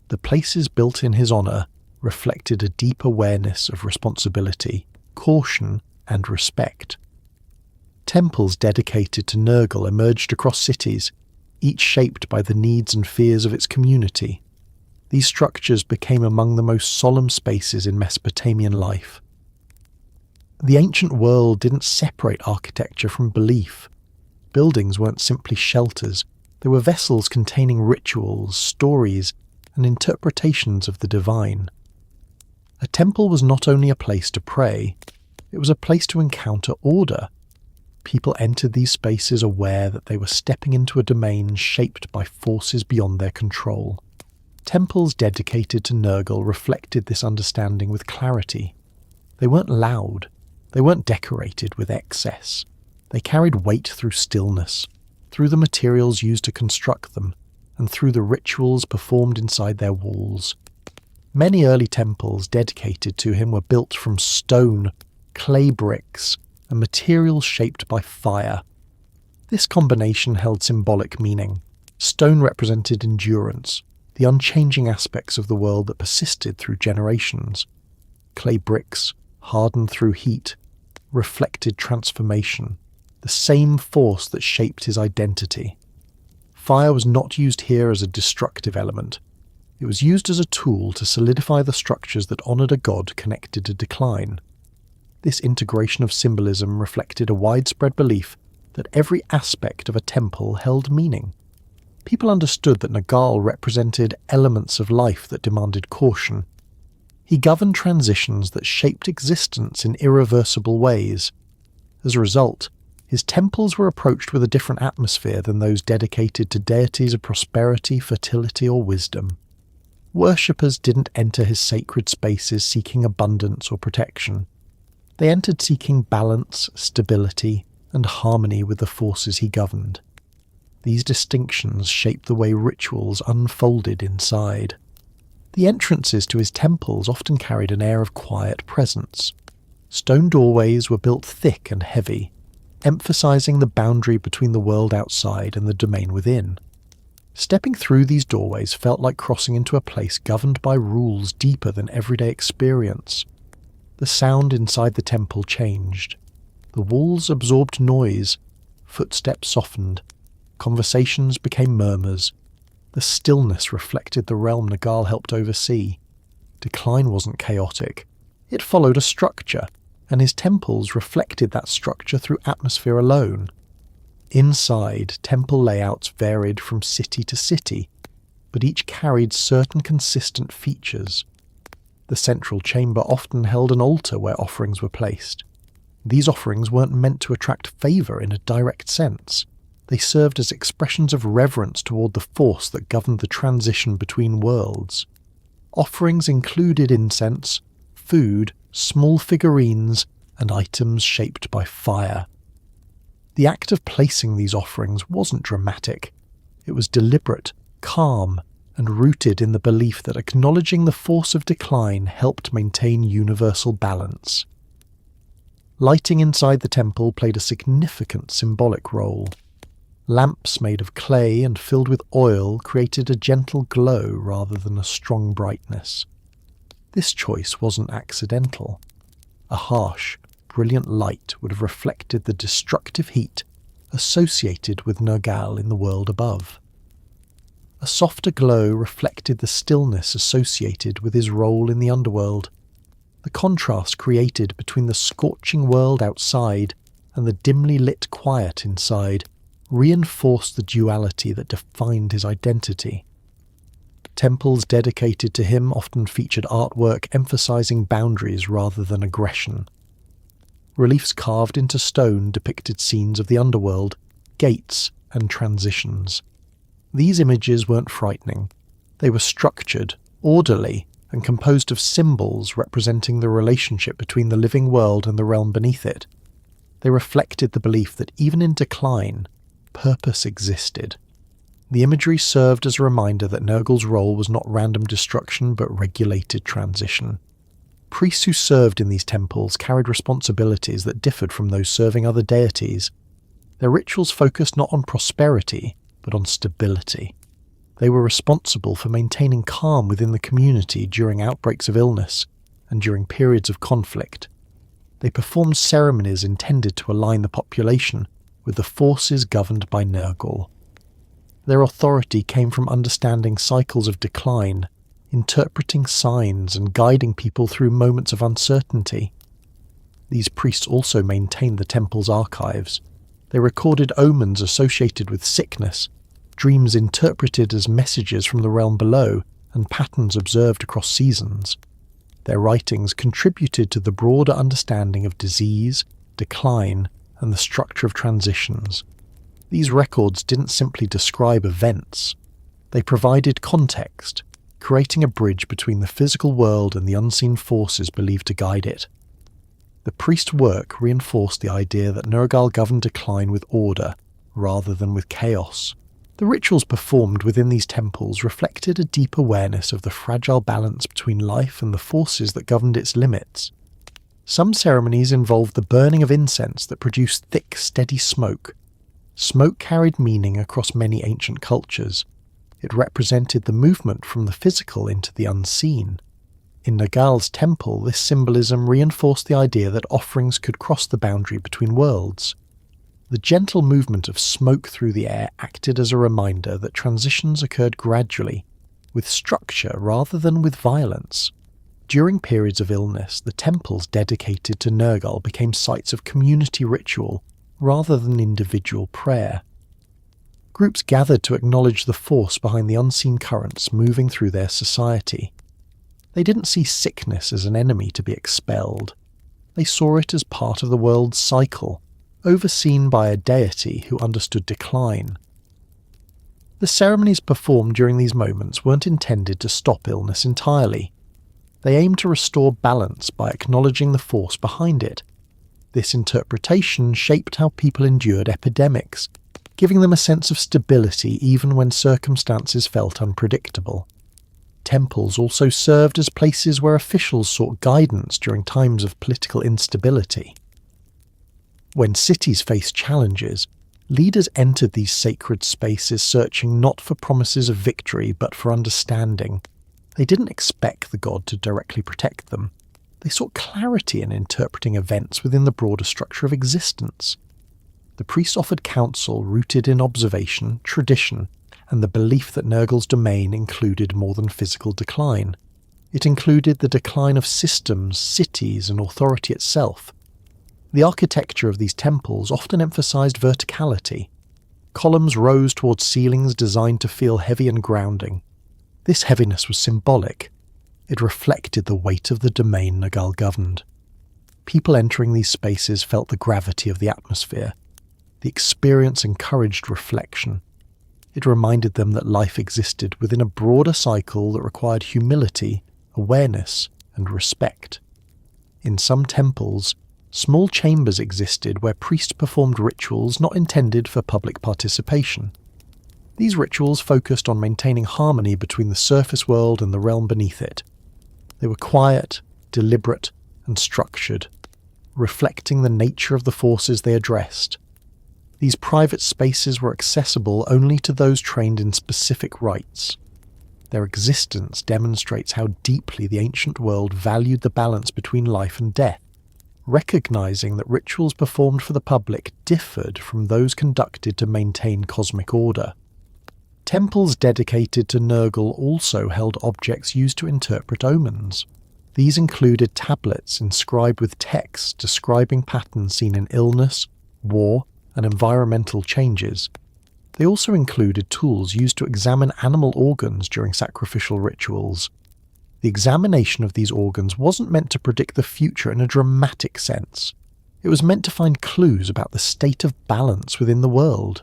the places built in his honour reflected a deep awareness of responsibility, caution, and respect. Temples dedicated to Nergal emerged across cities, each shaped by the needs and fears of its community. These structures became among the most solemn spaces in Mesopotamian life. The ancient world didn't separate architecture from belief. Buildings weren't simply shelters, they were vessels containing rituals, stories, and interpretations of the divine. A temple was not only a place to pray, it was a place to encounter order. People entered these spaces aware that they were stepping into a domain shaped by forces beyond their control. Temples dedicated to Nergal reflected this understanding with clarity. They weren't loud, they weren't decorated with excess. They carried weight through stillness, through the materials used to construct them, and through the rituals performed inside their walls. Many early temples dedicated to him were built from stone, clay bricks, and materials shaped by fire. This combination held symbolic meaning. Stone represented endurance, the unchanging aspects of the world that persisted through generations. Clay bricks, hardened through heat, reflected transformation, the same force that shaped his identity. Fire was not used here as a destructive element. It was used as a tool to solidify the structures that honoured a god connected to decline. This integration of symbolism reflected a widespread belief that every aspect of a temple held meaning. People understood that Nergal represented elements of life that demanded caution. He governed transitions that shaped existence in irreversible ways. As a result, his temples were approached with a different atmosphere than those dedicated to deities of prosperity, fertility, or wisdom. Worshippers didn't enter his sacred spaces seeking abundance or protection. They entered seeking balance, stability, and harmony with the forces he governed. These distinctions shaped the way rituals unfolded inside. The entrances to his temples often carried an air of quiet presence. Stone doorways were built thick and heavy, emphasizing the boundary between the world outside and the domain within. Stepping through these doorways felt like crossing into a place governed by rules deeper than everyday experience. The sound inside the temple changed. The walls absorbed noise, footsteps softened, conversations became murmurs. The stillness reflected the realm Nergal helped oversee. Decline wasn't chaotic. It followed a structure, and his temples reflected that structure through atmosphere alone. Inside, temple layouts varied from city to city, but each carried certain consistent features. The central chamber often held an altar where offerings were placed. These offerings weren't meant to attract favour in a direct sense. They served as expressions of reverence toward the force that governed the transition between worlds. Offerings included incense, food, small figurines, and items shaped by fire. The act of placing these offerings wasn't dramatic. It was deliberate, calm, and rooted in the belief that acknowledging the force of decline helped maintain universal balance. Lighting inside the temple played a significant symbolic role. Lamps made of clay and filled with oil created a gentle glow rather than a strong brightness. This choice wasn't accidental. A harsh, brilliant light would have reflected the destructive heat associated with Nergal in the world above. A softer glow reflected the stillness associated with his role in the underworld. The contrast created between the scorching world outside and the dimly lit quiet inside reinforced the duality that defined his identity. Temples dedicated to him often featured artwork emphasizing boundaries rather than aggression. Reliefs carved into stone depicted scenes of the underworld, gates, and transitions. These images weren't frightening. They were structured, orderly, and composed of symbols representing the relationship between the living world and the realm beneath it. They reflected the belief that even in decline, purpose existed. The imagery served as a reminder that Nergal's role was not random destruction but regulated transition. Priests who served in these temples carried responsibilities that differed from those serving other deities. Their rituals focused not on prosperity, but on stability. They were responsible for maintaining calm within the community during outbreaks of illness and during periods of conflict. They performed ceremonies intended to align the population with the forces governed by Nergal. Their authority came from understanding cycles of decline, interpreting signs and guiding people through moments of uncertainty. These priests also maintained the temple's archives. They recorded omens associated with sickness, dreams interpreted as messages from the realm below, and patterns observed across seasons. Their writings contributed to the broader understanding of disease, decline, and the structure of transitions. These records didn't simply describe events. They provided context, creating a bridge between the physical world and the unseen forces believed to guide it. The priest's work reinforced the idea that Nergal governed decline with order, rather than with chaos. The rituals performed within these temples reflected a deep awareness of the fragile balance between life and the forces that governed its limits. Some ceremonies involved the burning of incense that produced thick, steady smoke. Smoke carried meaning across many ancient cultures. It represented the movement from the physical into the unseen. In Nergal's temple, this symbolism reinforced the idea that offerings could cross the boundary between worlds. The gentle movement of smoke through the air acted as a reminder that transitions occurred gradually, with structure rather than with violence. During periods of illness, the temples dedicated to Nergal became sites of community ritual rather than individual prayer. Groups gathered to acknowledge the force behind the unseen currents moving through their society. They didn't see sickness as an enemy to be expelled. They saw it as part of the world's cycle, overseen by a deity who understood decline. The ceremonies performed during these moments weren't intended to stop illness entirely. They aimed to restore balance by acknowledging the force behind it. This interpretation shaped how people endured epidemics, giving them a sense of stability even when circumstances felt unpredictable. Temples also served as places where officials sought guidance during times of political instability. When cities faced challenges, leaders entered these sacred spaces searching not for promises of victory but for understanding. They didn't expect the god to directly protect them. They sought clarity in interpreting events within the broader structure of existence. The priests offered counsel rooted in observation, tradition, and the belief that Nergal's domain included more than physical decline. It included the decline of systems, cities, and authority itself. The architecture of these temples often emphasized verticality. Columns rose towards ceilings designed to feel heavy and grounding. This heaviness was symbolic. It reflected the weight of the domain Nergal governed. People entering these spaces felt the gravity of the atmosphere. The experience encouraged reflection. It reminded them that life existed within a broader cycle that required humility, awareness, and respect. In some temples, small chambers existed where priests performed rituals not intended for public participation. These rituals focused on maintaining harmony between the surface world and the realm beneath it. They were quiet, deliberate, and structured, reflecting the nature of the forces they addressed. These private spaces were accessible only to those trained in specific rites. Their existence demonstrates how deeply the ancient world valued the balance between life and death, recognizing that rituals performed for the public differed from those conducted to maintain cosmic order. Temples dedicated to Nergal also held objects used to interpret omens. These included tablets inscribed with texts describing patterns seen in illness, war, and environmental changes. They also included tools used to examine animal organs during sacrificial rituals. The examination of these organs wasn't meant to predict the future in a dramatic sense. It was meant to find clues about the state of balance within the world.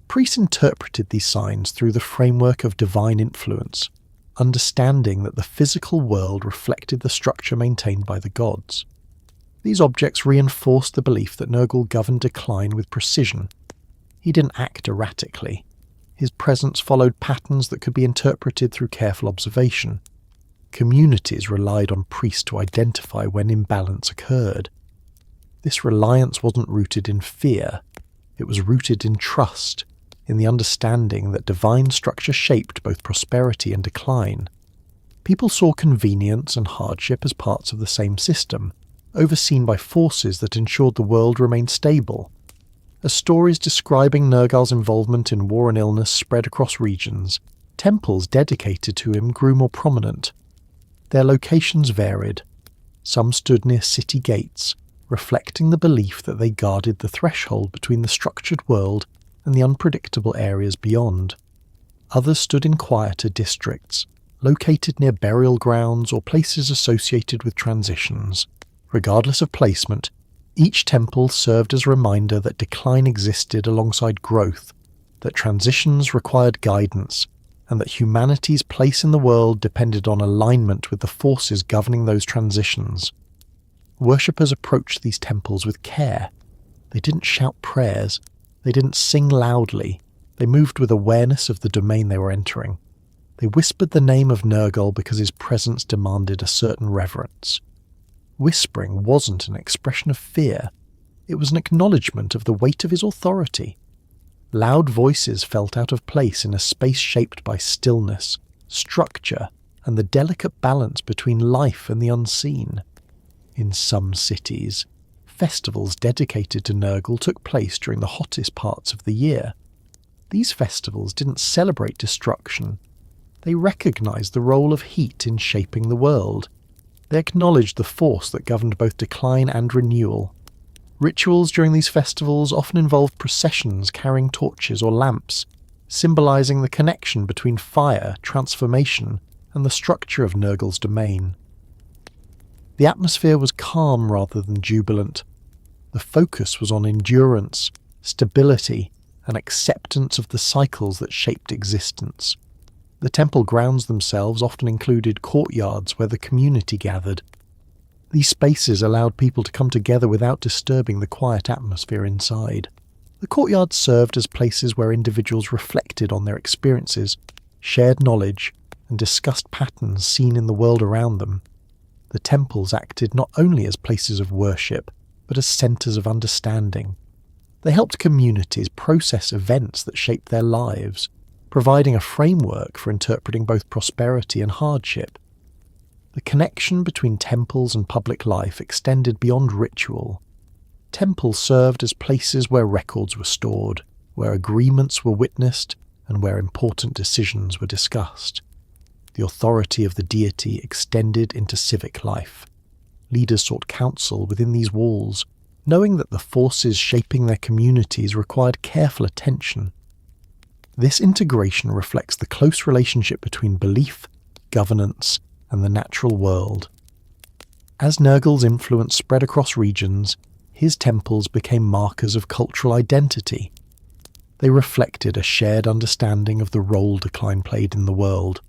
Priests interpreted these signs through the framework of divine influence, understanding that the physical world reflected the structure maintained by the gods. These objects reinforced the belief that Nergal governed decline with precision. He didn't act erratically. His presence followed patterns that could be interpreted through careful observation. Communities relied on priests to identify when imbalance occurred. This reliance wasn't rooted in fear. It was rooted in trust, in the understanding that divine structure shaped both prosperity and decline. People saw convenience and hardship as parts of the same system, overseen by forces that ensured the world remained stable. As stories describing Nergal's involvement in war and illness spread across regions, temples dedicated to him grew more prominent. Their locations varied. Some stood near city gates, reflecting the belief that they guarded the threshold between the structured world and the unpredictable areas beyond. Others stood in quieter districts, located near burial grounds or places associated with transitions. Regardless of placement, each temple served as a reminder that decline existed alongside growth, that transitions required guidance, and that humanity's place in the world depended on alignment with the forces governing those transitions. Worshippers approached these temples with care. They didn't shout prayers. They didn't sing loudly. They moved with awareness of the domain they were entering. They whispered the name of Nergal because his presence demanded a certain reverence. Whispering wasn't an expression of fear. It was an acknowledgement of the weight of his authority. Loud voices felt out of place in a space shaped by stillness, structure, and the delicate balance between life and the unseen. In some cities, festivals dedicated to Nergal took place during the hottest parts of the year. These festivals didn't celebrate destruction. They recognized the role of heat in shaping the world. They acknowledged the force that governed both decline and renewal. Rituals during these festivals often involved processions carrying torches or lamps, symbolizing the connection between fire, transformation, and the structure of Nergal's domain. The atmosphere was calm rather than jubilant. The focus was on endurance, stability, and acceptance of the cycles that shaped existence. The temple grounds themselves often included courtyards where the community gathered. These spaces allowed people to come together without disturbing the quiet atmosphere inside. The courtyards served as places where individuals reflected on their experiences, shared knowledge, and discussed patterns seen in the world around them. The temples acted not only as places of worship, but as centers of understanding. They helped communities process events that shaped their lives, providing a framework for interpreting both prosperity and hardship. The connection between temples and public life extended beyond ritual. Temples served as places where records were stored, where agreements were witnessed, and where important decisions were discussed. The authority of the deity extended into civic life. Leaders sought counsel within these walls, knowing that the forces shaping their communities required careful attention. This integration reflects the close relationship between belief, governance, and the natural world. As Nergal's influence spread across regions, his temples became markers of cultural identity. They reflected a shared understanding of the role decline played in the world.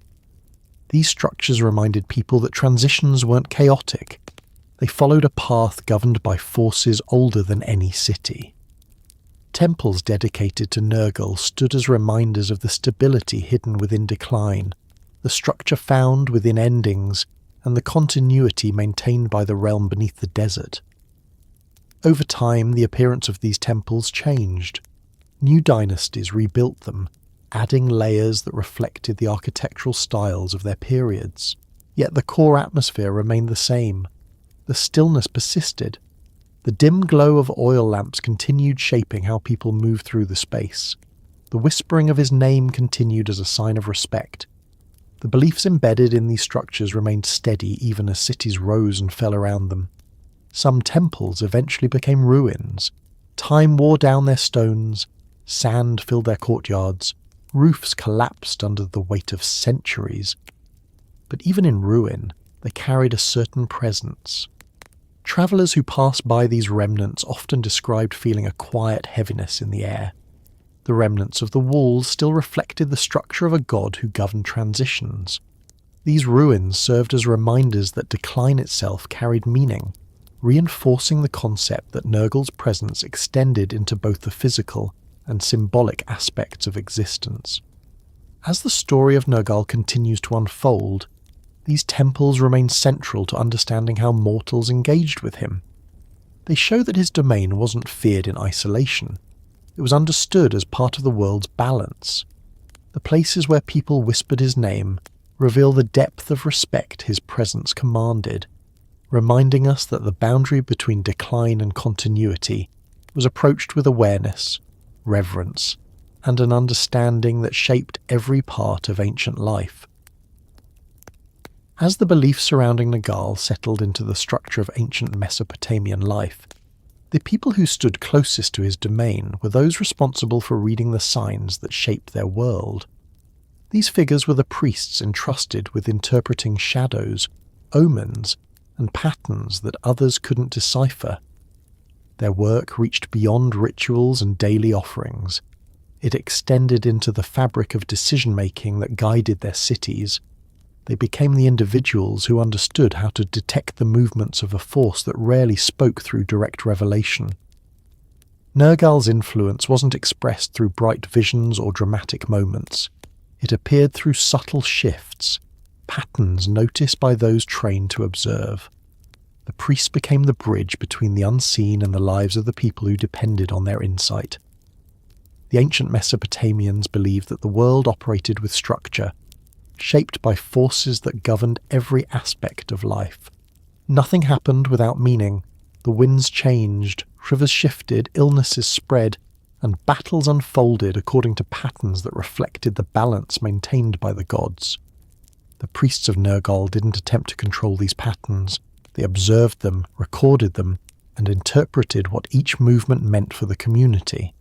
These structures reminded people that transitions weren't chaotic. They followed a path governed by forces older than any city. temples dedicated to Nergal stood as reminders of the stability hidden within decline, the structure found within endings, and the continuity maintained by the realm beneath the desert. Over time, the appearance of these temples changed. New dynasties rebuilt them, adding layers that reflected the architectural styles of their periods. Yet the core atmosphere remained the same. The stillness persisted. The dim glow of oil lamps continued shaping how people moved through the space. The whispering of his name continued as a sign of respect. The beliefs embedded in these structures remained steady even as cities rose and fell around them. Some temples eventually became ruins. Time wore down their stones, sand filled their courtyards, roofs collapsed under the weight of centuries. But even in ruin, they carried a certain presence. Travellers who passed by these remnants often described feeling a quiet heaviness in the air. The remnants of the walls still reflected the structure of a god who governed transitions. These ruins served as reminders that decline itself carried meaning, reinforcing the concept that Nergal's presence extended into both the physical and symbolic aspects of existence. As the story of Nergal continues to unfold, these temples remain central to understanding how mortals engaged with him. They show that his domain wasn't feared in isolation. It was understood as part of the world's balance. The places where people whispered his name reveal the depth of respect his presence commanded, reminding us that the boundary between decline and continuity was approached with awareness, reverence, and an understanding that shaped every part of ancient life. As the beliefs surrounding Nergal settled into the structure of ancient Mesopotamian life, the people who stood closest to his domain were those responsible for reading the signs that shaped their world. These figures were the priests entrusted with interpreting shadows, omens, and patterns that others couldn't decipher. Their work reached beyond rituals and daily offerings. It extended into the fabric of decision-making that guided their cities. They became the individuals who understood how to detect the movements of a force that rarely spoke through direct revelation. Nergal's influence wasn't expressed through bright visions or dramatic moments. It appeared through subtle shifts, patterns noticed by those trained to observe. The priests became the bridge between the unseen and the lives of the people who depended on their insight. The ancient Mesopotamians believed that the world operated with structure, shaped by forces that governed every aspect of life. Nothing happened without meaning. The winds changed, rivers shifted, illnesses spread, and battles unfolded according to patterns that reflected the balance maintained by the gods. The priests of Nergal didn't attempt to control these patterns. They observed them, recorded them, and interpreted what each movement meant for the community.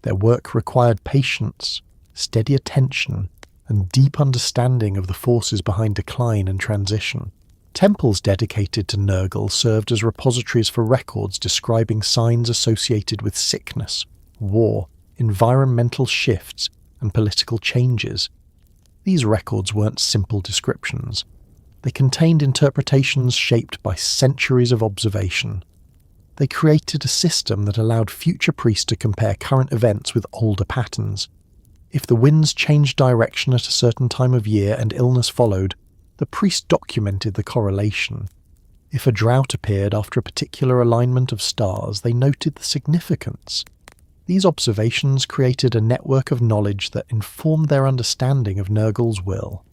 Their work required patience, steady attention, and deep understanding of the forces behind decline and transition. Temples dedicated to Nergal served as repositories for records describing signs associated with sickness, war, environmental shifts, and political changes. These records weren't simple descriptions. They contained interpretations shaped by centuries of observation. They created a system that allowed future priests to compare current events with older patterns. If the winds changed direction at a certain time of year and illness followed, the priest documented the correlation. If a drought appeared after a particular alignment of stars, they noted the significance. These observations created a network of knowledge that informed their understanding of Nergal's will.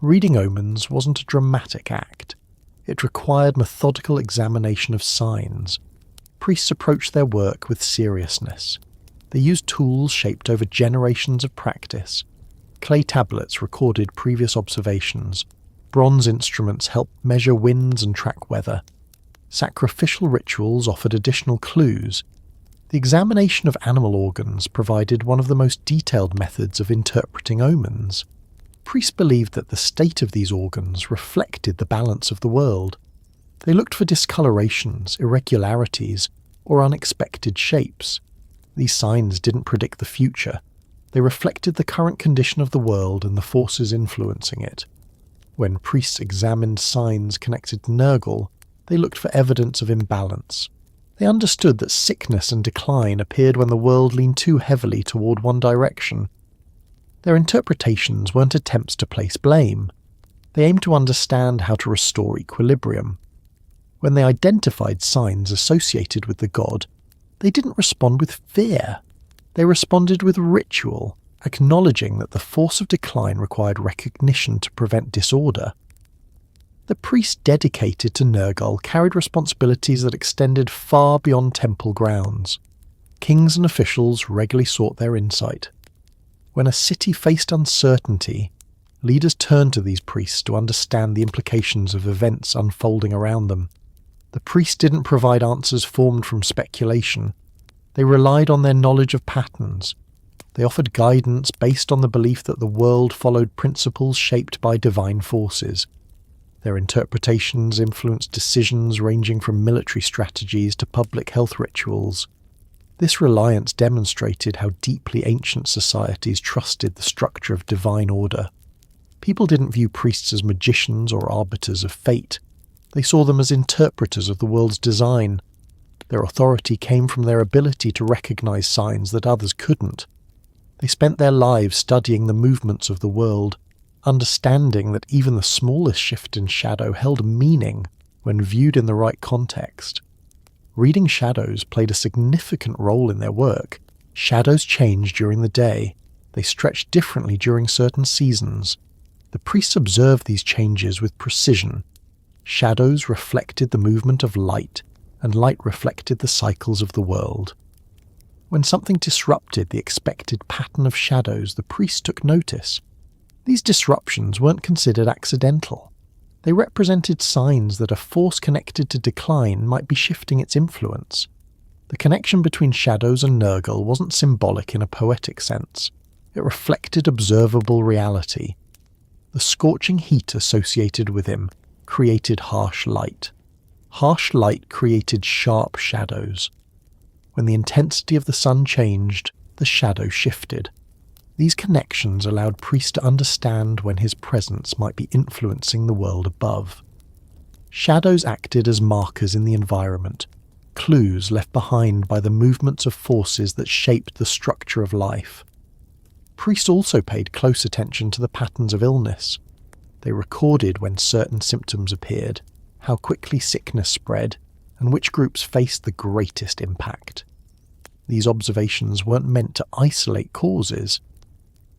Reading omens wasn't a dramatic act. It required methodical examination of signs. Priests approached their work with seriousness. They used tools shaped over generations of practice. Clay tablets recorded previous observations. Bronze instruments helped measure winds and track weather. Sacrificial rituals offered additional clues. The examination of animal organs provided one of the most detailed methods of interpreting omens. Priests believed that the state of these organs reflected the balance of the world. They looked for discolorations, irregularities, or unexpected shapes. These signs didn't predict the future. They reflected the current condition of the world and the forces influencing it. When priests examined signs connected to Nergal, they looked for evidence of imbalance. They understood that sickness and decline appeared when the world leaned too heavily toward one direction. Their interpretations weren't attempts to place blame. They aimed to understand how to restore equilibrium. When they identified signs associated with the god, they didn't respond with fear. They responded with ritual, acknowledging that the force of decline required recognition to prevent disorder. The priests dedicated to Nergal carried responsibilities that extended far beyond temple grounds. Kings and officials regularly sought their insight. When a city faced uncertainty, leaders turned to these priests to understand the implications of events unfolding around them. The priests didn't provide answers formed from speculation. They relied on their knowledge of patterns. They offered guidance based on the belief that the world followed principles shaped by divine forces. Their interpretations influenced decisions ranging from military strategies to public health rituals. This reliance demonstrated how deeply ancient societies trusted the structure of divine order. People didn't view priests as magicians or arbiters of fate. They saw them as interpreters of the world's design. Their authority came from their ability to recognize signs that others couldn't. They spent their lives studying the movements of the world, understanding that even the smallest shift in shadow held meaning when viewed in the right context. Reading shadows played a significant role in their work. Shadows changed during the day. They stretched differently during certain seasons. The priests observed these changes with precision. Shadows reflected the movement of light, and light reflected the cycles of the world. When something disrupted the expected pattern of shadows, the priests took notice. These disruptions weren't considered accidental. They represented signs that a force connected to decline might be shifting its influence. The connection between shadows and Nergal wasn't symbolic in a poetic sense. It reflected observable reality. The scorching heat associated with him created harsh light. Harsh light created sharp shadows. When the intensity of the sun changed, the shadow shifted. These connections allowed priests to understand when his presence might be influencing the world above. Shadows acted as markers in the environment, clues left behind by the movements of forces that shaped the structure of life. Priests also paid close attention to the patterns of illness. They recorded when certain symptoms appeared, how quickly sickness spread, and which groups faced the greatest impact. These observations weren't meant to isolate causes.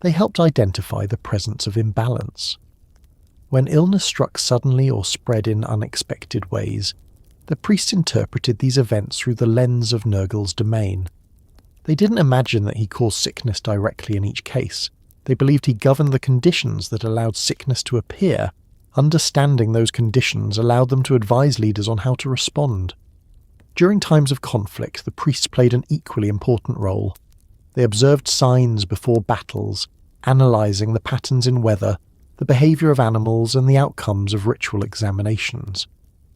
They helped identify the presence of imbalance. When illness struck suddenly or spread in unexpected ways, the priests interpreted these events through the lens of Nergal's domain. They didn't imagine that he caused sickness directly in each case. They believed he governed the conditions that allowed sickness to appear. Understanding those conditions allowed them to advise leaders on how to respond. During times of conflict, the priests played an equally important role. They observed signs before battles, analysing the patterns in weather, the behaviour of animals, and the outcomes of ritual examinations.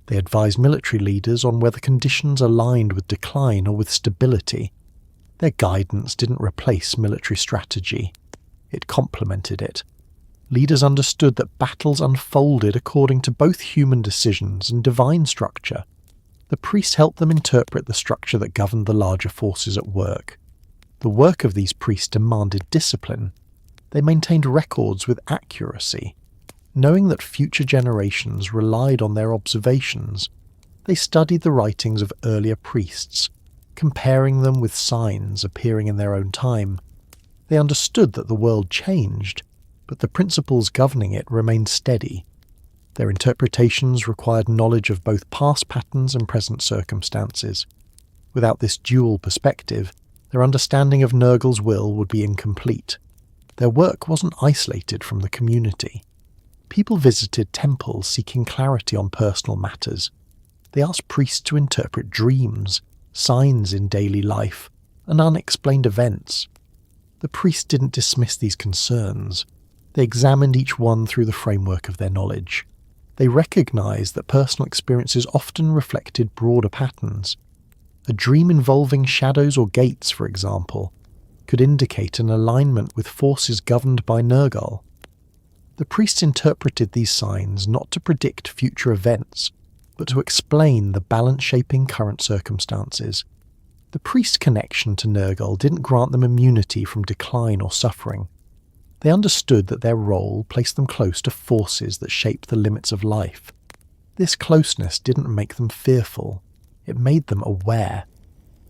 They advised military leaders on whether conditions aligned with decline or with stability. Their guidance didn't replace military strategy. It complemented it. Leaders understood that battles unfolded according to both human decisions and divine structure. The priests helped them interpret the structure that governed the larger forces at work. The work of these priests demanded discipline. They maintained records with accuracy. Knowing that future generations relied on their observations, they studied the writings of earlier priests, comparing them with signs appearing in their own time. They understood that the world changed, but the principles governing it remained steady. Their interpretations required knowledge of both past patterns and present circumstances. Without this dual perspective, their understanding of Nergal's will would be incomplete. Their work wasn't isolated from the community. People visited temples seeking clarity on personal matters. They asked priests to interpret dreams, signs in daily life, and unexplained events. The priests didn't dismiss these concerns. They examined each one through the framework of their knowledge. They recognized that personal experiences often reflected broader patterns. A dream involving shadows or gates, for example, could indicate an alignment with forces governed by Nergal. The priests interpreted these signs not to predict future events, but to explain the balance-shaping current circumstances. The priest's connection to Nergal didn't grant them immunity from decline or suffering. They understood that their role placed them close to forces that shape the limits of life. This closeness didn't make them fearful, it made them aware.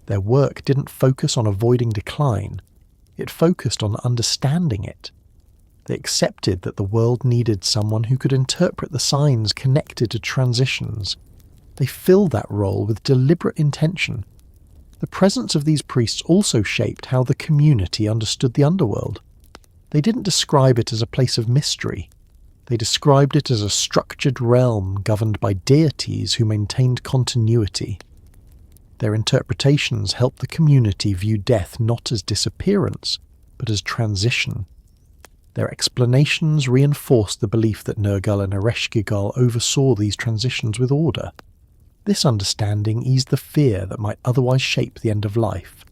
Their work didn't focus on avoiding decline, it focused on understanding it. They accepted that the world needed someone who could interpret the signs connected to transitions. They filled that role with deliberate intention. The presence of these priests also shaped how the community understood the underworld. They didn't describe it as a place of mystery. They described it as a structured realm governed by deities who maintained continuity. Their interpretations helped the community view death not as disappearance, but as transition. Their explanations reinforced the belief that Nergal and Ereshkigal oversaw these transitions with order. This understanding eased the fear that might otherwise shape the end of life.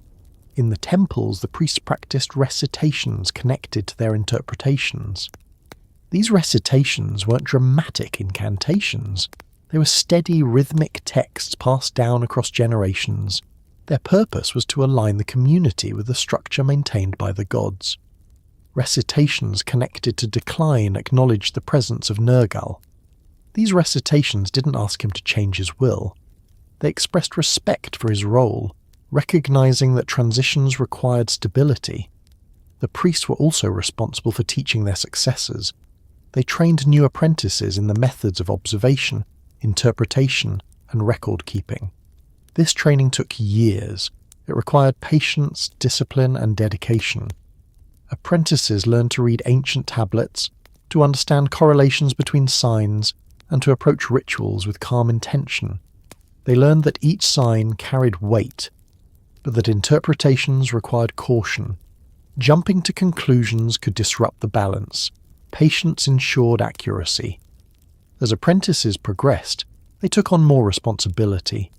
In the temples, the priests practiced recitations connected to their interpretations. These recitations weren't dramatic incantations. They were steady, rhythmic texts passed down across generations. Their purpose was to align the community with the structure maintained by the gods. Recitations connected to decline acknowledged the presence of Nergal. These recitations didn't ask him to change his will. They expressed respect for his role, recognizing that transitions required stability. The priests were also responsible for teaching their successors. They trained new apprentices in the methods of observation, interpretation, and record-keeping. This training took years. It required patience, discipline, and dedication. Apprentices learned to read ancient tablets, to understand correlations between signs, and to approach rituals with calm intention. They learned that each sign carried weight, but that interpretations required caution. Jumping to conclusions could disrupt the balance. Patience ensured accuracy. As apprentices progressed, they took on more responsibility.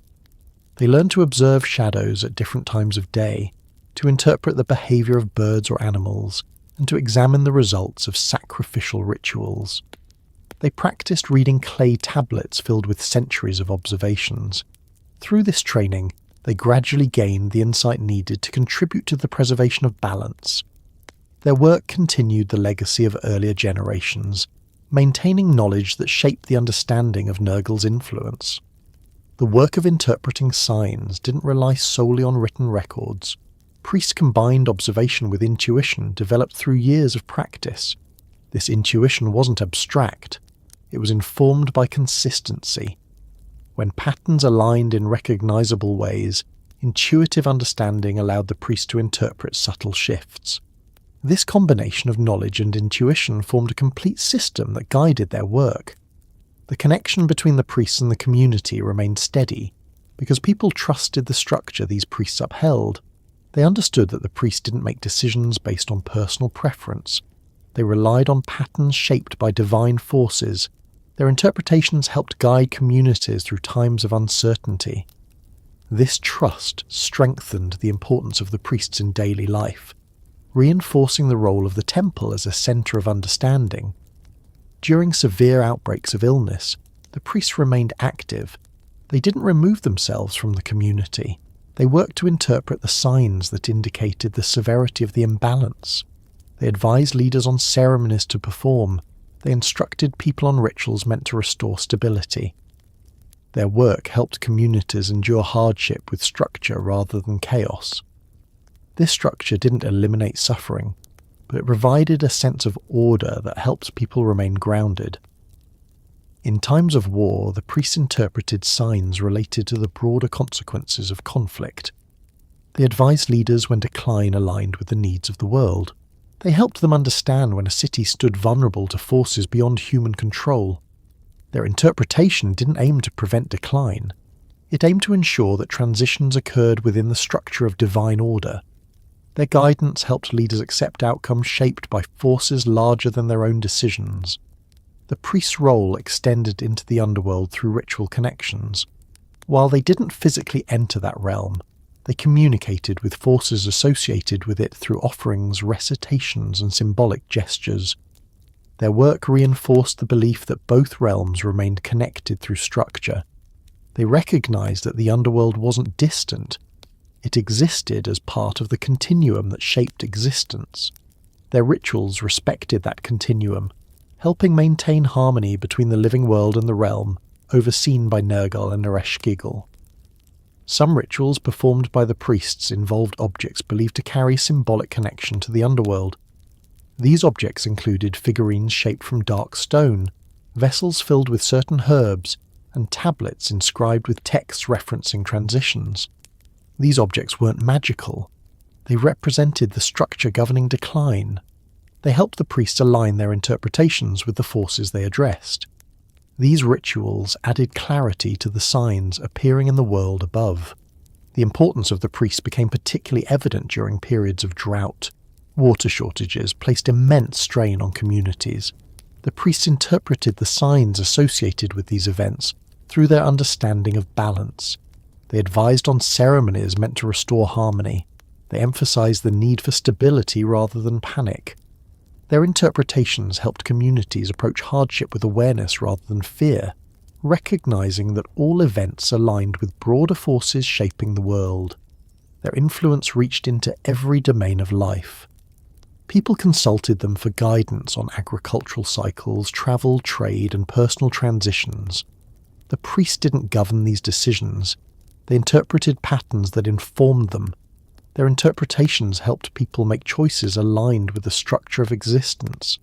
They learned to observe shadows at different times of day, to interpret the behavior of birds or animals, and to examine the results of sacrificial rituals. They practiced reading clay tablets filled with centuries of observations. Through this training, they gradually gained the insight needed to contribute to the preservation of balance. Their work continued the legacy of earlier generations, maintaining knowledge that shaped the understanding of Nergal's influence. The work of interpreting signs didn't rely solely on written records. Priests combined observation with intuition developed through years of practice. This intuition wasn't abstract. It was informed by consistency. When patterns aligned in recognizable ways, intuitive understanding allowed the priest to interpret subtle shifts. This combination of knowledge and intuition formed a complete system that guided their work. The connection between the priests and the community remained steady, because people trusted the structure these priests upheld. They understood that the priests didn't make decisions based on personal preference. They relied on patterns shaped by divine forces. Their interpretations helped guide communities through times of uncertainty. This trust strengthened the importance of the priests in daily life, reinforcing the role of the temple as a center of understanding. During severe outbreaks of illness, the priests remained active. They didn't remove themselves from the community. They worked to interpret the signs that indicated the severity of the imbalance. They advised leaders on ceremonies to perform. They instructed people on rituals meant to restore stability. Their work helped communities endure hardship with structure rather than chaos. This structure didn't eliminate suffering, but it provided a sense of order that helped people remain grounded. In times of war, the priests interpreted signs related to the broader consequences of conflict. They advised leaders when decline aligned with the needs of the world. They helped them understand when a city stood vulnerable to forces beyond human control. Their interpretation didn't aim to prevent decline. It aimed to ensure that transitions occurred within the structure of divine order. Their guidance helped leaders accept outcomes shaped by forces larger than their own decisions. The priest's role extended into the underworld through ritual connections. While they didn't physically enter that realm, they communicated with forces associated with it through offerings, recitations, and symbolic gestures. Their work reinforced the belief that both realms remained connected through structure. They recognized that the underworld wasn't distant. It existed as part of the continuum that shaped existence. Their rituals respected that continuum, helping maintain harmony between the living world and the realm, overseen by Nergal and Ereshkigal. Some rituals performed by the priests involved objects believed to carry symbolic connection to the underworld. These objects included figurines shaped from dark stone, vessels filled with certain herbs, and tablets inscribed with texts referencing transitions. These objects weren't magical. They represented the structure governing decline. They helped the priests align their interpretations with the forces they addressed. These rituals added clarity to the signs appearing in the world above. The importance of the priests became particularly evident during periods of drought. Water shortages placed immense strain on communities. The priests interpreted the signs associated with these events through their understanding of balance. They advised on ceremonies meant to restore harmony. They emphasized the need for stability rather than panic. Their interpretations helped communities approach hardship with awareness rather than fear, recognizing that all events aligned with broader forces shaping the world. Their influence reached into every domain of life. People consulted them for guidance on agricultural cycles, travel, trade, and personal transitions. The priests didn't govern these decisions. They interpreted patterns that informed them. Their interpretations helped people make choices aligned with the structure of existence.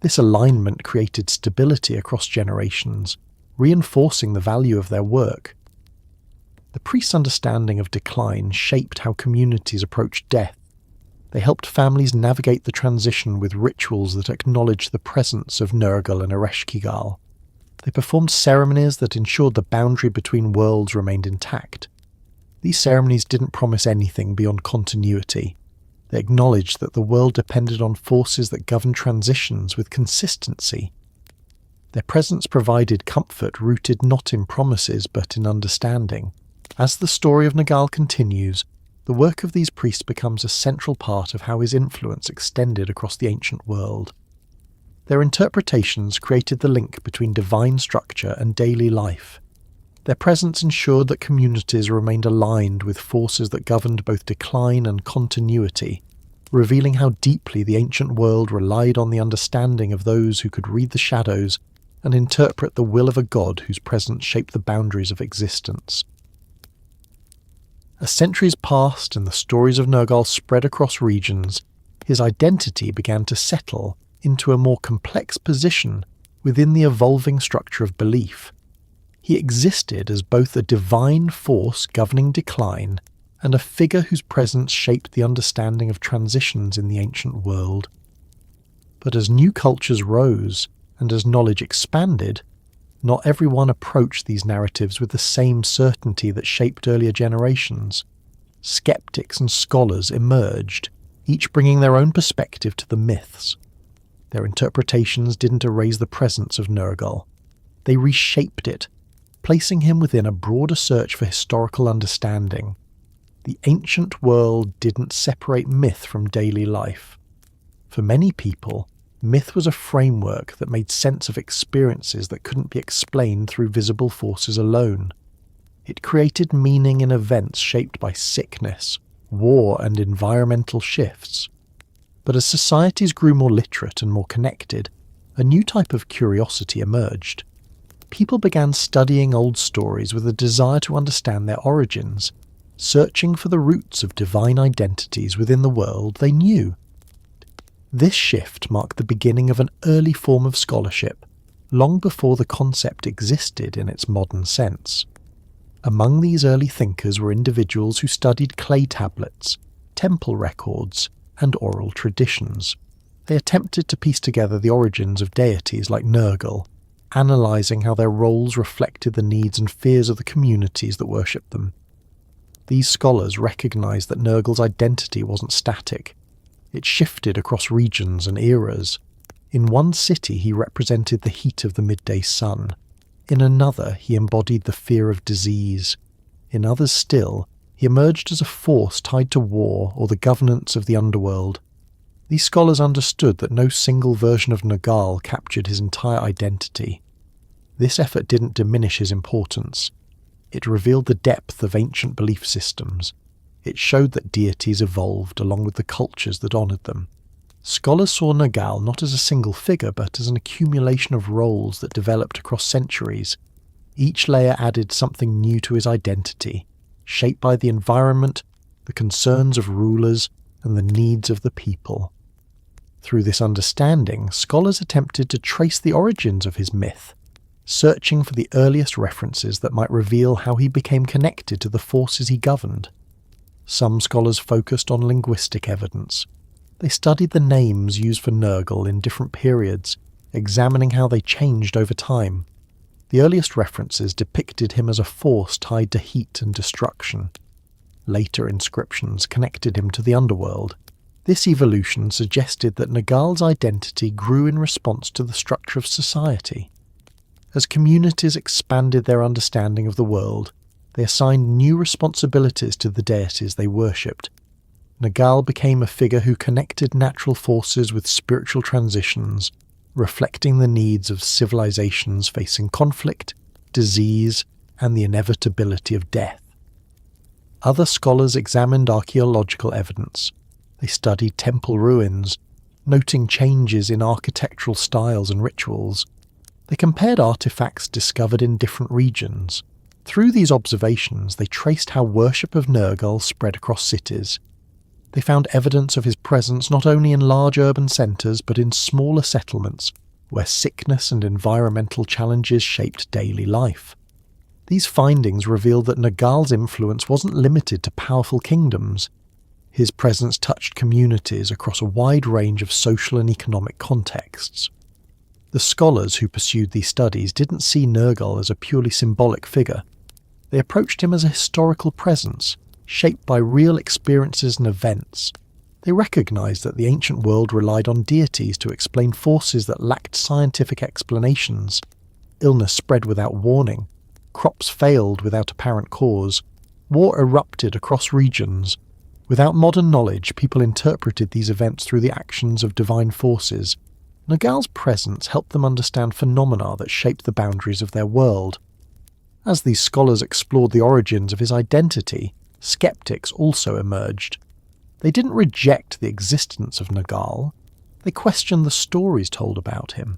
This alignment created stability across generations, reinforcing the value of their work. The priests' understanding of decline shaped how communities approached death. They helped families navigate the transition with rituals that acknowledged the presence of Nergal and Ereshkigal. They performed ceremonies that ensured the boundary between worlds remained intact. These ceremonies didn't promise anything beyond continuity. They acknowledged that the world depended on forces that governed transitions with consistency. Their presence provided comfort rooted not in promises but in understanding. As the story of Nergal continues, the work of these priests becomes a central part of how his influence extended across the ancient world. Their interpretations created the link between divine structure and daily life. Their presence ensured that communities remained aligned with forces that governed both decline and continuity, revealing how deeply the ancient world relied on the understanding of those who could read the shadows and interpret the will of a god whose presence shaped the boundaries of existence. As centuries passed and the stories of Nergal spread across regions, his identity began to settle into a more complex position within the evolving structure of belief. He existed as both a divine force governing decline and a figure whose presence shaped the understanding of transitions in the ancient world. But as new cultures rose and as knowledge expanded, not everyone approached these narratives with the same certainty that shaped earlier generations. Skeptics and scholars emerged, each bringing their own perspective to the myths. Their interpretations didn't erase the presence of Nergal. They reshaped it, placing him within a broader search for historical understanding. The ancient world didn't separate myth from daily life. For many people, myth was a framework that made sense of experiences that couldn't be explained through visible forces alone. It created meaning in events shaped by sickness, war, and environmental shifts. But as societies grew more literate and more connected, a new type of curiosity emerged. People began studying old stories with a desire to understand their origins, searching for the roots of divine identities within the world they knew. This shift marked the beginning of an early form of scholarship, long before the concept existed in its modern sense. Among these early thinkers were individuals who studied clay tablets, temple records, and oral traditions. They attempted to piece together the origins of deities like Nergal, analysing how their roles reflected the needs and fears of the communities that worshipped them. These scholars recognised that Nergal's identity wasn't static. It shifted across regions and eras. In one city he represented the heat of the midday sun. In another he embodied the fear of disease. In others still, he emerged as a force tied to war or the governance of the underworld. These scholars understood that no single version of Nergal captured his entire identity. This effort didn't diminish his importance. It revealed the depth of ancient belief systems. It showed that deities evolved along with the cultures that honoured them. Scholars saw Nergal not as a single figure, but as an accumulation of roles that developed across centuries. Each layer added something new to his identity, shaped by the environment, the concerns of rulers, and the needs of the people. Through this understanding, scholars attempted to trace the origins of his myth, searching for the earliest references that might reveal how he became connected to the forces he governed. Some scholars focused on linguistic evidence. They studied the names used for Nergal in different periods, examining how they changed over time. The earliest references depicted him as a force tied to heat and destruction. Later inscriptions connected him to the underworld. This evolution suggested that Nergal's identity grew in response to the structure of society. As communities expanded their understanding of the world, they assigned new responsibilities to the deities they worshipped. Nergal became a figure who connected natural forces with spiritual transitions, reflecting the needs of civilizations facing conflict, disease, and the inevitability of death. Other scholars examined archaeological evidence. They studied temple ruins, noting changes in architectural styles and rituals. They compared artifacts discovered in different regions. Through these observations, they traced how worship of Nergal spread across cities. They found evidence of his presence not only in large urban centres but in smaller settlements, where sickness and environmental challenges shaped daily life. These findings revealed that Nergal's influence wasn't limited to powerful kingdoms. His presence touched communities across a wide range of social and economic contexts. The scholars who pursued these studies didn't see Nergal as a purely symbolic figure. They approached him as a historical presence, shaped by real experiences and events. They recognized that the ancient world relied on deities to explain forces that lacked scientific explanations. Illness spread without warning. Crops failed without apparent cause. War erupted across regions. Without modern knowledge, people interpreted these events through the actions of divine forces. Nergal's presence helped them understand phenomena that shaped the boundaries of their world. As these scholars explored the origins of his identity, skeptics also emerged. They didn't reject the existence of Nergal. They questioned the stories told about him.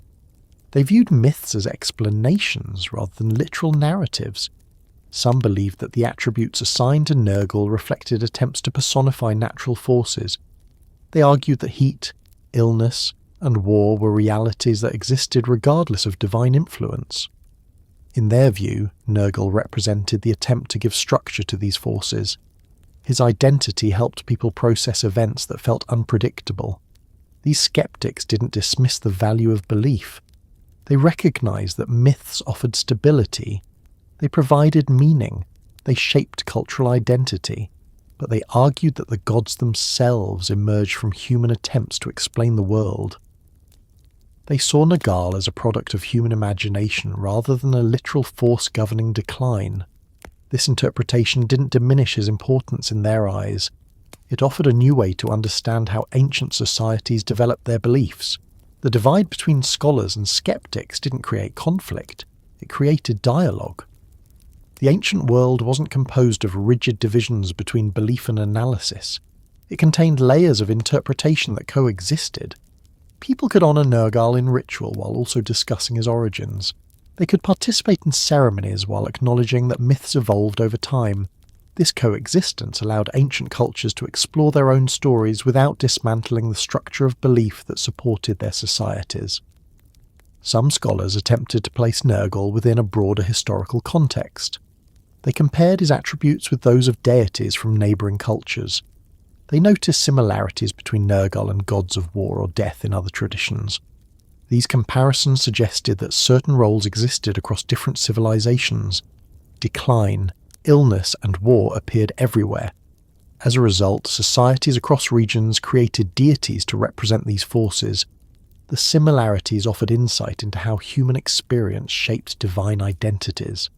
They viewed myths as explanations rather than literal narratives. Some believed that the attributes assigned to Nergal reflected attempts to personify natural forces. They argued that heat, illness, and war were realities that existed regardless of divine influence. In their view, Nergal represented the attempt to give structure to these forces. His identity helped people process events that felt unpredictable. These skeptics didn't dismiss the value of belief. They recognized that myths offered stability. They provided meaning. They shaped cultural identity. But they argued that the gods themselves emerged from human attempts to explain the world. They saw Nergal as a product of human imagination rather than a literal force governing decline. This interpretation didn't diminish his importance in their eyes. It offered a new way to understand how ancient societies developed their beliefs. The divide between scholars and skeptics didn't create conflict, it created dialogue. The ancient world wasn't composed of rigid divisions between belief and analysis. It contained layers of interpretation that coexisted. People could honour Nergal in ritual while also discussing his origins. They could participate in ceremonies while acknowledging that myths evolved over time. This coexistence allowed ancient cultures to explore their own stories without dismantling the structure of belief that supported their societies. Some scholars attempted to place Nergal within a broader historical context. They compared his attributes with those of deities from neighbouring cultures. They noticed similarities between Nergal and gods of war or death in other traditions. These comparisons suggested that certain roles existed across different civilizations. Decline, illness, and war appeared everywhere. As a result, societies across regions created deities to represent these forces. The similarities offered insight into how human experience shaped divine identities.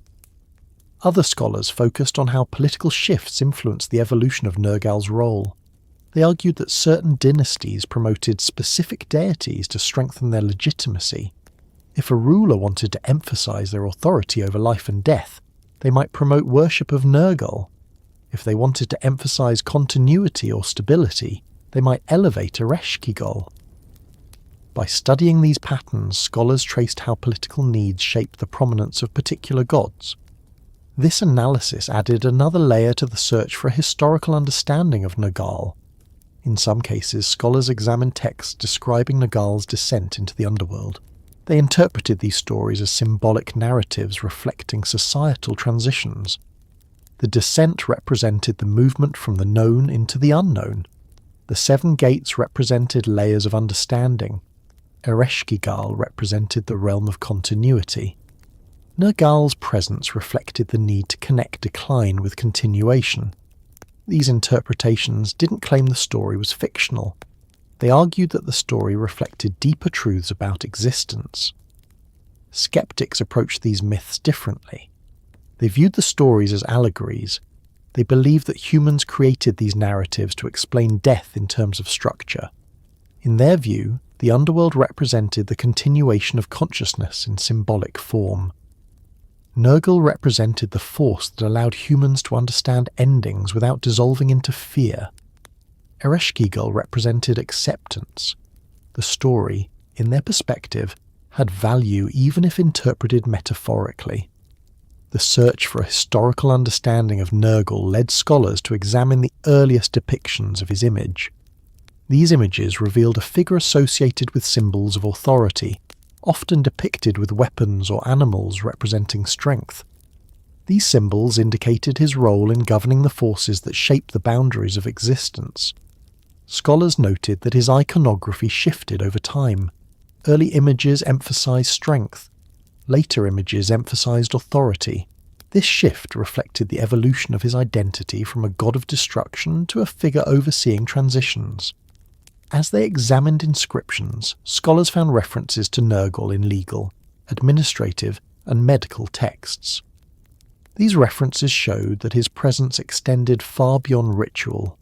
Other scholars focused on how political shifts influenced the evolution of Nergal's role. They argued that certain dynasties promoted specific deities to strengthen their legitimacy. If a ruler wanted to emphasize their authority over life and death, they might promote worship of Nergal. If they wanted to emphasize continuity or stability, they might elevate Ereshkigal. By studying these patterns, scholars traced how political needs shaped the prominence of particular gods. This analysis added another layer to the search for a historical understanding of Nergal. In some cases, scholars examined texts describing Nergal's descent into the underworld. They interpreted these stories as symbolic narratives reflecting societal transitions. The descent represented the movement from the known into the unknown. The 7 gates represented layers of understanding. Ereshkigal represented the realm of continuity. Nergal's presence reflected the need to connect decline with continuation. These interpretations didn't claim the story was fictional. They argued that the story reflected deeper truths about existence. Skeptics approached these myths differently. They viewed the stories as allegories. They believed that humans created these narratives to explain death in terms of structure. In their view, the underworld represented the continuation of consciousness in symbolic form. Nergal represented the force that allowed humans to understand endings without dissolving into fear. Ereshkigal represented acceptance. The story, in their perspective, had value even if interpreted metaphorically. The search for a historical understanding of Nergal led scholars to examine the earliest depictions of his image. These images revealed a figure associated with symbols of authority, often depicted with weapons or animals representing strength. These symbols indicated his role in governing the forces that shape the boundaries of existence. Scholars noted that his iconography shifted over time. Early images emphasized strength. Later images emphasized authority. This shift reflected the evolution of his identity from a god of destruction to a figure overseeing transitions. As they examined inscriptions, scholars found references to Nergal in legal, administrative, and medical texts. These references showed that his presence extended far beyond ritual.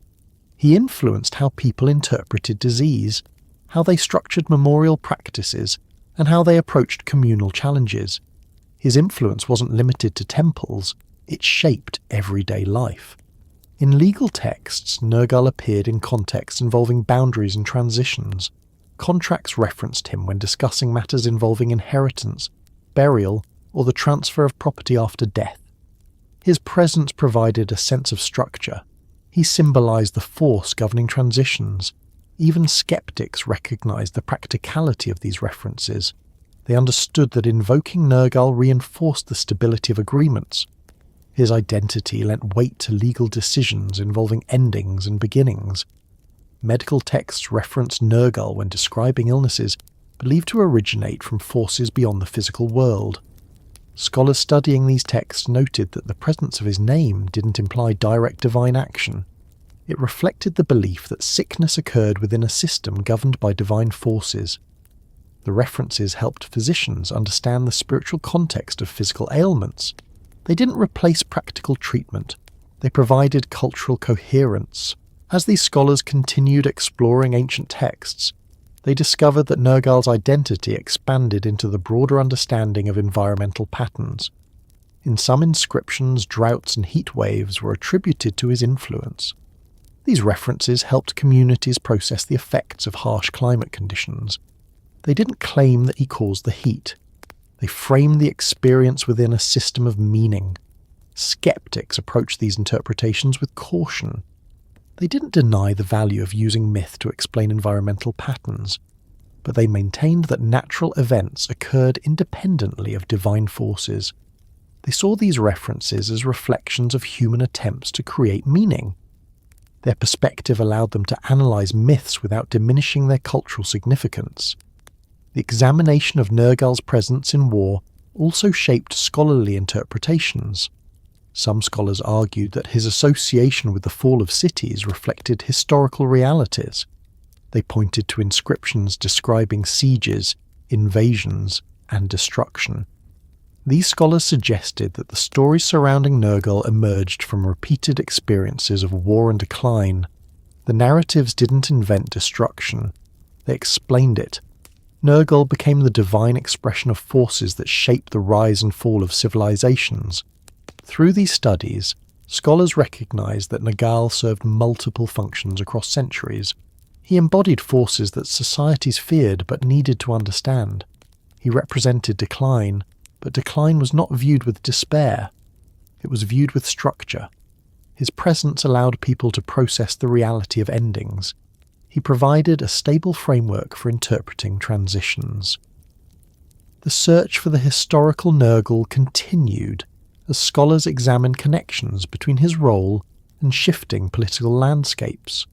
He influenced how people interpreted disease, how they structured memorial practices, and how they approached communal challenges. His influence wasn't limited to temples, it shaped everyday life. In legal texts, Nergal appeared in contexts involving boundaries and transitions. Contracts referenced him when discussing matters involving inheritance, burial, or the transfer of property after death. His presence provided a sense of structure. He symbolized the force governing transitions. Even skeptics recognized the practicality of these references. They understood that invoking Nergal reinforced the stability of agreements. His identity lent weight to legal decisions involving endings and beginnings. Medical texts reference Nergal when describing illnesses believed to originate from forces beyond the physical world. Scholars studying these texts noted that the presence of his name didn't imply direct divine action. It reflected the belief that sickness occurred within a system governed by divine forces. The references helped physicians understand the spiritual context of physical ailments. They didn't replace practical treatment. They provided cultural coherence. As these scholars continued exploring ancient texts, they discovered that Nergal's identity expanded into the broader understanding of environmental patterns. In some inscriptions, droughts and heat waves were attributed to his influence. These references helped communities process the effects of harsh climate conditions. They didn't claim that he caused the heat. They framed the experience within a system of meaning. Skeptics approached these interpretations with caution. They didn't deny the value of using myth to explain environmental patterns, but they maintained that natural events occurred independently of divine forces. They saw these references as reflections of human attempts to create meaning. Their perspective allowed them to analyze myths without diminishing their cultural significance. The examination of Nergal's presence in war also shaped scholarly interpretations. Some scholars argued that his association with the fall of cities reflected historical realities. They pointed to inscriptions describing sieges, invasions, and destruction. These scholars suggested that the stories surrounding Nergal emerged from repeated experiences of war and decline. The narratives didn't invent destruction. They explained it. Nergal became the divine expression of forces that shaped the rise and fall of civilizations. Through these studies, scholars recognized that Nergal served multiple functions across centuries. He embodied forces that societies feared but needed to understand. He represented decline, but decline was not viewed with despair. It was viewed with structure. His presence allowed people to process the reality of endings. He provided a stable framework for interpreting transitions. The search for the historical Nergal continued as scholars examined connections between his role and shifting political landscapes.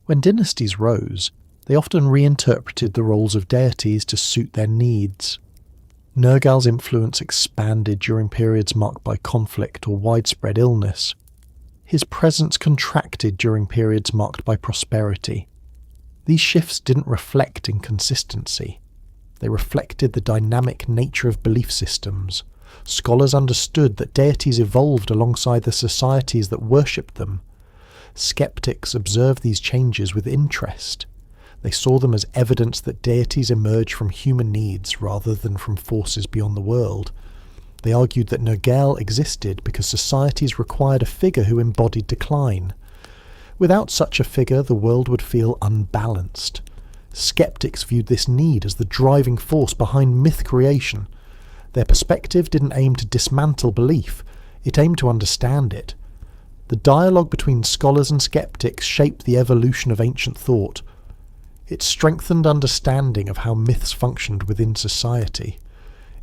When dynasties rose, they often reinterpreted the roles of deities to suit their needs. Nergal's influence expanded during periods marked by conflict or widespread illness. His presence contracted during periods marked by prosperity. These shifts didn't reflect inconsistency. They reflected the dynamic nature of belief systems. Scholars understood that deities evolved alongside the societies that worshipped them. Skeptics observed these changes with interest. They saw them as evidence that deities emerged from human needs rather than from forces beyond the world. They argued that Nergal existed because societies required a figure who embodied decline. Without such a figure, the world would feel unbalanced. Skeptics viewed this need as the driving force behind myth creation. Their perspective didn't aim to dismantle belief, it aimed to understand it. The dialogue between scholars and skeptics shaped the evolution of ancient thought. It strengthened understanding of how myths functioned within society.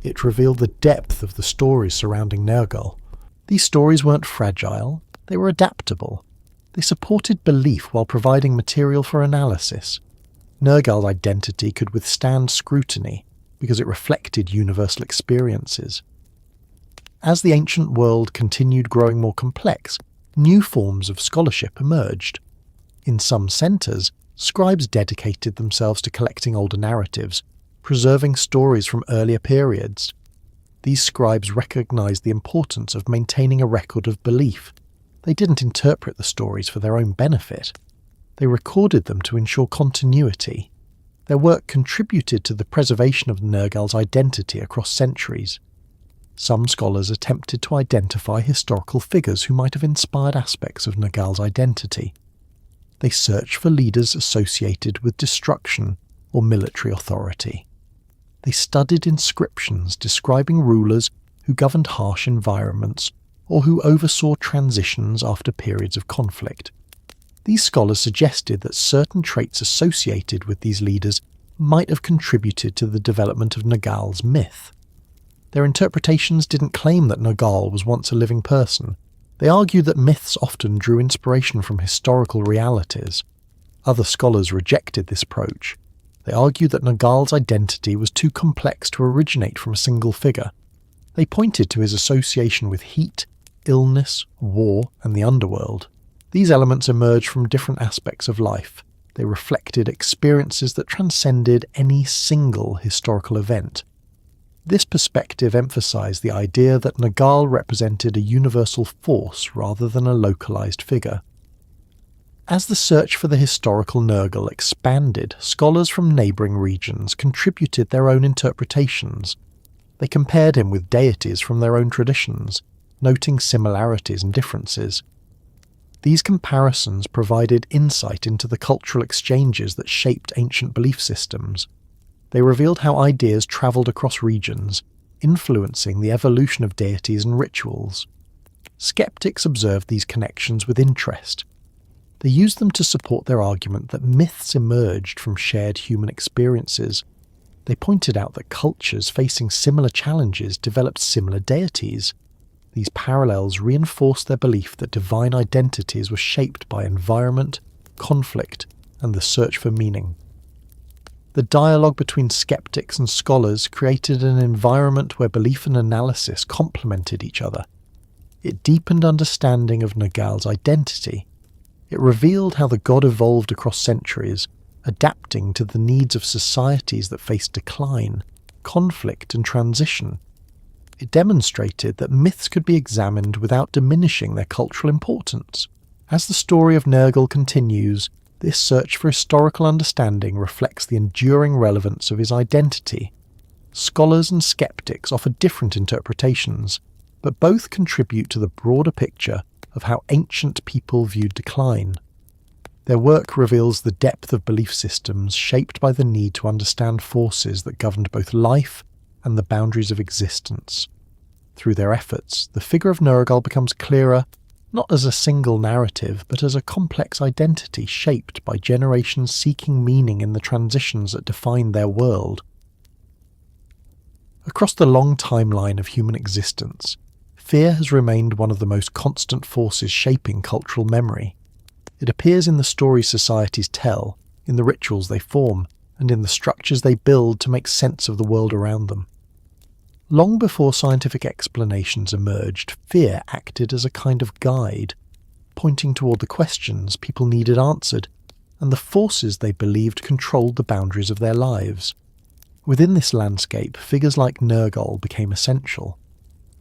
It revealed the depth of the stories surrounding Nergal. These stories weren't fragile, they were adaptable. They supported belief while providing material for analysis. Nergal's identity could withstand scrutiny because it reflected universal experiences. As the ancient world continued growing more complex, new forms of scholarship emerged. In some centres, scribes dedicated themselves to collecting older narratives, preserving stories from earlier periods. These scribes recognized the importance of maintaining a record of belief. They didn't interpret the stories for their own benefit. They recorded them to ensure continuity. Their work contributed to the preservation of Nergal's identity across centuries. Some scholars attempted to identify historical figures who might have inspired aspects of Nergal's identity. They searched for leaders associated with destruction or military authority. They studied inscriptions describing rulers who governed harsh environments or who oversaw transitions after periods of conflict. These scholars suggested that certain traits associated with these leaders might have contributed to the development of Nergal's myth. Their interpretations didn't claim that Nergal was once a living person. They argued that myths often drew inspiration from historical realities. Other scholars rejected this approach. They argued that Nergal's identity was too complex to originate from a single figure. They pointed to his association with heat, illness, war, and the underworld. These elements emerged from different aspects of life. They reflected experiences that transcended any single historical event. This perspective emphasized the idea that Nergal represented a universal force rather than a localized figure. As the search for the historical Nergal expanded, scholars from neighboring regions contributed their own interpretations. They compared him with deities from their own traditions, noting similarities and differences. These comparisons provided insight into the cultural exchanges that shaped ancient belief systems. They revealed how ideas travelled across regions, influencing the evolution of deities and rituals. Skeptics observed these connections with interest. They used them to support their argument that myths emerged from shared human experiences. They pointed out that cultures facing similar challenges developed similar deities. These parallels reinforced their belief that divine identities were shaped by environment, conflict, and the search for meaning. The dialogue between skeptics and scholars created an environment where belief and analysis complemented each other. It deepened understanding of Nergal's identity. It revealed how the god evolved across centuries, adapting to the needs of societies that faced decline, conflict, and transition. It demonstrated that myths could be examined without diminishing their cultural importance. As the story of Nergal continues, this search for historical understanding reflects the enduring relevance of his identity. Scholars and skeptics offer different interpretations, but both contribute to the broader picture of how ancient people viewed decline. Their work reveals the depth of belief systems shaped by the need to understand forces that governed both life and the boundaries of existence. Through their efforts, the figure of Nergal becomes clearer, not as a single narrative, but as a complex identity shaped by generations seeking meaning in the transitions that define their world. Across the long timeline of human existence, fear has remained one of the most constant forces shaping cultural memory. It appears in the stories societies tell, in the rituals they form, and in the structures they build to make sense of the world around them. Long before scientific explanations emerged, fear acted as a kind of guide, pointing toward the questions people needed answered, and the forces they believed controlled the boundaries of their lives. Within this landscape, figures like Nergal became essential.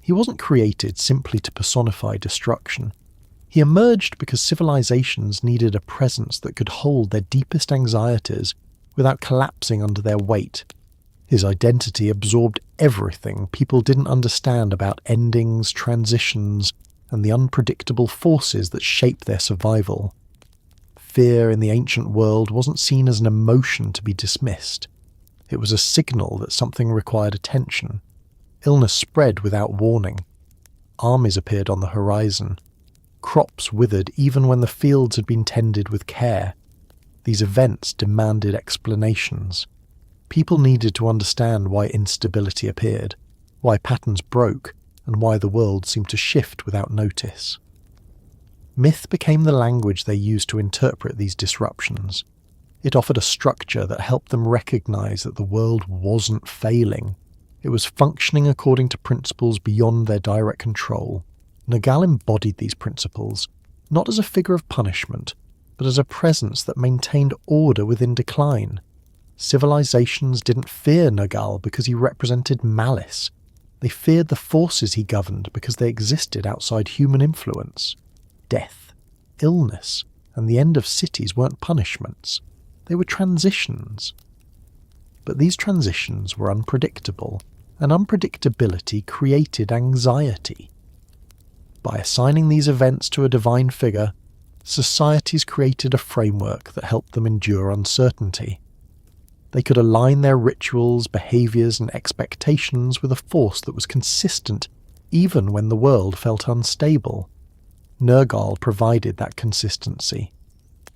He wasn't created simply to personify destruction. He emerged because civilizations needed a presence that could hold their deepest anxieties without collapsing under their weight. His identity absorbed everything people didn't understand about endings, transitions, and the unpredictable forces that shape their survival. Fear in the ancient world wasn't seen as an emotion to be dismissed. It was a signal that something required attention. Illness spread without warning. Armies appeared on the horizon. Crops withered even when the fields had been tended with care. These events demanded explanations. People needed to understand why instability appeared, why patterns broke, and why the world seemed to shift without notice. Myth became the language they used to interpret these disruptions. It offered a structure that helped them recognize that the world wasn't failing. It was functioning according to principles beyond their direct control. Nergal embodied these principles, not as a figure of punishment, but as a presence that maintained order within decline. Civilizations didn't fear Nergal because he represented malice. They feared the forces he governed because they existed outside human influence. Death, illness, and the end of cities weren't punishments. They were transitions. But these transitions were unpredictable, and unpredictability created anxiety. By assigning these events to a divine figure, societies created a framework that helped them endure uncertainty. They could align their rituals, behaviors, and expectations with a force that was consistent even when the world felt unstable. Nergal provided that consistency.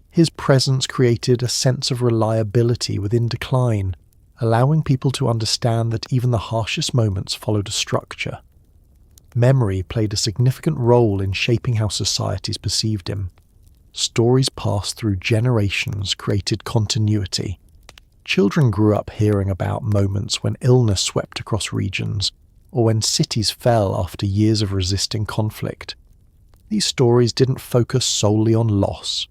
His presence created a sense of reliability within decline, allowing people to understand that even the harshest moments followed a structure. Memory played a significant role in shaping how societies perceived him. Stories passed through generations created continuity. Children grew up hearing about moments when illness swept across regions, or when cities fell after years of resisting conflict. These stories didn't focus solely on loss.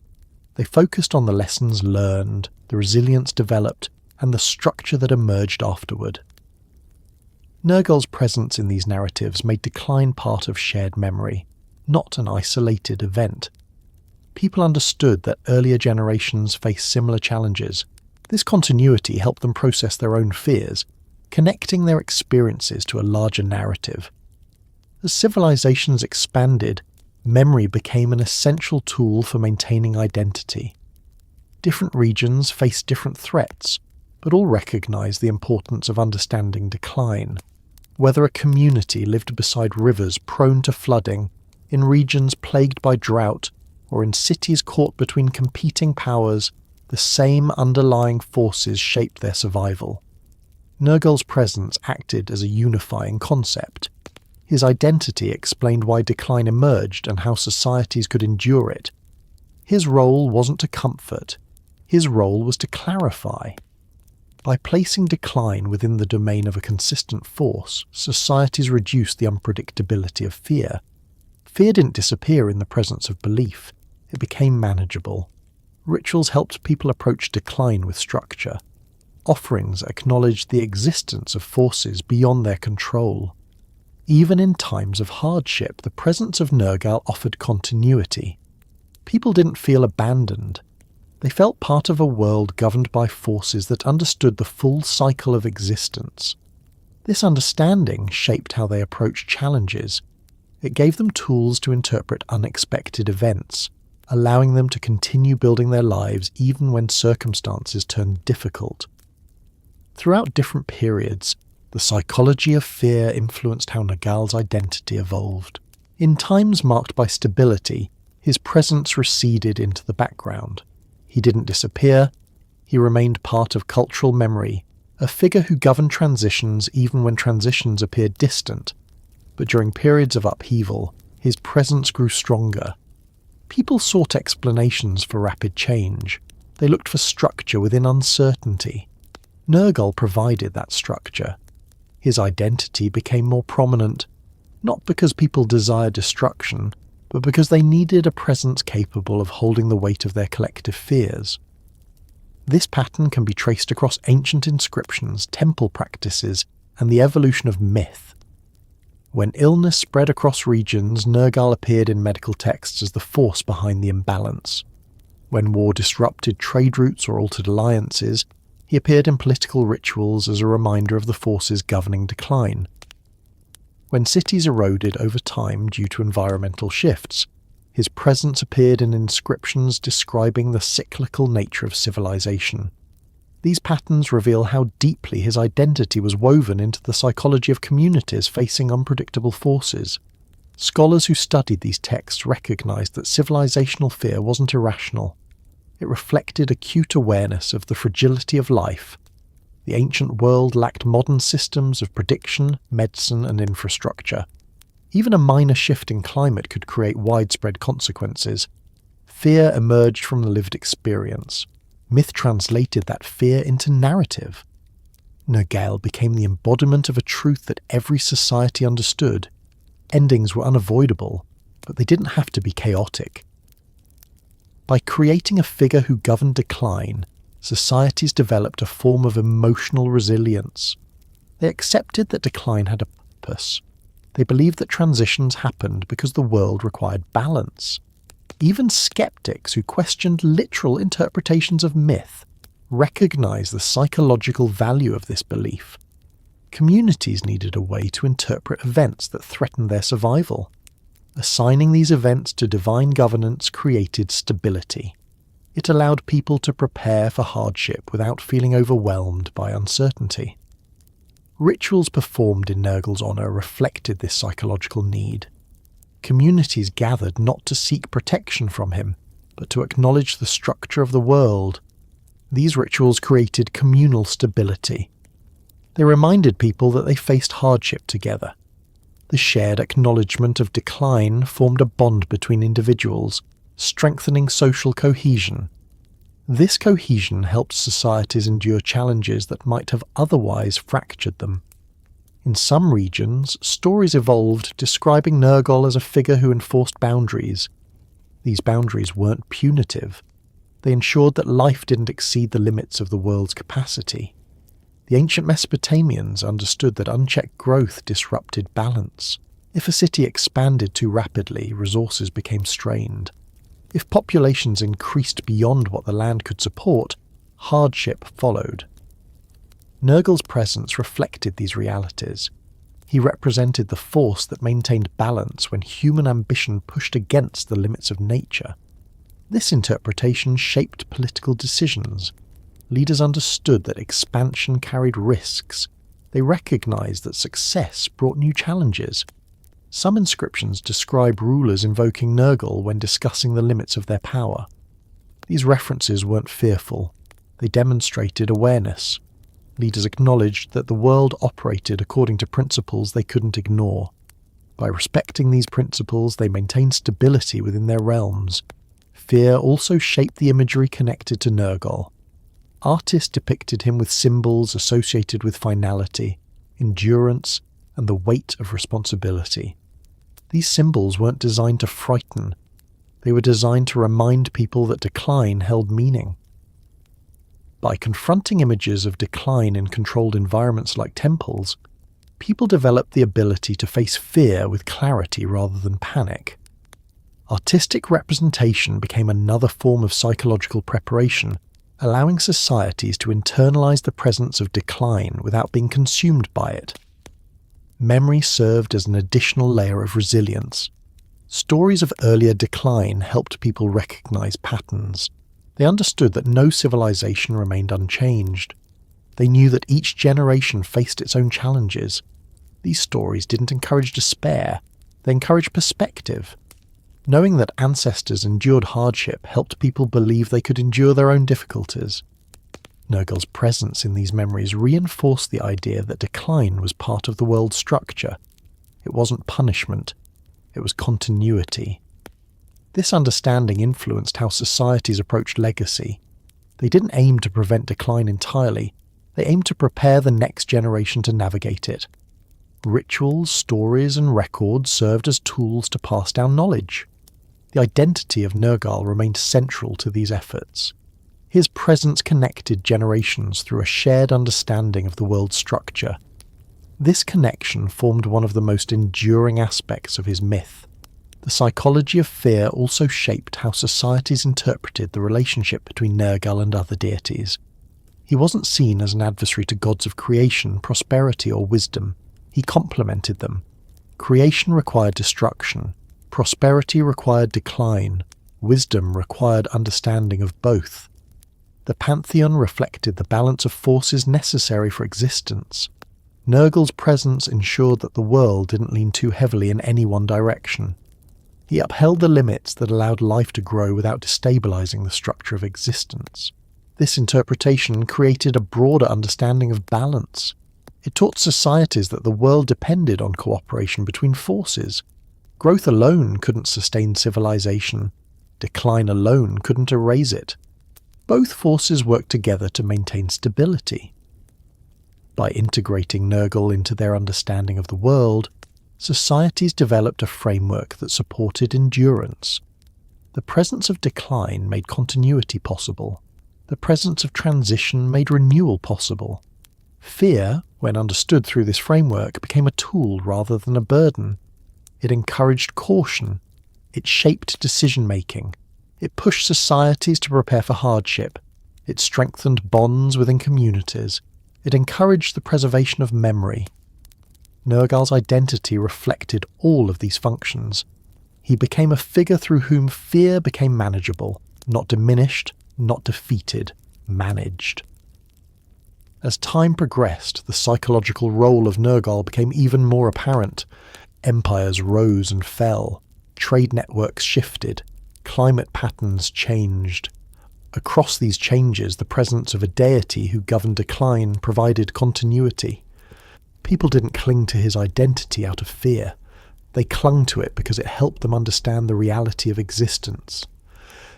They focused on the lessons learned, the resilience developed, and the structure that emerged afterward. Nergal's presence in these narratives made decline part of shared memory, not an isolated event. People understood that earlier generations faced similar challenges. This continuity helped them process their own fears, connecting their experiences to a larger narrative. As civilizations expanded, memory became an essential tool for maintaining identity. Different regions faced different threats, but all recognized the importance of understanding decline. Whether a community lived beside rivers prone to flooding, in regions plagued by drought, or in cities caught between competing powers, the same underlying forces shaped their survival. Nergal's presence acted as a unifying concept. His identity explained why decline emerged and how societies could endure it. His role wasn't to comfort. His role was to clarify. By placing decline within the domain of a consistent force, societies reduced the unpredictability of fear. Fear didn't disappear in the presence of belief. It became manageable. Rituals helped people approach decline with structure. Offerings acknowledged the existence of forces beyond their control. Even in times of hardship, the presence of Nergal offered continuity. People didn't feel abandoned. They felt part of a world governed by forces that understood the full cycle of existence. This understanding shaped how they approached challenges, It gave them tools to interpret unexpected events, allowing them to continue building their lives even when circumstances turned difficult. Throughout different periods, the psychology of fear influenced how Nergal's identity evolved. In times marked by stability, his presence receded into the background. He didn't disappear, he remained part of cultural memory, a figure who governed transitions even when transitions appeared distant. But during periods of upheaval, his presence grew stronger. People sought explanations for rapid change. They looked for structure within uncertainty. Nergal provided that structure. His identity became more prominent, not because people desired destruction, but because they needed a presence capable of holding the weight of their collective fears. This pattern can be traced across ancient inscriptions, temple practices, and the evolution of myth. When illness spread across regions, Nergal appeared in medical texts as the force behind the imbalance. When war disrupted trade routes or altered alliances, he appeared in political rituals as a reminder of the forces governing decline. When cities eroded over time due to environmental shifts, his presence appeared in inscriptions describing the cyclical nature of civilization. These patterns reveal how deeply his identity was woven into the psychology of communities facing unpredictable forces. Scholars who studied these texts recognized that civilizational fear wasn't irrational. It reflected acute awareness of the fragility of life. The ancient world lacked modern systems of prediction, medicine, and infrastructure. Even a minor shift in climate could create widespread consequences. Fear emerged from the lived experience. Myth translated that fear into narrative. Nergal became the embodiment of a truth that every society understood. Endings were unavoidable, but they didn't have to be chaotic. By creating a figure who governed decline, societies developed a form of emotional resilience. They accepted that decline had a purpose. They believed that transitions happened because the world required balance. Even skeptics who questioned literal interpretations of myth recognized the psychological value of this belief. Communities needed a way to interpret events that threatened their survival. Assigning these events to divine governance created stability. It allowed people to prepare for hardship without feeling overwhelmed by uncertainty. Rituals performed in Nergal's honor reflected this psychological need. Communities gathered not to seek protection from him, but to acknowledge the structure of the world. These rituals created communal stability. They reminded people that they faced hardship together. The shared acknowledgement of decline formed a bond between individuals, strengthening social cohesion. This cohesion helped societies endure challenges that might have otherwise fractured them. In some regions, stories evolved describing Nergal as a figure who enforced boundaries. These boundaries weren't punitive. They ensured that life didn't exceed the limits of the world's capacity. The ancient Mesopotamians understood that unchecked growth disrupted balance. If a city expanded too rapidly, resources became strained. If populations increased beyond what the land could support, hardship followed. Nergal's presence reflected these realities. He represented the force that maintained balance when human ambition pushed against the limits of nature. This interpretation shaped political decisions. Leaders understood that expansion carried risks. They recognized that success brought new challenges. Some inscriptions describe rulers invoking Nergal when discussing the limits of their power. These references weren't fearful. They demonstrated awareness. Leaders acknowledged that the world operated according to principles they couldn't ignore. By respecting these principles, they maintained stability within their realms. Fear also shaped the imagery connected to Nergal. Artists depicted him with symbols associated with finality, endurance, and the weight of responsibility. These symbols weren't designed to frighten. They were designed to remind people that decline held meaning. By confronting images of decline in controlled environments like temples, people developed the ability to face fear with clarity rather than panic. Artistic representation became another form of psychological preparation, allowing societies to internalize the presence of decline without being consumed by it. memory served as an additional layer of resilience. Stories of earlier decline helped people recognize patterns. They understood that no civilization remained unchanged. They knew that each generation faced its own challenges. These stories didn't encourage despair, they encouraged perspective. Knowing that ancestors endured hardship helped people believe they could endure their own difficulties. Nergal's presence in these memories reinforced the idea that decline was part of the world's structure. It wasn't punishment, it was continuity. This understanding influenced how societies approached legacy. They didn't aim to prevent decline entirely, they aimed to prepare the next generation to navigate it. Rituals, stories, and records served as tools to pass down knowledge. The identity of Nergal remained central to these efforts. His presence connected generations through a shared understanding of the world's structure. This connection formed one of the most enduring aspects of his myth. The psychology of fear also shaped how societies interpreted the relationship between Nergal and other deities. He wasn't seen as an adversary to gods of creation, prosperity, or wisdom. He complemented them. Creation required destruction. Prosperity required decline. Wisdom required understanding of both. The pantheon reflected the balance of forces necessary for existence. Nergal's presence ensured that the world didn't lean too heavily in any one direction. He upheld the limits that allowed life to grow without destabilizing the structure of existence. This interpretation created a broader understanding of balance. It taught societies that the world depended on cooperation between forces. Growth alone couldn't sustain civilization. Decline alone couldn't erase it. Both forces worked together to maintain stability. By integrating Nergal into their understanding of the world, societies developed a framework that supported endurance. The presence of decline made continuity possible. The presence of transition made renewal possible. Fear, when understood through this framework, became a tool rather than a burden. It encouraged caution. It shaped decision-making. It pushed societies to prepare for hardship. It strengthened bonds within communities. It encouraged the preservation of memory. Nergal's identity reflected all of these functions. He became a figure through whom fear became manageable, not diminished, not defeated, managed. As time progressed, the psychological role of Nergal became even more apparent. Empires rose and fell. Trade networks shifted. Climate patterns changed. Across these changes, the presence of a deity who governed decline provided continuity. People didn't cling to his identity out of fear. They clung to it because it helped them understand the reality of existence.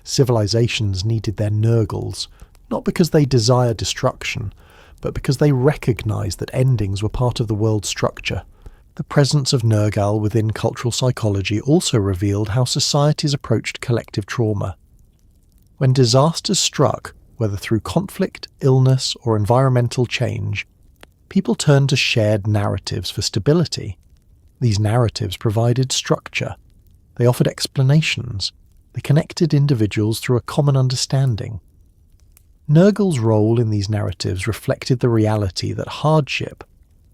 Civilizations needed their Nergals, not because they desired destruction, but because they recognized that endings were part of the world's structure. The presence of Nergal within cultural psychology also revealed how societies approached collective trauma. When disasters struck, whether through conflict, illness, or environmental change, people turned to shared narratives for stability. These narratives provided structure. They offered explanations. They connected individuals through a common understanding. Nergal's role in these narratives reflected the reality that hardship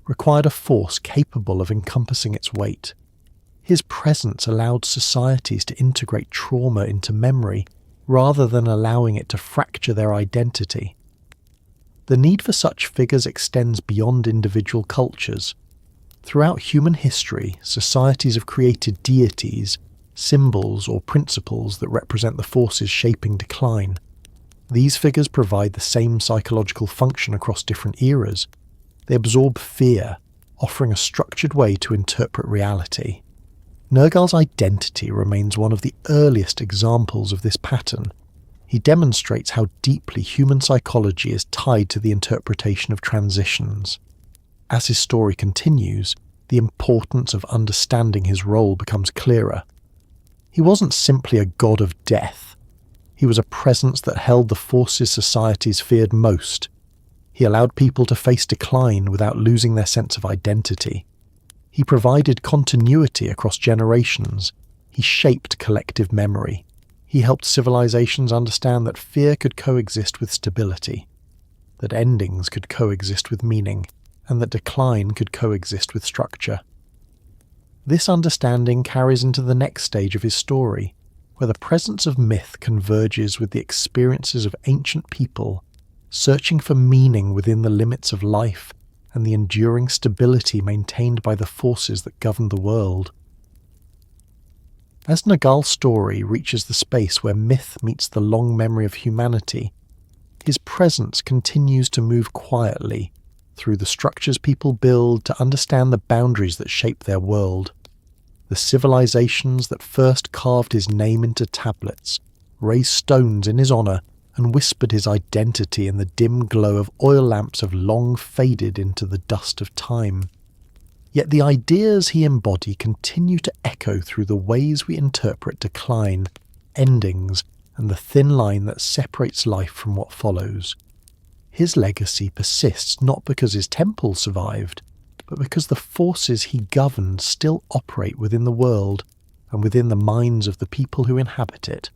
required a force capable of encompassing its weight. His presence allowed societies to integrate trauma into memory rather than allowing it to fracture their identity. The need for such figures extends beyond individual cultures. Throughout human history, societies have created deities, symbols or principles that represent the forces shaping decline. These figures provide the same psychological function across different eras. They absorb fear, offering a structured way to interpret reality. Nergal's identity remains one of the earliest examples of this pattern. He demonstrates how deeply human psychology is tied to the interpretation of transitions. As his story continues, the importance of understanding his role becomes clearer. He wasn't simply a god of death. He was a presence that held the forces societies feared most. He allowed people to face decline without losing their sense of identity. He provided continuity across generations. He shaped collective memory. He helped civilizations understand that fear could coexist with stability, that endings could coexist with meaning. and that decline could coexist with structure. This understanding carries into the next stage of his story, where the presence of myth converges with the experiences of ancient people, searching for meaning within the limits of life and the enduring stability maintained by the forces that govern the world. As Nergal's story reaches the space where myth meets the long memory of humanity, his presence continues to move quietly through the structures people build to understand the boundaries that shape their world. The civilizations that first carved his name into tablets, raised stones in his honor, and whispered his identity in the dim glow of oil lamps have long faded into the dust of time. Yet the ideas he embodied continue to echo through the ways we interpret decline, endings, and the thin line that separates life from what follows. His legacy persists not because his temple survived, but because the forces he governed still operate within the world and within the minds of the people who inhabit it.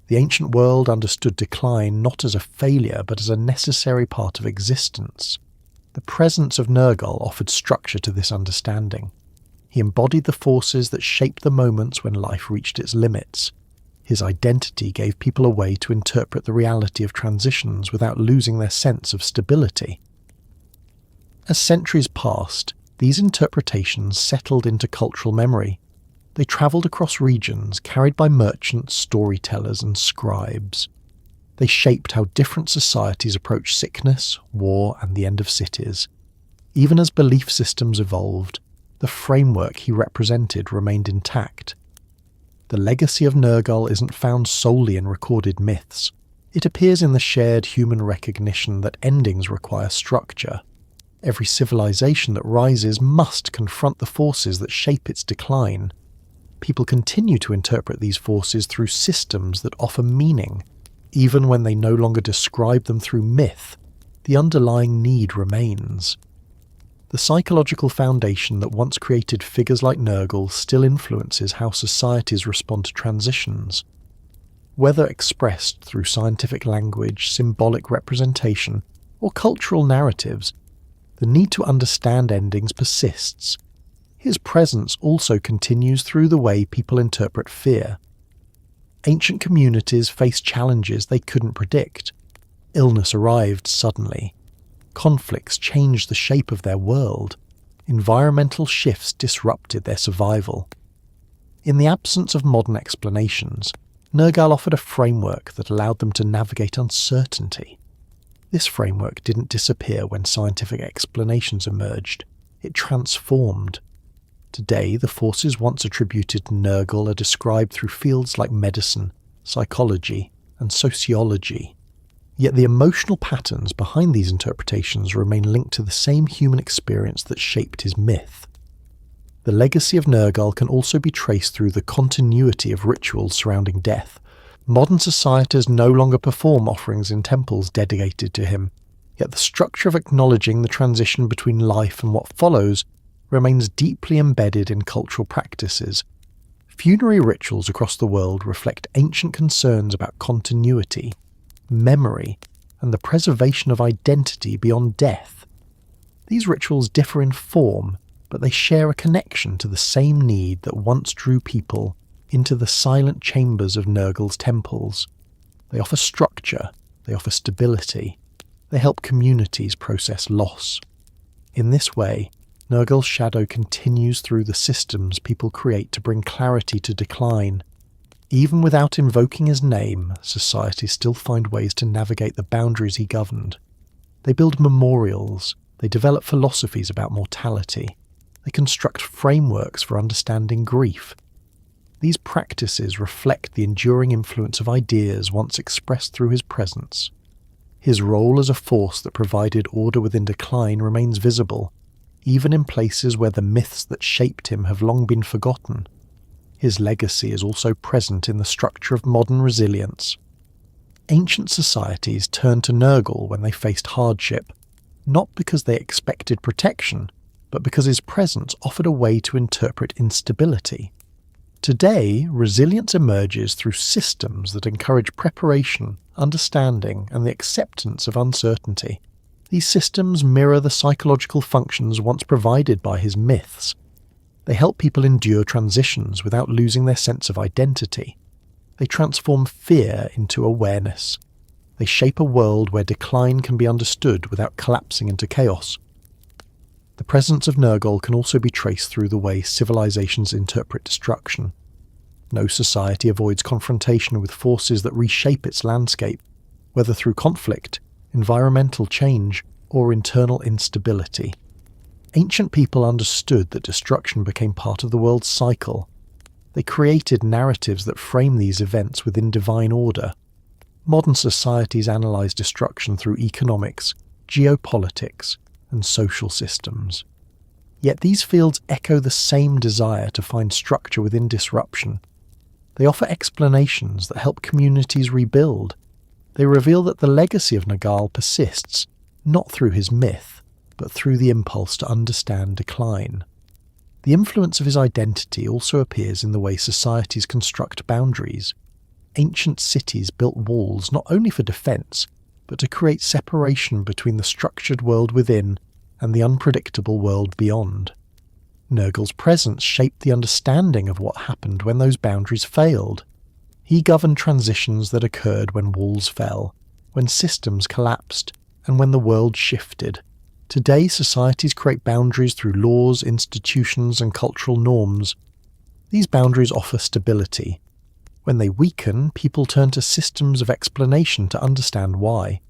The ancient world understood decline not as a failure but as a necessary part of existence. The presence of Nergal offered structure to this understanding. He embodied the forces that shaped the moments when life reached its limits. His identity gave people a way to interpret the reality of transitions without losing their sense of stability. As centuries passed, these interpretations settled into cultural memory. They travelled across regions, carried by merchants, storytellers, and scribes. They shaped how different societies approached sickness, war, and the end of cities. Even as belief systems evolved, the framework he represented remained intact. The legacy of Nergal isn't found solely in recorded myths. It appears in the shared human recognition that endings require structure. Every civilization that rises must confront the forces that shape its decline. People continue to interpret these forces through systems that offer meaning. Even when they no longer describe them through myth, the underlying need remains. The psychological foundation that once created figures like Nergal still influences how societies respond to transitions. Whether expressed through scientific language, symbolic representation, or cultural narratives, the need to understand endings persists. His presence also continues through the way people interpret fear. Ancient communities faced challenges they couldn't predict. Illness arrived suddenly. Conflicts changed the shape of their world. Environmental shifts disrupted their survival. In the absence of modern explanations, Nergal offered a framework that allowed them to navigate uncertainty. This framework didn't disappear when scientific explanations emerged. It transformed. Today, the forces once attributed to Nergal are described through fields like medicine, psychology, and sociology. Yet the emotional patterns behind these interpretations remain linked to the same human experience that shaped his myth. The legacy of Nergal can also be traced through the continuity of rituals surrounding death. Modern societies no longer perform offerings in temples dedicated to him, yet the structure of acknowledging the transition between life and what follows remains deeply embedded in cultural practices. Funerary rituals across the world reflect ancient concerns about continuity, memory, and the preservation of identity beyond death. These rituals differ in form, but they share a connection to the same need that once drew people into the silent chambers of Nergal's temples. They offer structure, they offer stability, they help communities process loss. In this way, Nergal's shadow continues through the systems people create to bring clarity to decline. Even without invoking his name, societies still find ways to navigate the boundaries he governed. They build memorials, they develop philosophies about mortality, they construct frameworks for understanding grief. These practices reflect the enduring influence of ideas once expressed through his presence. His role as a force that provided order within decline remains visible, even in places where the myths that shaped him have long been forgotten. His legacy is also present in the structure of modern resilience. Ancient societies turned to Nergal when they faced hardship, not because they expected protection, but because his presence offered a way to interpret instability. Today, resilience emerges through systems that encourage preparation, understanding, and the acceptance of uncertainty. These systems mirror the psychological functions once provided by his myths. They help people endure transitions without losing their sense of identity. They transform fear into awareness. They shape a world where decline can be understood without collapsing into chaos. The presence of Nergal can also be traced through the way civilizations interpret destruction. No society avoids confrontation with forces that reshape its landscape, whether through conflict, environmental change, or internal instability. Ancient people understood that destruction became part of the world's cycle. They created narratives that frame these events within divine order. Modern societies analyze destruction through economics, geopolitics, and social systems. Yet these fields echo the same desire to find structure within disruption. They offer explanations that help communities rebuild. They reveal that the legacy of Nergal persists, not through his myth, but through the impulse to understand decline. The influence of his identity also appears in the way societies construct boundaries. Ancient cities built walls not only for defense, but to create separation between the structured world within and the unpredictable world beyond. Nergal's presence shaped the understanding of what happened when those boundaries failed. He governed transitions that occurred when walls fell, when systems collapsed, and when the world shifted. Today, societies create boundaries through laws, institutions, and cultural norms. These boundaries offer stability. When they weaken, people turn to systems of explanation to understand why.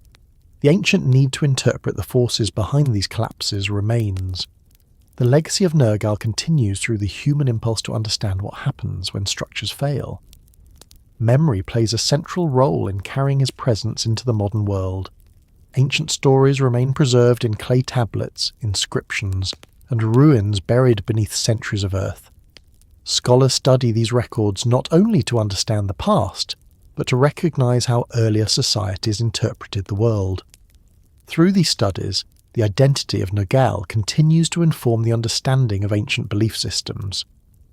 The ancient need to interpret the forces behind these collapses remains. The legacy of Nergal continues through the human impulse to understand what happens when structures fail. Memory plays a central role in carrying his presence into the modern world. Ancient stories remain preserved in clay tablets, inscriptions, and ruins buried beneath centuries of earth. Scholars study these records not only to understand the past, but to recognize how earlier societies interpreted the world. Through these studies, the identity of Nergal continues to inform the understanding of ancient belief systems.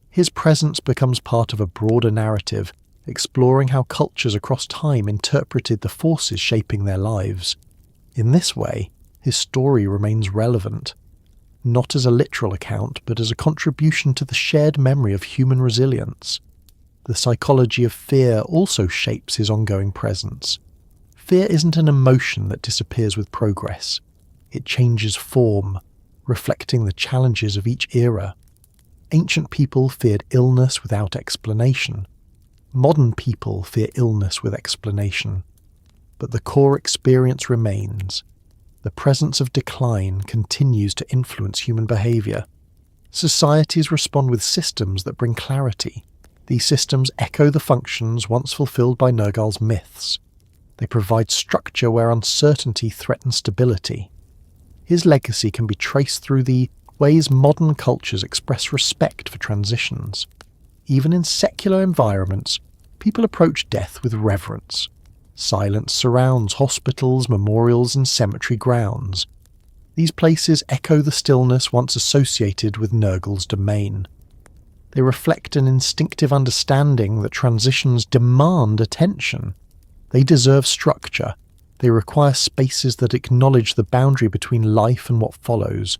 His presence becomes part of a broader narrative, exploring how cultures across time interpreted the forces shaping their lives. In this way, his story remains relevant, not as a literal account, but as a contribution to the shared memory of human resilience. The psychology of fear also shapes his ongoing presence. Fear isn't an emotion that disappears with progress. It changes form, reflecting the challenges of each era. Ancient people feared illness without explanation. Modern people fear illness with explanation. But the core experience remains. The presence of decline continues to influence human behavior. Societies respond with systems that bring clarity. These systems echo the functions once fulfilled by Nergal's myths. They provide structure where uncertainty threatens stability. His legacy can be traced through the ways modern cultures express respect for transitions. Even in secular environments, people approach death with reverence. Silence surrounds hospitals, memorials, and cemetery grounds. These places echo the stillness once associated with Nergal's domain. They reflect an instinctive understanding that transitions demand attention. They deserve structure. They require spaces that acknowledge the boundary between life and what follows.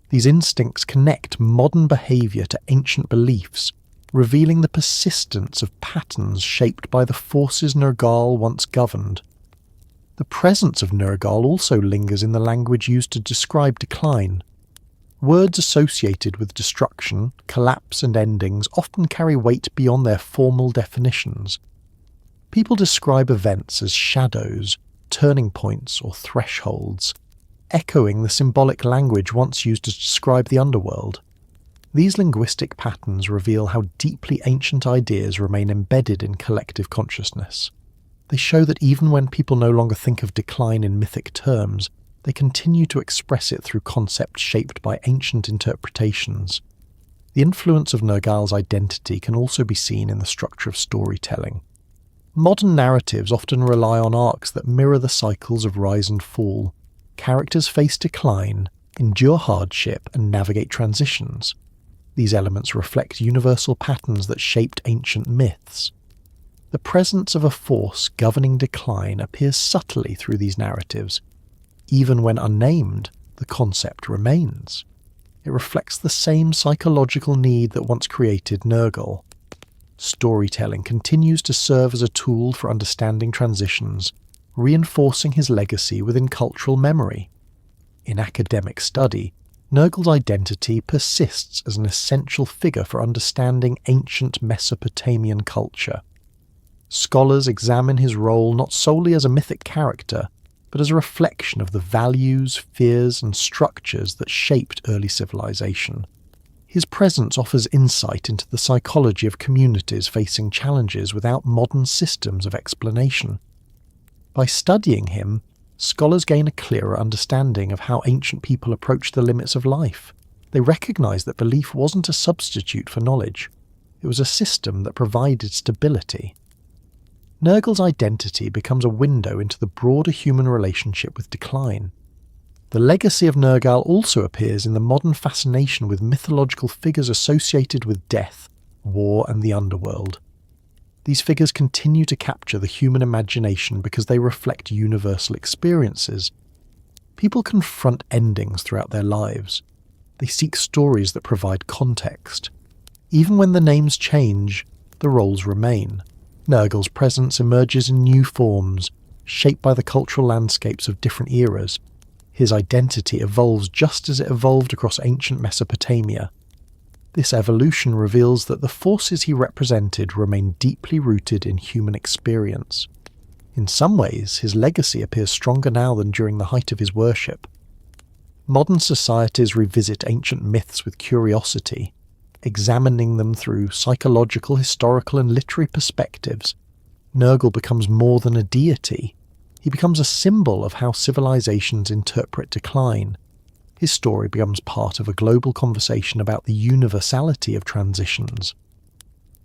These instincts connect modern behavior to ancient beliefs, revealing the persistence of patterns shaped by the forces Nergal once governed. The presence of Nergal also lingers in the language used to describe decline. Words associated with destruction, collapse, and endings often carry weight beyond their formal definitions. People describe events as shadows, turning points, or thresholds, echoing the symbolic language once used to describe the underworld. These linguistic patterns reveal how deeply ancient ideas remain embedded in collective consciousness. They show that even when people no longer think of decline in mythic terms, they continue to express it through concepts shaped by ancient interpretations. The influence of Nergal's identity can also be seen in the structure of storytelling. Modern narratives often rely on arcs that mirror the cycles of rise and fall. Characters face decline, endure hardship, and navigate transitions. These elements reflect universal patterns that shaped ancient myths. The presence of a force governing decline appears subtly through these narratives. Even when unnamed, the concept remains. It reflects the same psychological need that once created Nergal. Storytelling continues to serve as a tool for understanding transitions, reinforcing his legacy within cultural memory. In academic study, Nergal's identity persists as an essential figure for understanding ancient Mesopotamian culture. Scholars examine his role not solely as a mythic character, but as a reflection of the values, fears, and structures that shaped early civilization. His presence offers insight into the psychology of communities facing challenges without modern systems of explanation. By studying him, scholars gain a clearer understanding of how ancient people approached the limits of life. They recognize that belief wasn't a substitute for knowledge. It was a system that provided stability. Nergal's identity becomes a window into the broader human relationship with decline. The legacy of Nergal also appears in the modern fascination with mythological figures associated with death, war, and the underworld. These figures continue to capture the human imagination because they reflect universal experiences. People confront endings throughout their lives. They seek stories that provide context. Even when the names change, the roles remain. Nergal's presence emerges in new forms, shaped by the cultural landscapes of different eras. His identity evolves just as it evolved across ancient Mesopotamia. This evolution reveals that the forces he represented remain deeply rooted in human experience. In some ways, his legacy appears stronger now than during the height of his worship. Modern societies revisit ancient myths with curiosity, examining them through psychological, historical, and literary perspectives. Nergal becomes more than a deity. He becomes a symbol of how civilizations interpret decline. His story becomes part of a global conversation about the universality of transitions.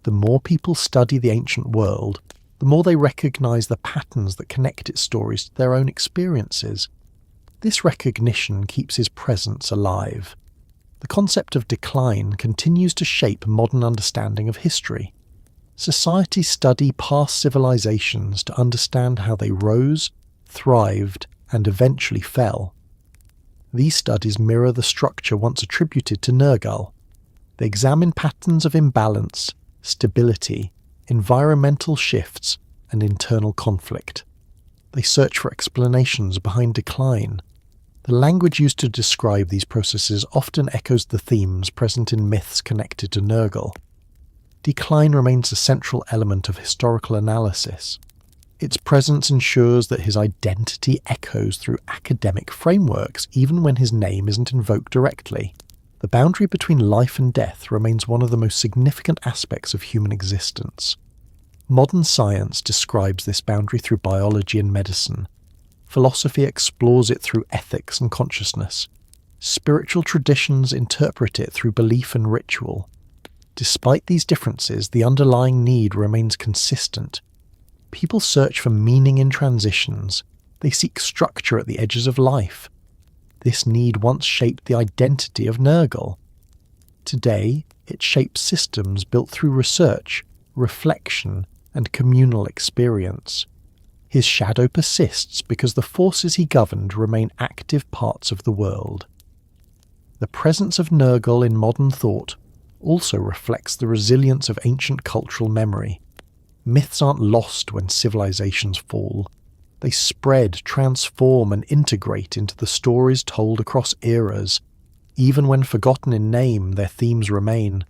The more people study the ancient world, the more they recognize the patterns that connect its stories to their own experiences. This recognition keeps his presence alive. The concept of decline continues to shape modern understanding of history. Societies study past civilizations to understand how they rose, thrived, and eventually fell. These studies mirror the structure once attributed to Nergal. They examine patterns of imbalance, stability, environmental shifts, and internal conflict. They search for explanations behind decline. The language used to describe these processes often echoes the themes present in myths connected to Nergal. Decline remains a central element of historical analysis. Its presence ensures that his identity echoes through academic frameworks even when his name isn't invoked directly. The boundary between life and death remains one of the most significant aspects of human existence. Modern science describes this boundary through biology and medicine. Philosophy explores it through ethics and consciousness. Spiritual traditions interpret it through belief and ritual. Despite these differences, the underlying need remains consistent. People search for meaning in transitions. They seek structure at the edges of life. This need once shaped the identity of Nergal. Today, it shapes systems built through research, reflection, and communal experience. His shadow persists because the forces he governed remain active parts of the world. The presence of Nergal in modern thought also reflects the resilience of ancient cultural memory. Myths aren't lost when civilizations fall. They spread, transform, and integrate into the stories told across eras. Even when forgotten in name, their themes remain.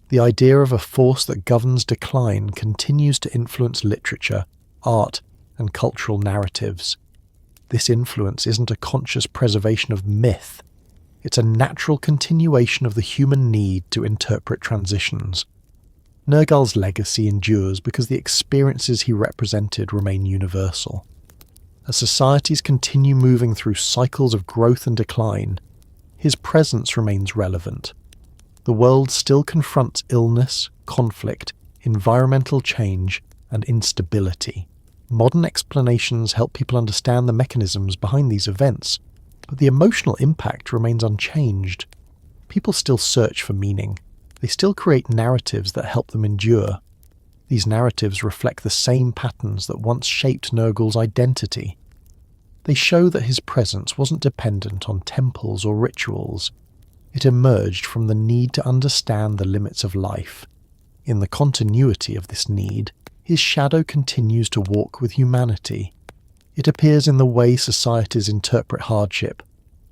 The idea of a force that governs decline continues to influence literature, art, and cultural narratives. This influence isn't a conscious preservation of myth. It's a natural continuation of the human need to interpret transitions. Nergal's legacy endures because the experiences he represented remain universal. As societies continue moving through cycles of growth and decline, his presence remains relevant. The world still confronts illness, conflict, environmental change, and instability. Modern explanations help people understand the mechanisms behind these events, but the emotional impact remains unchanged. People still search for meaning. They still create narratives that help them endure. These narratives reflect the same patterns that once shaped Nergal's identity. They show that his presence wasn't dependent on temples or rituals. It emerged from the need to understand the limits of life. In the continuity of this need, his shadow continues to walk with humanity. It appears in the way societies interpret hardship,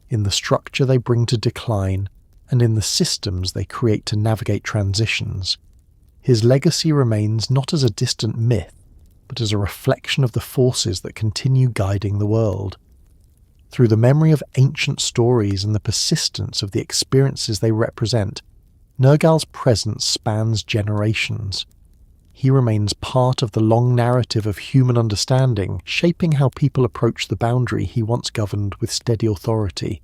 in the structure they bring to decline, and in the systems they create to navigate transitions. His legacy remains not as a distant myth, but as a reflection of the forces that continue guiding the world. Through the memory of ancient stories and the persistence of the experiences they represent, Nergal's presence spans generations. He remains part of the long narrative of human understanding, shaping how people approach the boundary he once governed with steady authority.